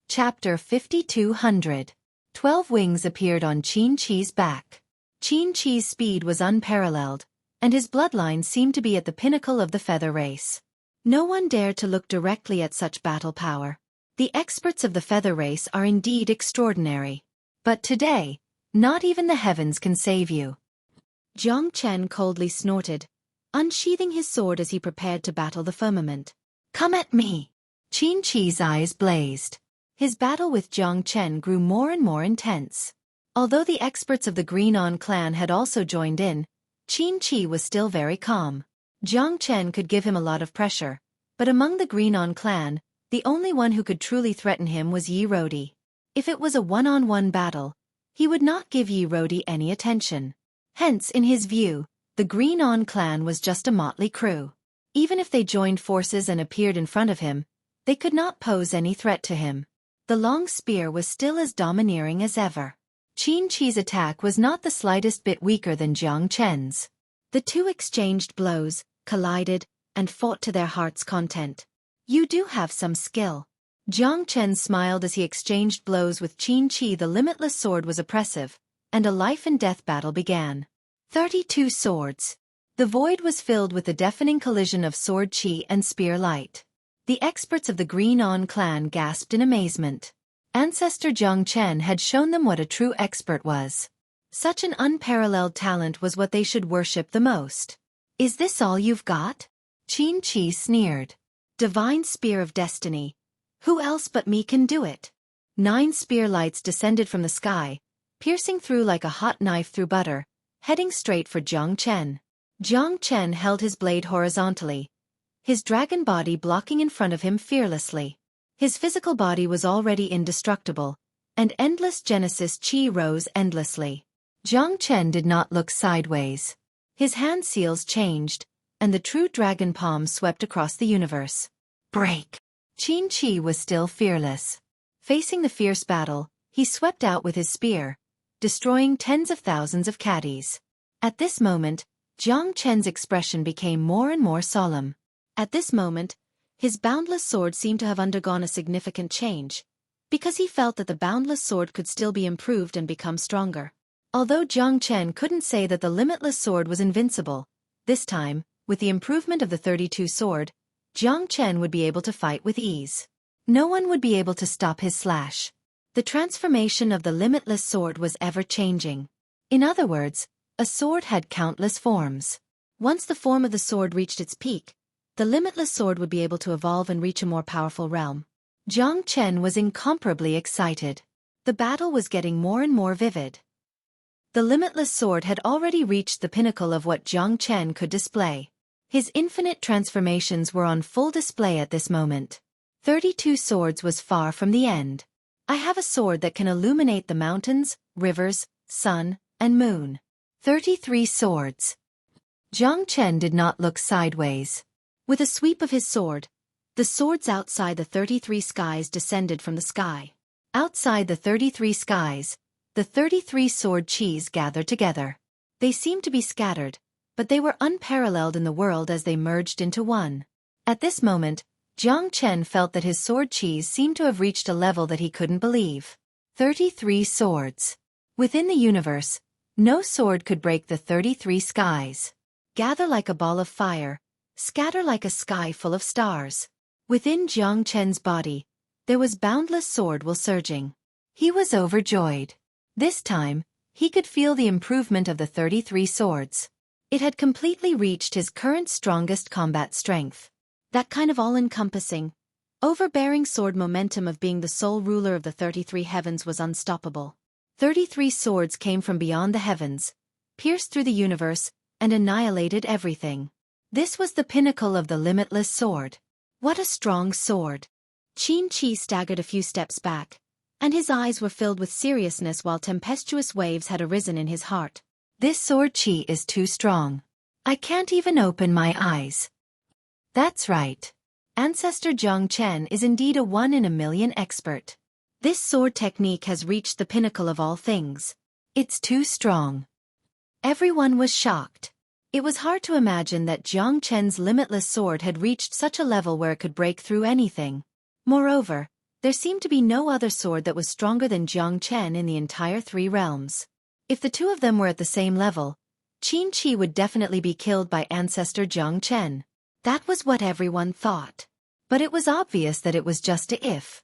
Chapter 5200. 12 wings appeared on Qin Chi's back. Qin Chi's speed was unparalleled, and his bloodline seemed to be at the pinnacle of the feather race. No one dared to look directly at such battle power. The experts of the feather race are indeed extraordinary. But today, not even the heavens can save you. Jiang Chen coldly snorted, unsheathing his sword as he prepared to battle the firmament. Come at me! Qin Chi's eyes blazed. His battle with Jiang Chen grew more and more intense. Although the experts of the Green On clan had also joined in, Qin Chi was still very calm. Jiang Chen could give him a lot of pressure, but among the Green On clan, the only one who could truly threaten him was Yi Rodi. If it was a one-on-one battle, he would not give Yi Rodi any attention. Hence, in his view, the Green On clan was just a motley crew. Even if they joined forces and appeared in front of him, they could not pose any threat to him. The long spear was still as domineering as ever. Qin Chi's attack was not the slightest bit weaker than Jiang Chen's. The two exchanged blows, collided, and fought to their heart's content. You do have some skill. Jiang Chen smiled as he exchanged blows with Qin Chi. The limitless sword was oppressive, and a life-and-death battle began. 32 swords. The void was filled with the deafening collision of sword chi and spear light. The experts of the Green On clan gasped in amazement. Ancestor Jiang Chen had shown them what a true expert was. Such an unparalleled talent was what they should worship the most. Is this all you've got? Qin Chi sneered. Divine Spear of Destiny. Who else but me can do it? 9 spear lights descended from the sky, piercing through like a hot knife through butter, heading straight for Jiang Chen. Jiang Chen held his blade horizontally, his dragon body blocking in front of him fearlessly. His physical body was already indestructible, and endless Genesis chi rose endlessly. Jiang Chen did not look sideways. His hand seals changed, and the true dragon palm swept across the universe. Break! Qin Chi was still fearless. Facing the fierce battle, he swept out with his spear, destroying tens of thousands of caddies. At this moment, Jiang Chen's expression became more and more solemn. At this moment, his boundless sword seemed to have undergone a significant change, because he felt that the boundless sword could still be improved and become stronger. Although Jiang Chen couldn't say that the limitless sword was invincible, this time, with the improvement of the 32 sword, Jiang Chen would be able to fight with ease. No one would be able to stop his slash. The transformation of the limitless sword was ever-changing. In other words, a sword had countless forms. Once the form of the sword reached its peak, the limitless sword would be able to evolve and reach a more powerful realm. Jiang Chen was incomparably excited. The battle was getting more and more vivid. The limitless sword had already reached the pinnacle of what Jiang Chen could display. His infinite transformations were on full display at this moment. 32 swords was far from the end. I have a sword that can illuminate the mountains, rivers, sun, and moon. 33 swords. Jiang Chen did not look sideways. With a sweep of his sword, the swords outside the 33 skies descended from the sky. Outside the 33 skies, the 33 sword qis gathered together. They seemed to be scattered, but they were unparalleled in the world as they merged into one. At this moment, Jiang Chen felt that his sword qis seemed to have reached a level that he couldn't believe. 33 swords. Within the universe, no sword could break the 33 skies. Gather like a ball of fire, scatter like a sky full of stars. Within Jiang Chen's body, there was boundless sword will surging. He was overjoyed. This time, he could feel the improvement of the 33 swords. It had completely reached his current strongest combat strength. That kind of all-encompassing, overbearing sword momentum of being the sole ruler of the 33 heavens was unstoppable. 33 swords came from beyond the heavens, pierced through the universe, and annihilated everything. This was the pinnacle of the limitless sword. What a strong sword! Xueqi staggered a few steps back, and his eyes were filled with seriousness while tempestuous waves had arisen in his heart. This sword qi is too strong. I can't even open my eyes. That's right. Ancestor Jiang Chen is indeed a one-in-a-million expert. This sword technique has reached the pinnacle of all things. It's too strong. Everyone was shocked. It was hard to imagine that Jiang Chen's limitless sword had reached such a level where it could break through anything. Moreover, there seemed to be no other sword that was stronger than Jiang Chen in the entire 3 realms. If the two of them were at the same level, Xueqi would definitely be killed by Ancestor Jiang Chen. That was what everyone thought. But it was obvious that it was just a if.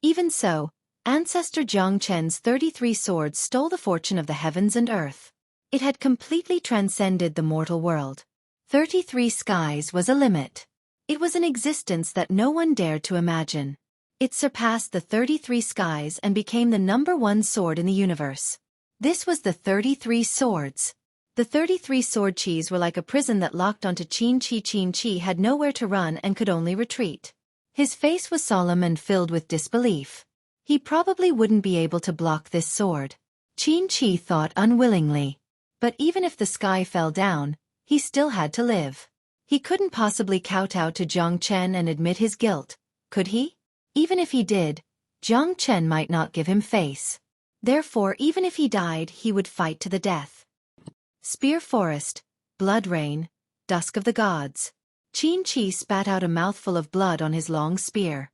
Even so, Ancestor Jiang Chen's 33 swords stole the fortune of the heavens and earth. It had completely transcended the mortal world. 33 skies was a limit. It was an existence that no one dared to imagine. It surpassed the 33 skies and became the #1 sword in the universe. This was the 33 swords. The 33 sword qis were like a prison that locked onto Xueqi. Xueqi had nowhere to run and could only retreat. His face was solemn and filled with disbelief. He probably wouldn't be able to block this sword. Xueqi thought unwillingly. But even if the sky fell down, he still had to live. He couldn't possibly kowtow to Jiang Chen and admit his guilt, could he? Even if he did, Jiang Chen might not give him face. Therefore, even if he died, he would fight to the death. Spear forest, blood rain, dusk of the gods. Xueqi spat out a mouthful of blood on his long spear.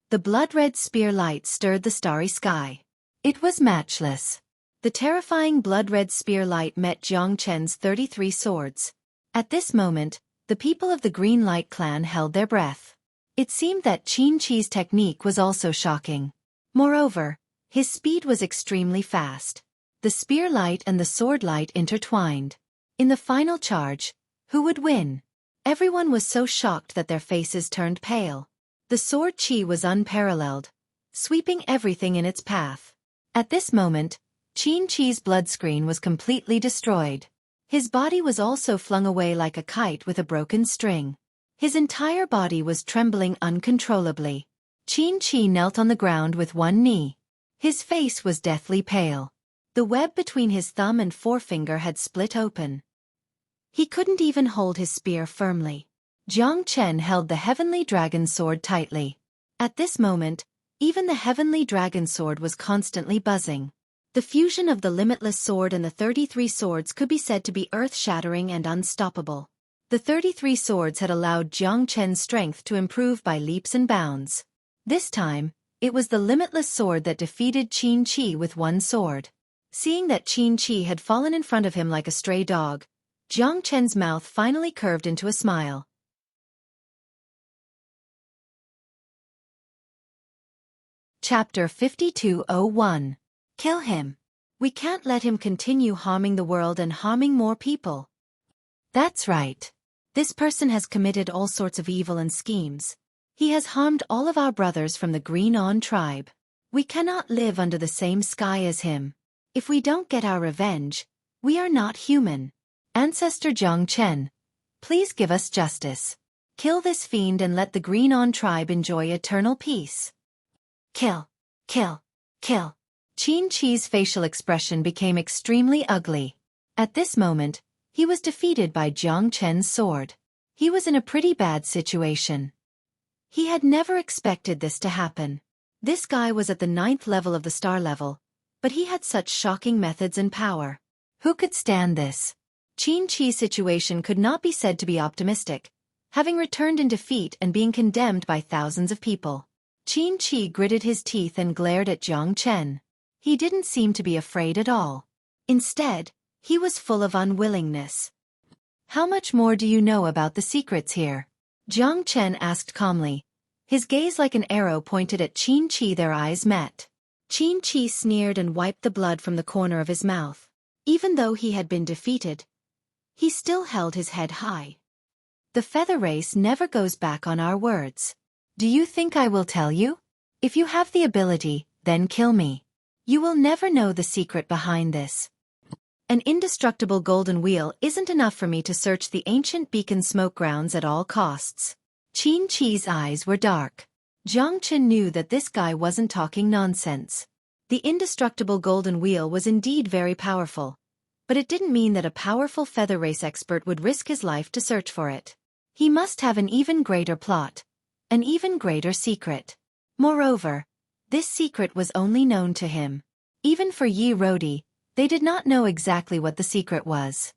The blood-red spear light stirred the starry sky. It was matchless. The terrifying blood-red spear light met Jiang Chen's 33 swords. At this moment, the people of the Green Light clan held their breath. It seemed that Xueqi's technique was also shocking. Moreover, his speed was extremely fast. The spear light and the sword light intertwined. In the final charge, who would win? Everyone was so shocked that their faces turned pale. The sword qi was unparalleled, sweeping everything in its path. At this moment, Xueqi's blood screen was completely destroyed. His body was also flung away like a kite with a broken string. His entire body was trembling uncontrollably. Xueqi knelt on the ground with one knee. His face was deathly pale. The web between his thumb and forefinger had split open. He couldn't even hold his spear firmly. Jiang Chen held the heavenly dragon sword tightly. At this moment, even the heavenly dragon sword was constantly buzzing. The fusion of the limitless sword and the 33 swords could be said to be earth-shattering and unstoppable. The 33 swords had allowed Jiang Chen's strength to improve by leaps and bounds. This time, it was the limitless sword that defeated Qin Qi with one sword. Seeing that Qin Qi had fallen in front of him like a stray dog, Jiang Chen's mouth finally curved into a smile. Chapter 5201. Kill him. We can't let him continue harming the world and harming more people. That's right. This person has committed all sorts of evil and schemes. He has harmed all of our brothers from the Green On tribe. We cannot live under the same sky as him. If we don't get our revenge, we are not human. Ancestor Jiang Chen, please give us justice. Kill this fiend and let the Green On tribe enjoy eternal peace. Kill, kill, kill. Qin Qi's facial expression became extremely ugly. At this moment, he was defeated by Jiang Chen's sword. He was in a pretty bad situation. He had never expected this to happen. This guy was at the 9th level of the star level, but he had such shocking methods and power. Who could stand this? Qin Qi's situation could not be said to be optimistic, having returned in defeat and being condemned by thousands of people. Qin Qi gritted his teeth and glared at Jiang Chen. He didn't seem to be afraid at all. Instead, he was full of unwillingness. How much more do you know about the secrets here? Jiang Chen asked calmly. His gaze like an arrow pointed at Qin Qi. Their eyes met. Qin Qi sneered and wiped the blood from the corner of his mouth. Even though he had been defeated, he still held his head high. The feather race never goes back on our words. Do you think I will tell you? If you have the ability, then kill me. You will never know the secret behind this. An indestructible golden wheel isn't enough for me to search the ancient beacon smoke grounds at all costs. Qin Qi's eyes were dark. Jiang Chen knew that this guy wasn't talking nonsense. The indestructible golden wheel was indeed very powerful, but it didn't mean that a powerful feather race expert would risk his life to search for it. He must have an even greater plot, an even greater secret. Moreover, this secret was only known to him. Even for Yi Rodi, they did not know exactly what the secret was.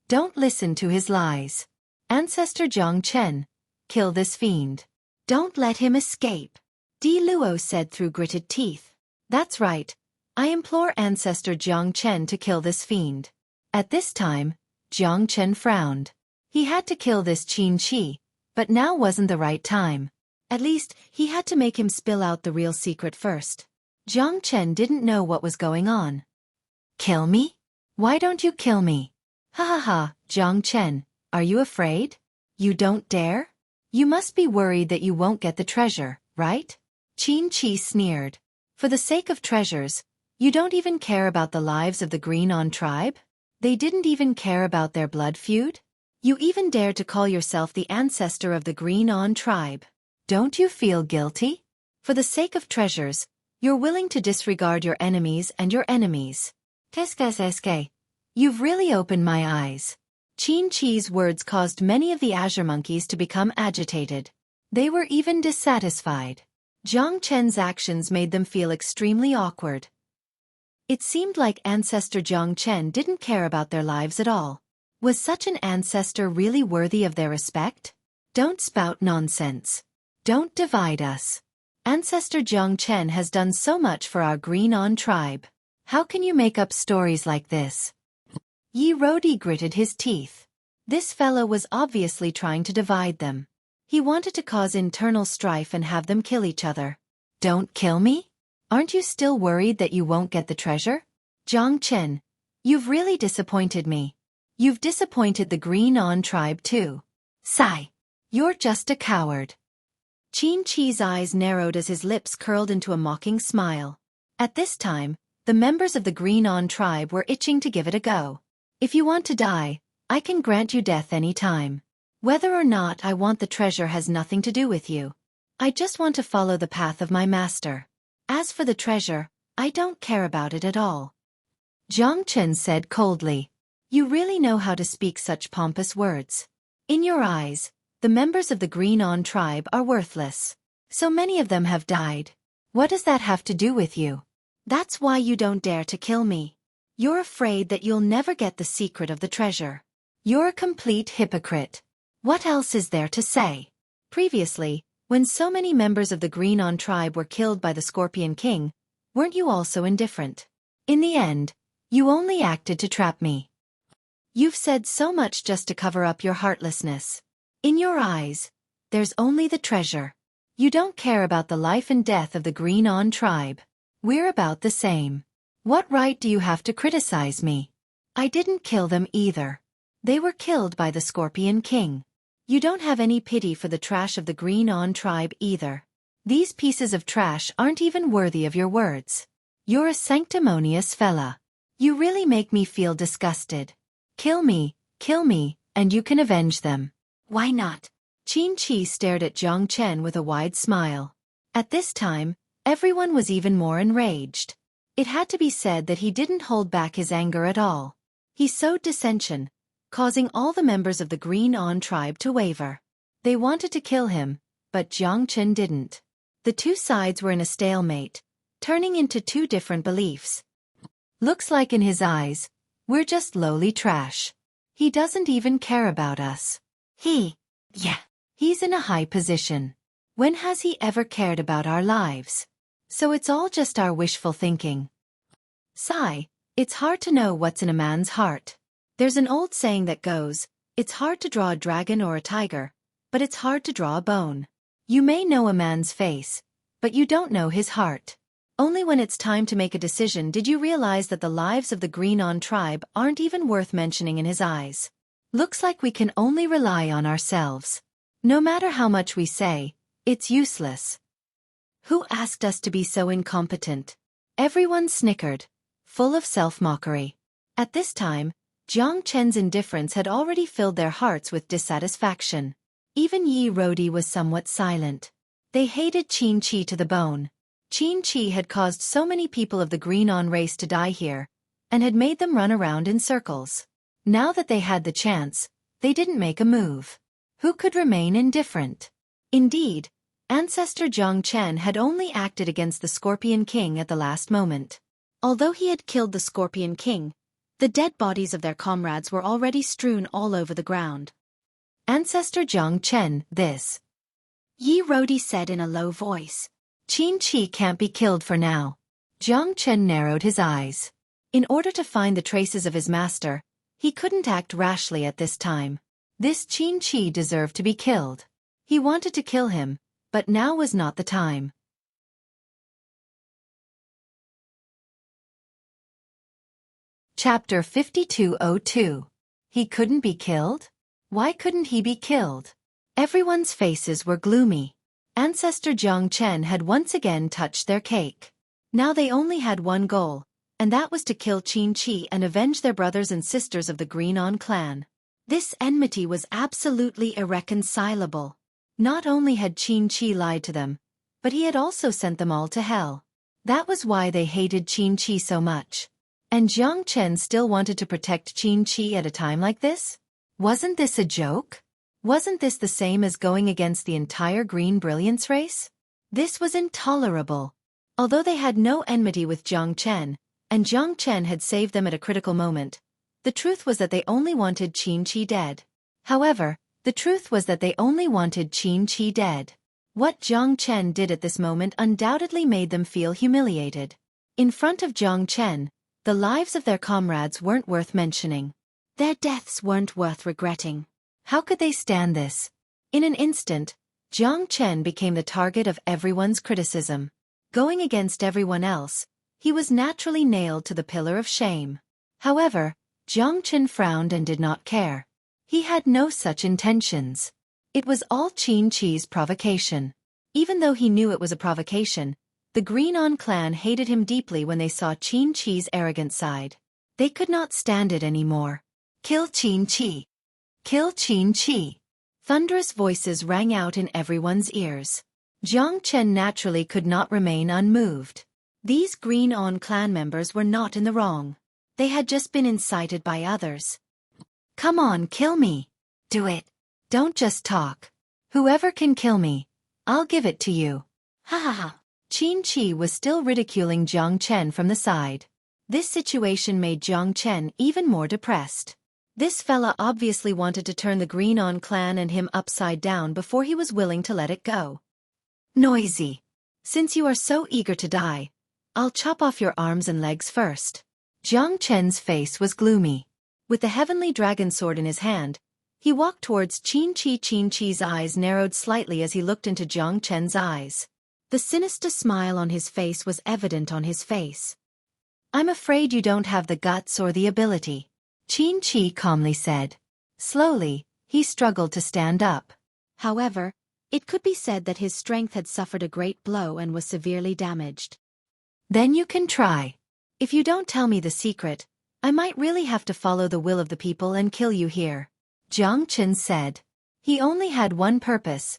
Don't listen to his lies. Ancestor Jiang Chen, kill this fiend. Don't let him escape. Di Luo said through gritted teeth. That's right. I implore Ancestor Jiang Chen to kill this fiend. At this time, Jiang Chen frowned. He had to kill this Qin Qi, but now wasn't the right time. At least, he had to make him spill out the real secret first. Jiang Chen didn't know what was going on. Kill me? Why don't you kill me? Ha ha ha, Jiang Chen, are you afraid? You don't dare? You must be worried that you won't get the treasure, right? Qin Qi sneered. For the sake of treasures, you don't even care about the lives of the Green On tribe? They didn't even care about their blood feud? You even dared to call yourself the ancestor of the Green On tribe. Don't you feel guilty? For the sake of treasures, you're willing to disregard your enemies and your enemies. Qu'est-ce? You've really opened my eyes. Qin Qi's words caused many of the Azure monkeys to become agitated. They were even dissatisfied. Jiang Chen's actions made them feel extremely awkward. It seemed like Ancestor Jiang Chen didn't care about their lives at all. Was such an ancestor really worthy of their respect? Don't spout nonsense. Don't divide us. Ancestor Jiang Chen has done so much for our Green On tribe. How can you make up stories like this? Yi Rodi gritted his teeth. This fellow was obviously trying to divide them. He wanted to cause internal strife and have them kill each other. Don't kill me? Aren't you still worried that you won't get the treasure? Jiang Chen, you've really disappointed me. You've disappointed the Green On tribe too. Sigh. You're just a coward. Qin Qi's eyes narrowed as his lips curled into a mocking smile. At this time, the members of the Green On tribe were itching to give it a go. If you want to die, I can grant you death any time. Whether or not I want the treasure has nothing to do with you. I just want to follow the path of my master. As for the treasure, I don't care about it at all. Jiang Chen said coldly. You really know how to speak such pompous words. In your eyes, the members of the Green On tribe are worthless. So many of them have died. What does that have to do with you? That's why you don't dare to kill me. You're afraid that you'll never get the secret of the treasure. You're a complete hypocrite. What else is there to say? Previously, when so many members of the Green tribe were killed by the Scorpion King, weren't you also indifferent? In the end, you only acted to trap me. You've said so much just to cover up your heartlessness. In your eyes, there's only the treasure. You don't care about the life and death of the Green tribe. We're about the same. What right do you have to criticize me? I didn't kill them either. They were killed by the Scorpion King. You don't have any pity for the trash of the Green tribe either. These pieces of trash aren't even worthy of your words. You're a sanctimonious fella. You really make me feel disgusted. Kill me, and you can avenge them. Why not? Qi stared at Jiang Chen with a wide smile. At this time, everyone was even more enraged. It had to be said that he didn't hold back his anger at all. He sowed dissension, causing all the members of the Green tribe to waver. They wanted to kill him, but Jiang Chen didn't. The two sides were in a stalemate, turning into two different beliefs. Looks like in his eyes, we're just lowly trash. He doesn't even care about us. He's in a high position. When has he ever cared about our lives? So it's all just our wishful thinking. Sigh, it's hard to know what's in a man's heart. There's an old saying that goes, it's hard to draw a dragon or a tiger, but it's hard to draw a bone. You may know a man's face, but you don't know his heart. Only when it's time to make a decision did you realize that the lives of the Green tribe aren't even worth mentioning in his eyes. Looks like we can only rely on ourselves. No matter how much we say, it's useless. Who asked us to be so incompetent? Everyone snickered, full of self-mockery. At this time, Jiang Chen's indifference had already filled their hearts with dissatisfaction. Even Yi Rodi was somewhat silent. They hated Qi to the bone. Qi had caused so many people of the Green race to die here, and had made them run around in circles. Now that they had the chance, they didn't make a move. Who could remain indifferent? Indeed, Ancestor Jiang Chen had only acted against the Scorpion King at the last moment. Although he had killed the Scorpion King, the dead bodies of their comrades were already strewn all over the ground. Ancestor Jiang Chen, this. Yi Rodi said in a low voice. Qi can't be killed for now. Jiang Chen narrowed his eyes. In order to find the traces of his master, he couldn't act rashly at this time. This Qi deserved to be killed. He wanted to kill him, but now was not the time. Chapter 5202. He couldn't be killed? Why couldn't he be killed? Everyone's faces were gloomy. Ancestor Jiang Chen had once again touched their cake. Now they only had one goal, and that was to kill Qi and avenge their brothers and sisters of the Green clan. This enmity was absolutely irreconcilable. Not only had Qi lied to them, but he had also sent them all to hell. That was why they hated Qi so much. And Jiang Chen still wanted to protect Qi at a time like this? Wasn't this a joke? Wasn't this the same as going against the entire Green Brilliance race? This was intolerable. Although they had no enmity with Jiang Chen, and Jiang Chen had saved them at a critical moment, the truth was that they only wanted Qi dead. However, the truth was that they only wanted Qi dead. What Jiang Chen did at this moment undoubtedly made them feel humiliated. In front of Jiang Chen, the lives of their comrades weren't worth mentioning. Their deaths weren't worth regretting. How could they stand this? In an instant, Jiang Chen became the target of everyone's criticism. Going against everyone else, he was naturally nailed to the pillar of shame. However, Jiang Chen frowned and did not care. He had no such intentions. It was all Qi's provocation. Even though he knew it was a provocation, the Green clan hated him deeply when they saw Qi's arrogant side. They could not stand it anymore. Kill Qi! Kill Qi! Thunderous voices rang out in everyone's ears. Jiang Chen naturally could not remain unmoved. These Green clan members were not in the wrong. They had just been incited by others. Come on, kill me. Do it. Don't just talk. Whoever can kill me, I'll give it to you. Ha ha ha. Qin Chi was still ridiculing Jiang Chen from the side. This situation made Jiang Chen even more depressed. This fella obviously wanted to turn the Green On clan and him upside down before he was willing to let it go. Noisy. Since you are so eager to die, I'll chop off your arms and legs first. Jiang Chen's face was gloomy. With the heavenly dragon sword in his hand, he walked towards Qin Chi. Qin Chi's eyes narrowed slightly as he looked into Jiang Chen's eyes. The sinister smile on his face was evident on his face. I'm afraid you don't have the guts or the ability, Qin Chi calmly said. Slowly, he struggled to stand up. However, it could be said that his strength had suffered a great blow and was severely damaged. Then you can try. If you don't tell me the secret, I might really have to follow the will of the people and kill you here, Jiang Chen said. He only had one purpose: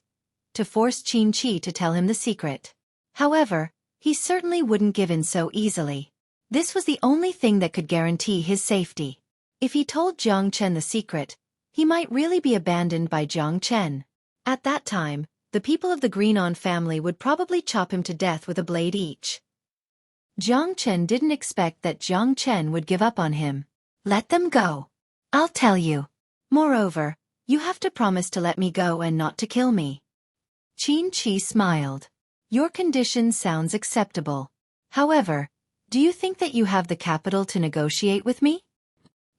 to force Qin Chi to tell him the secret. However, he certainly wouldn't give in so easily. This was the only thing that could guarantee his safety. If he told Jiang Chen the secret, he might really be abandoned by Jiang Chen. At that time, the people of the Green On family would probably chop him to death with a blade each. Jiang Chen didn't expect that Jiang Chen would give up on him. Let them go. I'll tell you. Moreover, you have to promise to let me go and not to kill me. Qin Chi smiled. Your condition sounds acceptable. However, do you think that you have the capital to negotiate with me?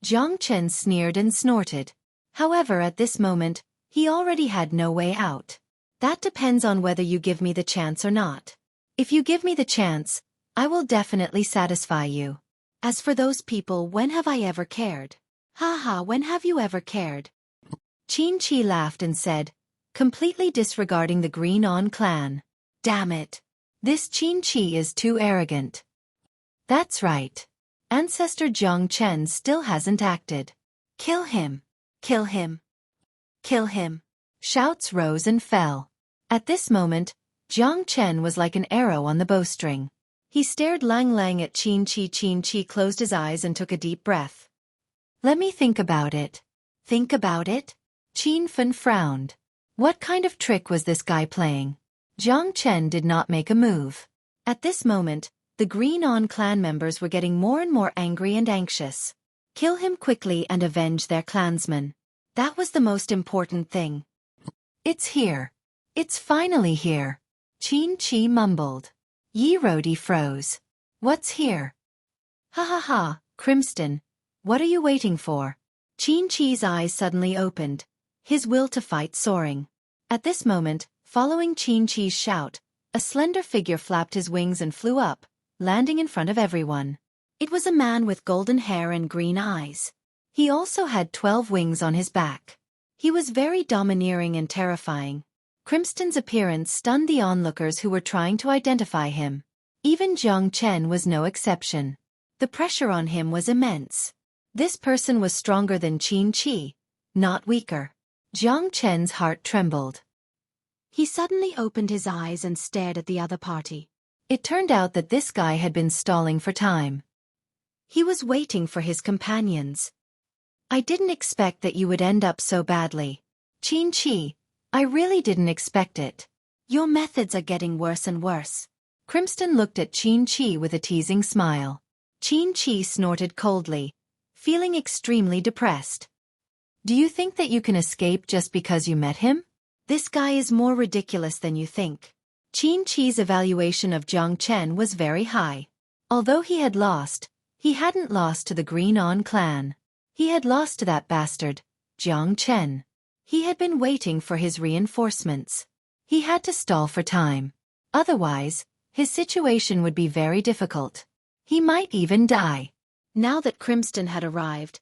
Jiang Chen sneered and snorted. However, at this moment, he already had no way out. That depends on whether you give me the chance or not. If you give me the chance, I will definitely satisfy you. As for those people, when have I ever cared? Haha, when have you ever cared? Qin Chi laughed and said, completely disregarding the Green On clan. Damn it. This Qin Chi is too arrogant. That's right. Ancestor Jiang Chen still hasn't acted. Kill him. Kill him. Kill him. Shouts rose and fell. At this moment, Jiang Chen was like an arrow on the bowstring. He stared lang-lang at Qin Chi. Qin Chi closed his eyes and took a deep breath. Let me think about it. Think about it? Qin Fen frowned. What kind of trick was this guy playing? Jiang Chen did not make a move. At this moment, the Green On clan members were getting more and more angry and anxious. Kill him quickly and avenge their clansman. That was the most important thing. It's here. It's finally here. Qin Chi mumbled. Yi Rodi froze. What's here? Ha ha ha, Crimson. What are you waiting for? Qin Chi's eyes suddenly opened, his will to fight soaring. At this moment, following Qin Chi's shout, a slender figure flapped his wings and flew up, landing in front of everyone. It was a man with golden hair and green eyes. He also had 12 wings on his back. He was very domineering and terrifying. Crimson's appearance stunned the onlookers who were trying to identify him. Even Jiang Chen was no exception. The pressure on him was immense. This person was stronger than Qin Chi, not weaker. Jiang Chen's heart trembled. He suddenly opened his eyes and stared at the other party. It turned out that this guy had been stalling for time. He was waiting for his companions. I didn't expect that you would end up so badly. Qin Chi, I really didn't expect it. Your methods are getting worse and worse. Crimson looked at Qin Chi with a teasing smile. Qin Chi snorted coldly, feeling extremely depressed. Do you think that you can escape just because you met him? This guy is more ridiculous than you think. Qin Chi's evaluation of Jiang Chen was very high. Although he had lost, he hadn't lost to the Green On clan. He had lost to that bastard, Jiang Chen. He had been waiting for his reinforcements. He had to stall for time. Otherwise, his situation would be very difficult. He might even die. Now that Crimson had arrived,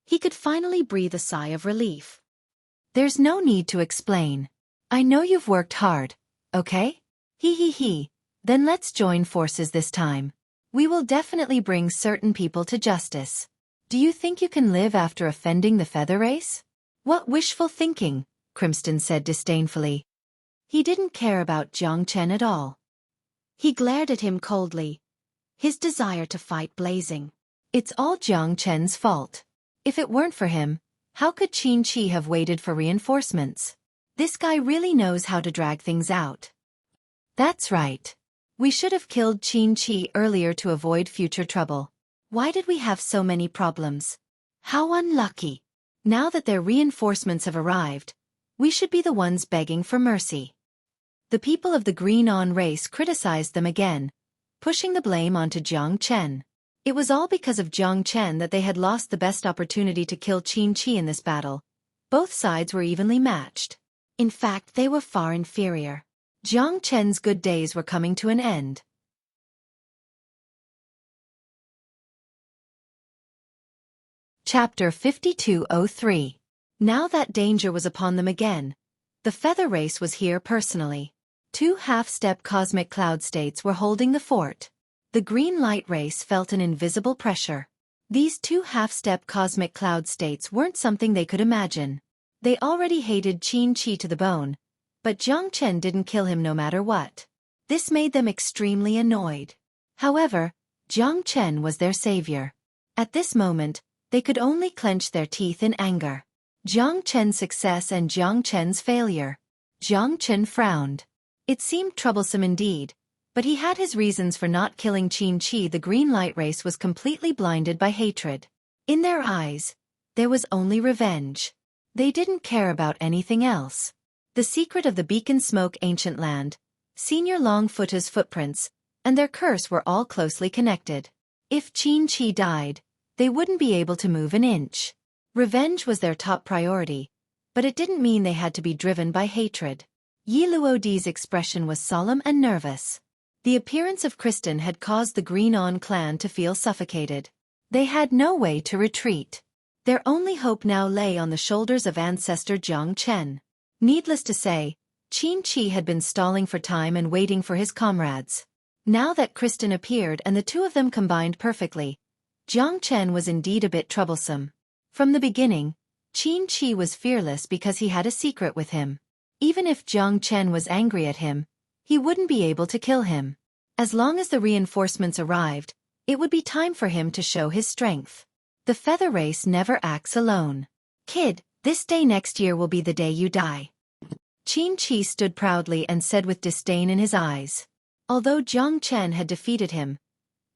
he could finally breathe a sigh of relief. There's no need to explain. I know you've worked hard, okay? He. Then let's join forces this time. We will definitely bring certain people to justice. Do you think you can live after offending the feather race? What wishful thinking, Crimson said disdainfully. He didn't care about Jiang Chen at all. He glared at him coldly, his desire to fight blazing. It's all Jiang Chen's fault. If it weren't for him, how could Qin Chi have waited for reinforcements? This guy really knows how to drag things out. That's right. We should have killed Xueqi earlier to avoid future trouble. Why did we have so many problems? How unlucky. Now that their reinforcements have arrived, we should be the ones begging for mercy. The people of the Green On race criticized them again, pushing the blame onto Jiang Chen. It was all because of Jiang Chen that they had lost the best opportunity to kill Xueqi in this battle. Both sides were evenly matched. In fact, they were far inferior. Jiang Chen's good days were coming to an end. Chapter 5203. Now that danger was upon them again, the Feather Race was here personally. 2 half-step cosmic cloud states were holding the fort. The Green Light Race felt an invisible pressure. These 2 half-step cosmic cloud states weren't something they could imagine. They already hated Xueqi to the bone, but Jiang Chen didn't kill him no matter what. This made them extremely annoyed. However, Jiang Chen was their savior. At this moment, they could only clench their teeth in anger. Jiang Chen's success and Jiang Chen's failure. Jiang Chen frowned. It seemed troublesome indeed, but he had his reasons for not killing Xueqi. The Green Light Race was completely blinded by hatred. In their eyes, there was only revenge. They didn't care about anything else. The secret of the Beacon Smoke Ancient Land, Senior Longfoot's footprints, and their curse were all closely connected. If Xueqi died, they wouldn't be able to move an inch. Revenge was their top priority, but it didn't mean they had to be driven by hatred. Yi Luodi's expression was solemn and nervous. The appearance of Kristen had caused the Green On clan to feel suffocated. They had no way to retreat. Their only hope now lay on the shoulders of ancestor Jiang Chen. Needless to say, Xueqi had been stalling for time and waiting for his comrades. Now that Kristen appeared and the two of them combined perfectly, Jiang Chen was indeed a bit troublesome. From the beginning, Xueqi was fearless because he had a secret with him. Even if Jiang Chen was angry at him, he wouldn't be able to kill him. As long as the reinforcements arrived, it would be time for him to show his strength. The Feather Race never acts alone. Kid, this day next year will be the day you die. Xueqi stood proudly and said with disdain in his eyes. Although Jiang Chen had defeated him,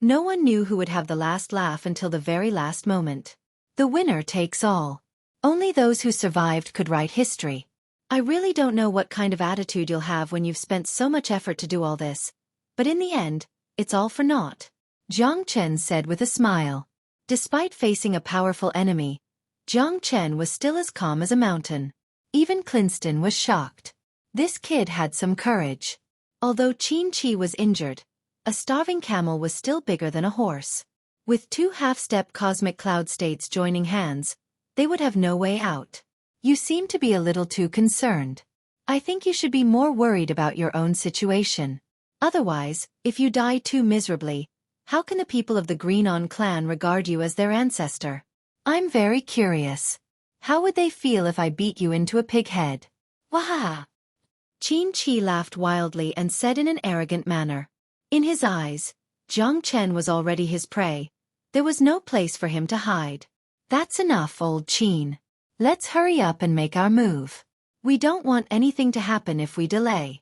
no one knew who would have the last laugh until the very last moment. The winner takes all. Only those who survived could write history. I really don't know what kind of attitude you'll have when you've spent so much effort to do all this, but in the end, it's all for naught. Jiang Chen said with a smile. Despite facing a powerful enemy, Jiang Chen was still as calm as a mountain. Even Clinston was shocked. This kid had some courage. Although Xueqi was injured, a starving camel was still bigger than a horse. With 2 half-step cosmic cloud states joining hands, they would have no way out. You seem to be a little too concerned. I think you should be more worried about your own situation. Otherwise, if you die too miserably, how can the people of the Green On clan regard you as their ancestor? I'm very curious. How would they feel if I beat you into a pig head? Waha! Xueqi laughed wildly and said in an arrogant manner. In his eyes, Jiang Chen was already his prey. There was no place for him to hide. That's enough, old Qin. Let's hurry up and make our move. We don't want anything to happen if we delay.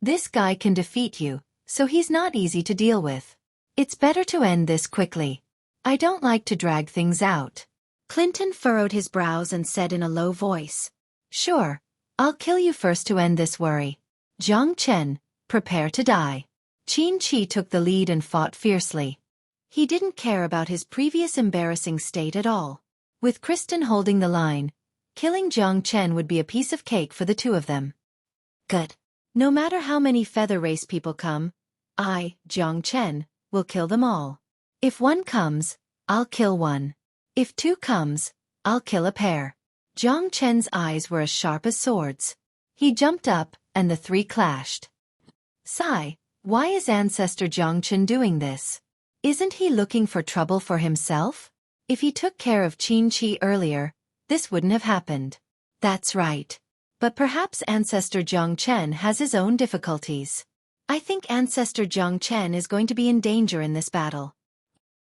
This guy can defeat you, so he's not easy to deal with. It's better to end this quickly. I don't like to drag things out. Clinton furrowed his brows and said in a low voice. Sure, I'll kill you first to end this worry. Jiang Chen, prepare to die. Xueqi took the lead and fought fiercely. He didn't care about his previous embarrassing state at all. With Kristen holding the line, killing Jiang Chen would be a piece of cake for the two of them. Good. No matter how many Feather Race people come, I, Jiang Chen, will kill them all. If one comes, I'll kill one. If two comes, I'll kill a pair. Jiang Chen's eyes were as sharp as swords. He jumped up, and the three clashed. Sigh, why is Ancestor Jiang Chen doing this? Isn't he looking for trouble for himself? If he took care of Xueqi earlier, this wouldn't have happened. That's right. But perhaps Ancestor Jiang Chen has his own difficulties. I think Ancestor Jiang Chen is going to be in danger in this battle.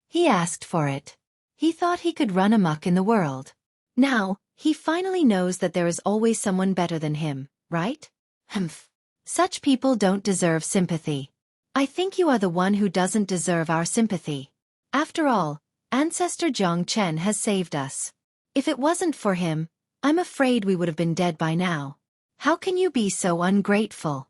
He asked for it. He thought he could run amok in the world. Now, he finally knows that there is always someone better than him, right? Humph. Such people don't deserve sympathy. I think you are the one who doesn't deserve our sympathy. After all, Ancestor Jiang Chen has saved us. If it wasn't for him, I'm afraid we would have been dead by now. How can you be so ungrateful?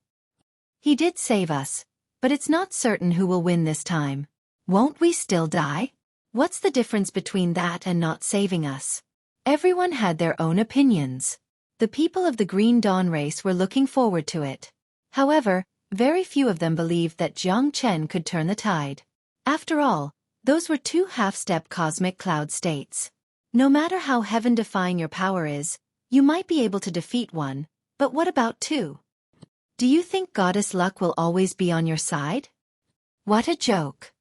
He did save us, but it's not certain who will win this time. Won't we still die? What's the difference between that and not saving us? Everyone had their own opinions. The people of the Green Dawn race were looking forward to it. However, very few of them believed that Jiang Chen could turn the tide. After all, those were two half-step cosmic cloud states. No matter how heaven-defying your power is, you might be able to defeat one, but what about two? Do you think Goddess Luck will always be on your side? What a joke.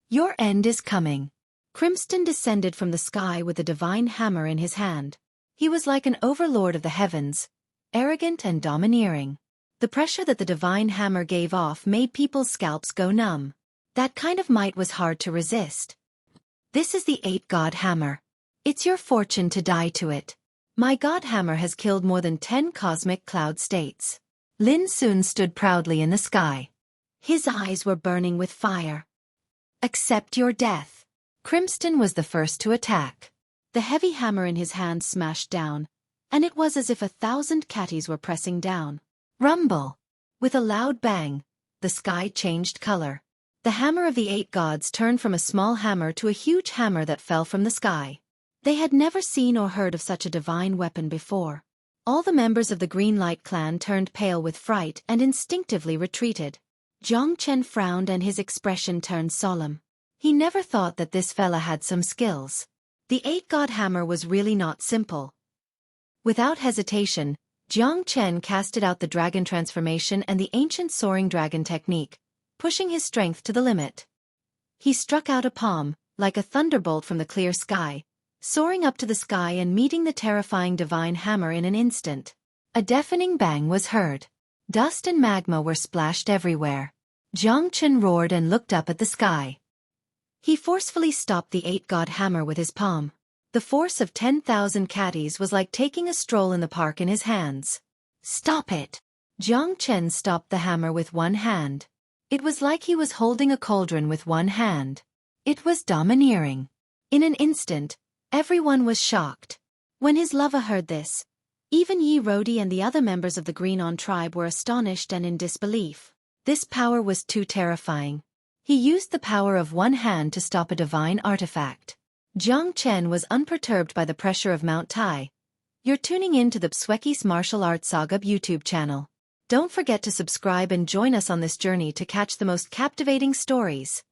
Your end is coming. Crimson descended from the sky with a divine hammer in his hand. He was like an overlord of the heavens, arrogant and domineering. The pressure that the divine hammer gave off made people's scalps go numb. That kind of might was hard to resist. This is the 8-God hammer. It's your fortune to die to it. My God hammer has killed more than 10 cosmic cloud states. Lin Sun stood proudly in the sky. His eyes were burning with fire. Accept your death. Crimson was the first to attack. The heavy hammer in his hand smashed down, and it was as if 1,000 catties were pressing down. Rumble! With a loud bang, the sky changed color. The hammer of the 8 gods turned from a small hammer to a huge hammer that fell from the sky. They had never seen or heard of such a divine weapon before. All the members of the Green Light clan turned pale with fright and instinctively retreated. Jiang Chen frowned and his expression turned solemn. He never thought that this fella had some skills. The 8-God hammer was really not simple. Without hesitation, Jiang Chen casted out the dragon transformation and the ancient soaring dragon technique, pushing his strength to the limit. He struck out a palm, like a thunderbolt from the clear sky, soaring up to the sky and meeting the terrifying divine hammer in an instant. A deafening bang was heard. Dust and magma were splashed everywhere. Jiang Chen roared and looked up at the sky. He forcefully stopped the 8-God hammer with his palm. The force of 10,000 catties was like taking a stroll in the park in his hands. Stop it! Jiang Chen stopped the hammer with one hand. It was like he was holding a cauldron with one hand. It was domineering. In an instant, everyone was shocked. When his lover heard this, even Yi Rodi and the other members of the Green On tribe were astonished and in disbelief. This power was too terrifying. He used the power of one hand to stop a divine artifact. Jiang Chen was unperturbed by the pressure of Mount Tai. You're tuning in to the Xueqi's Martial Arts Saga YouTube channel. Don't forget to subscribe and join us on this journey to catch the most captivating stories.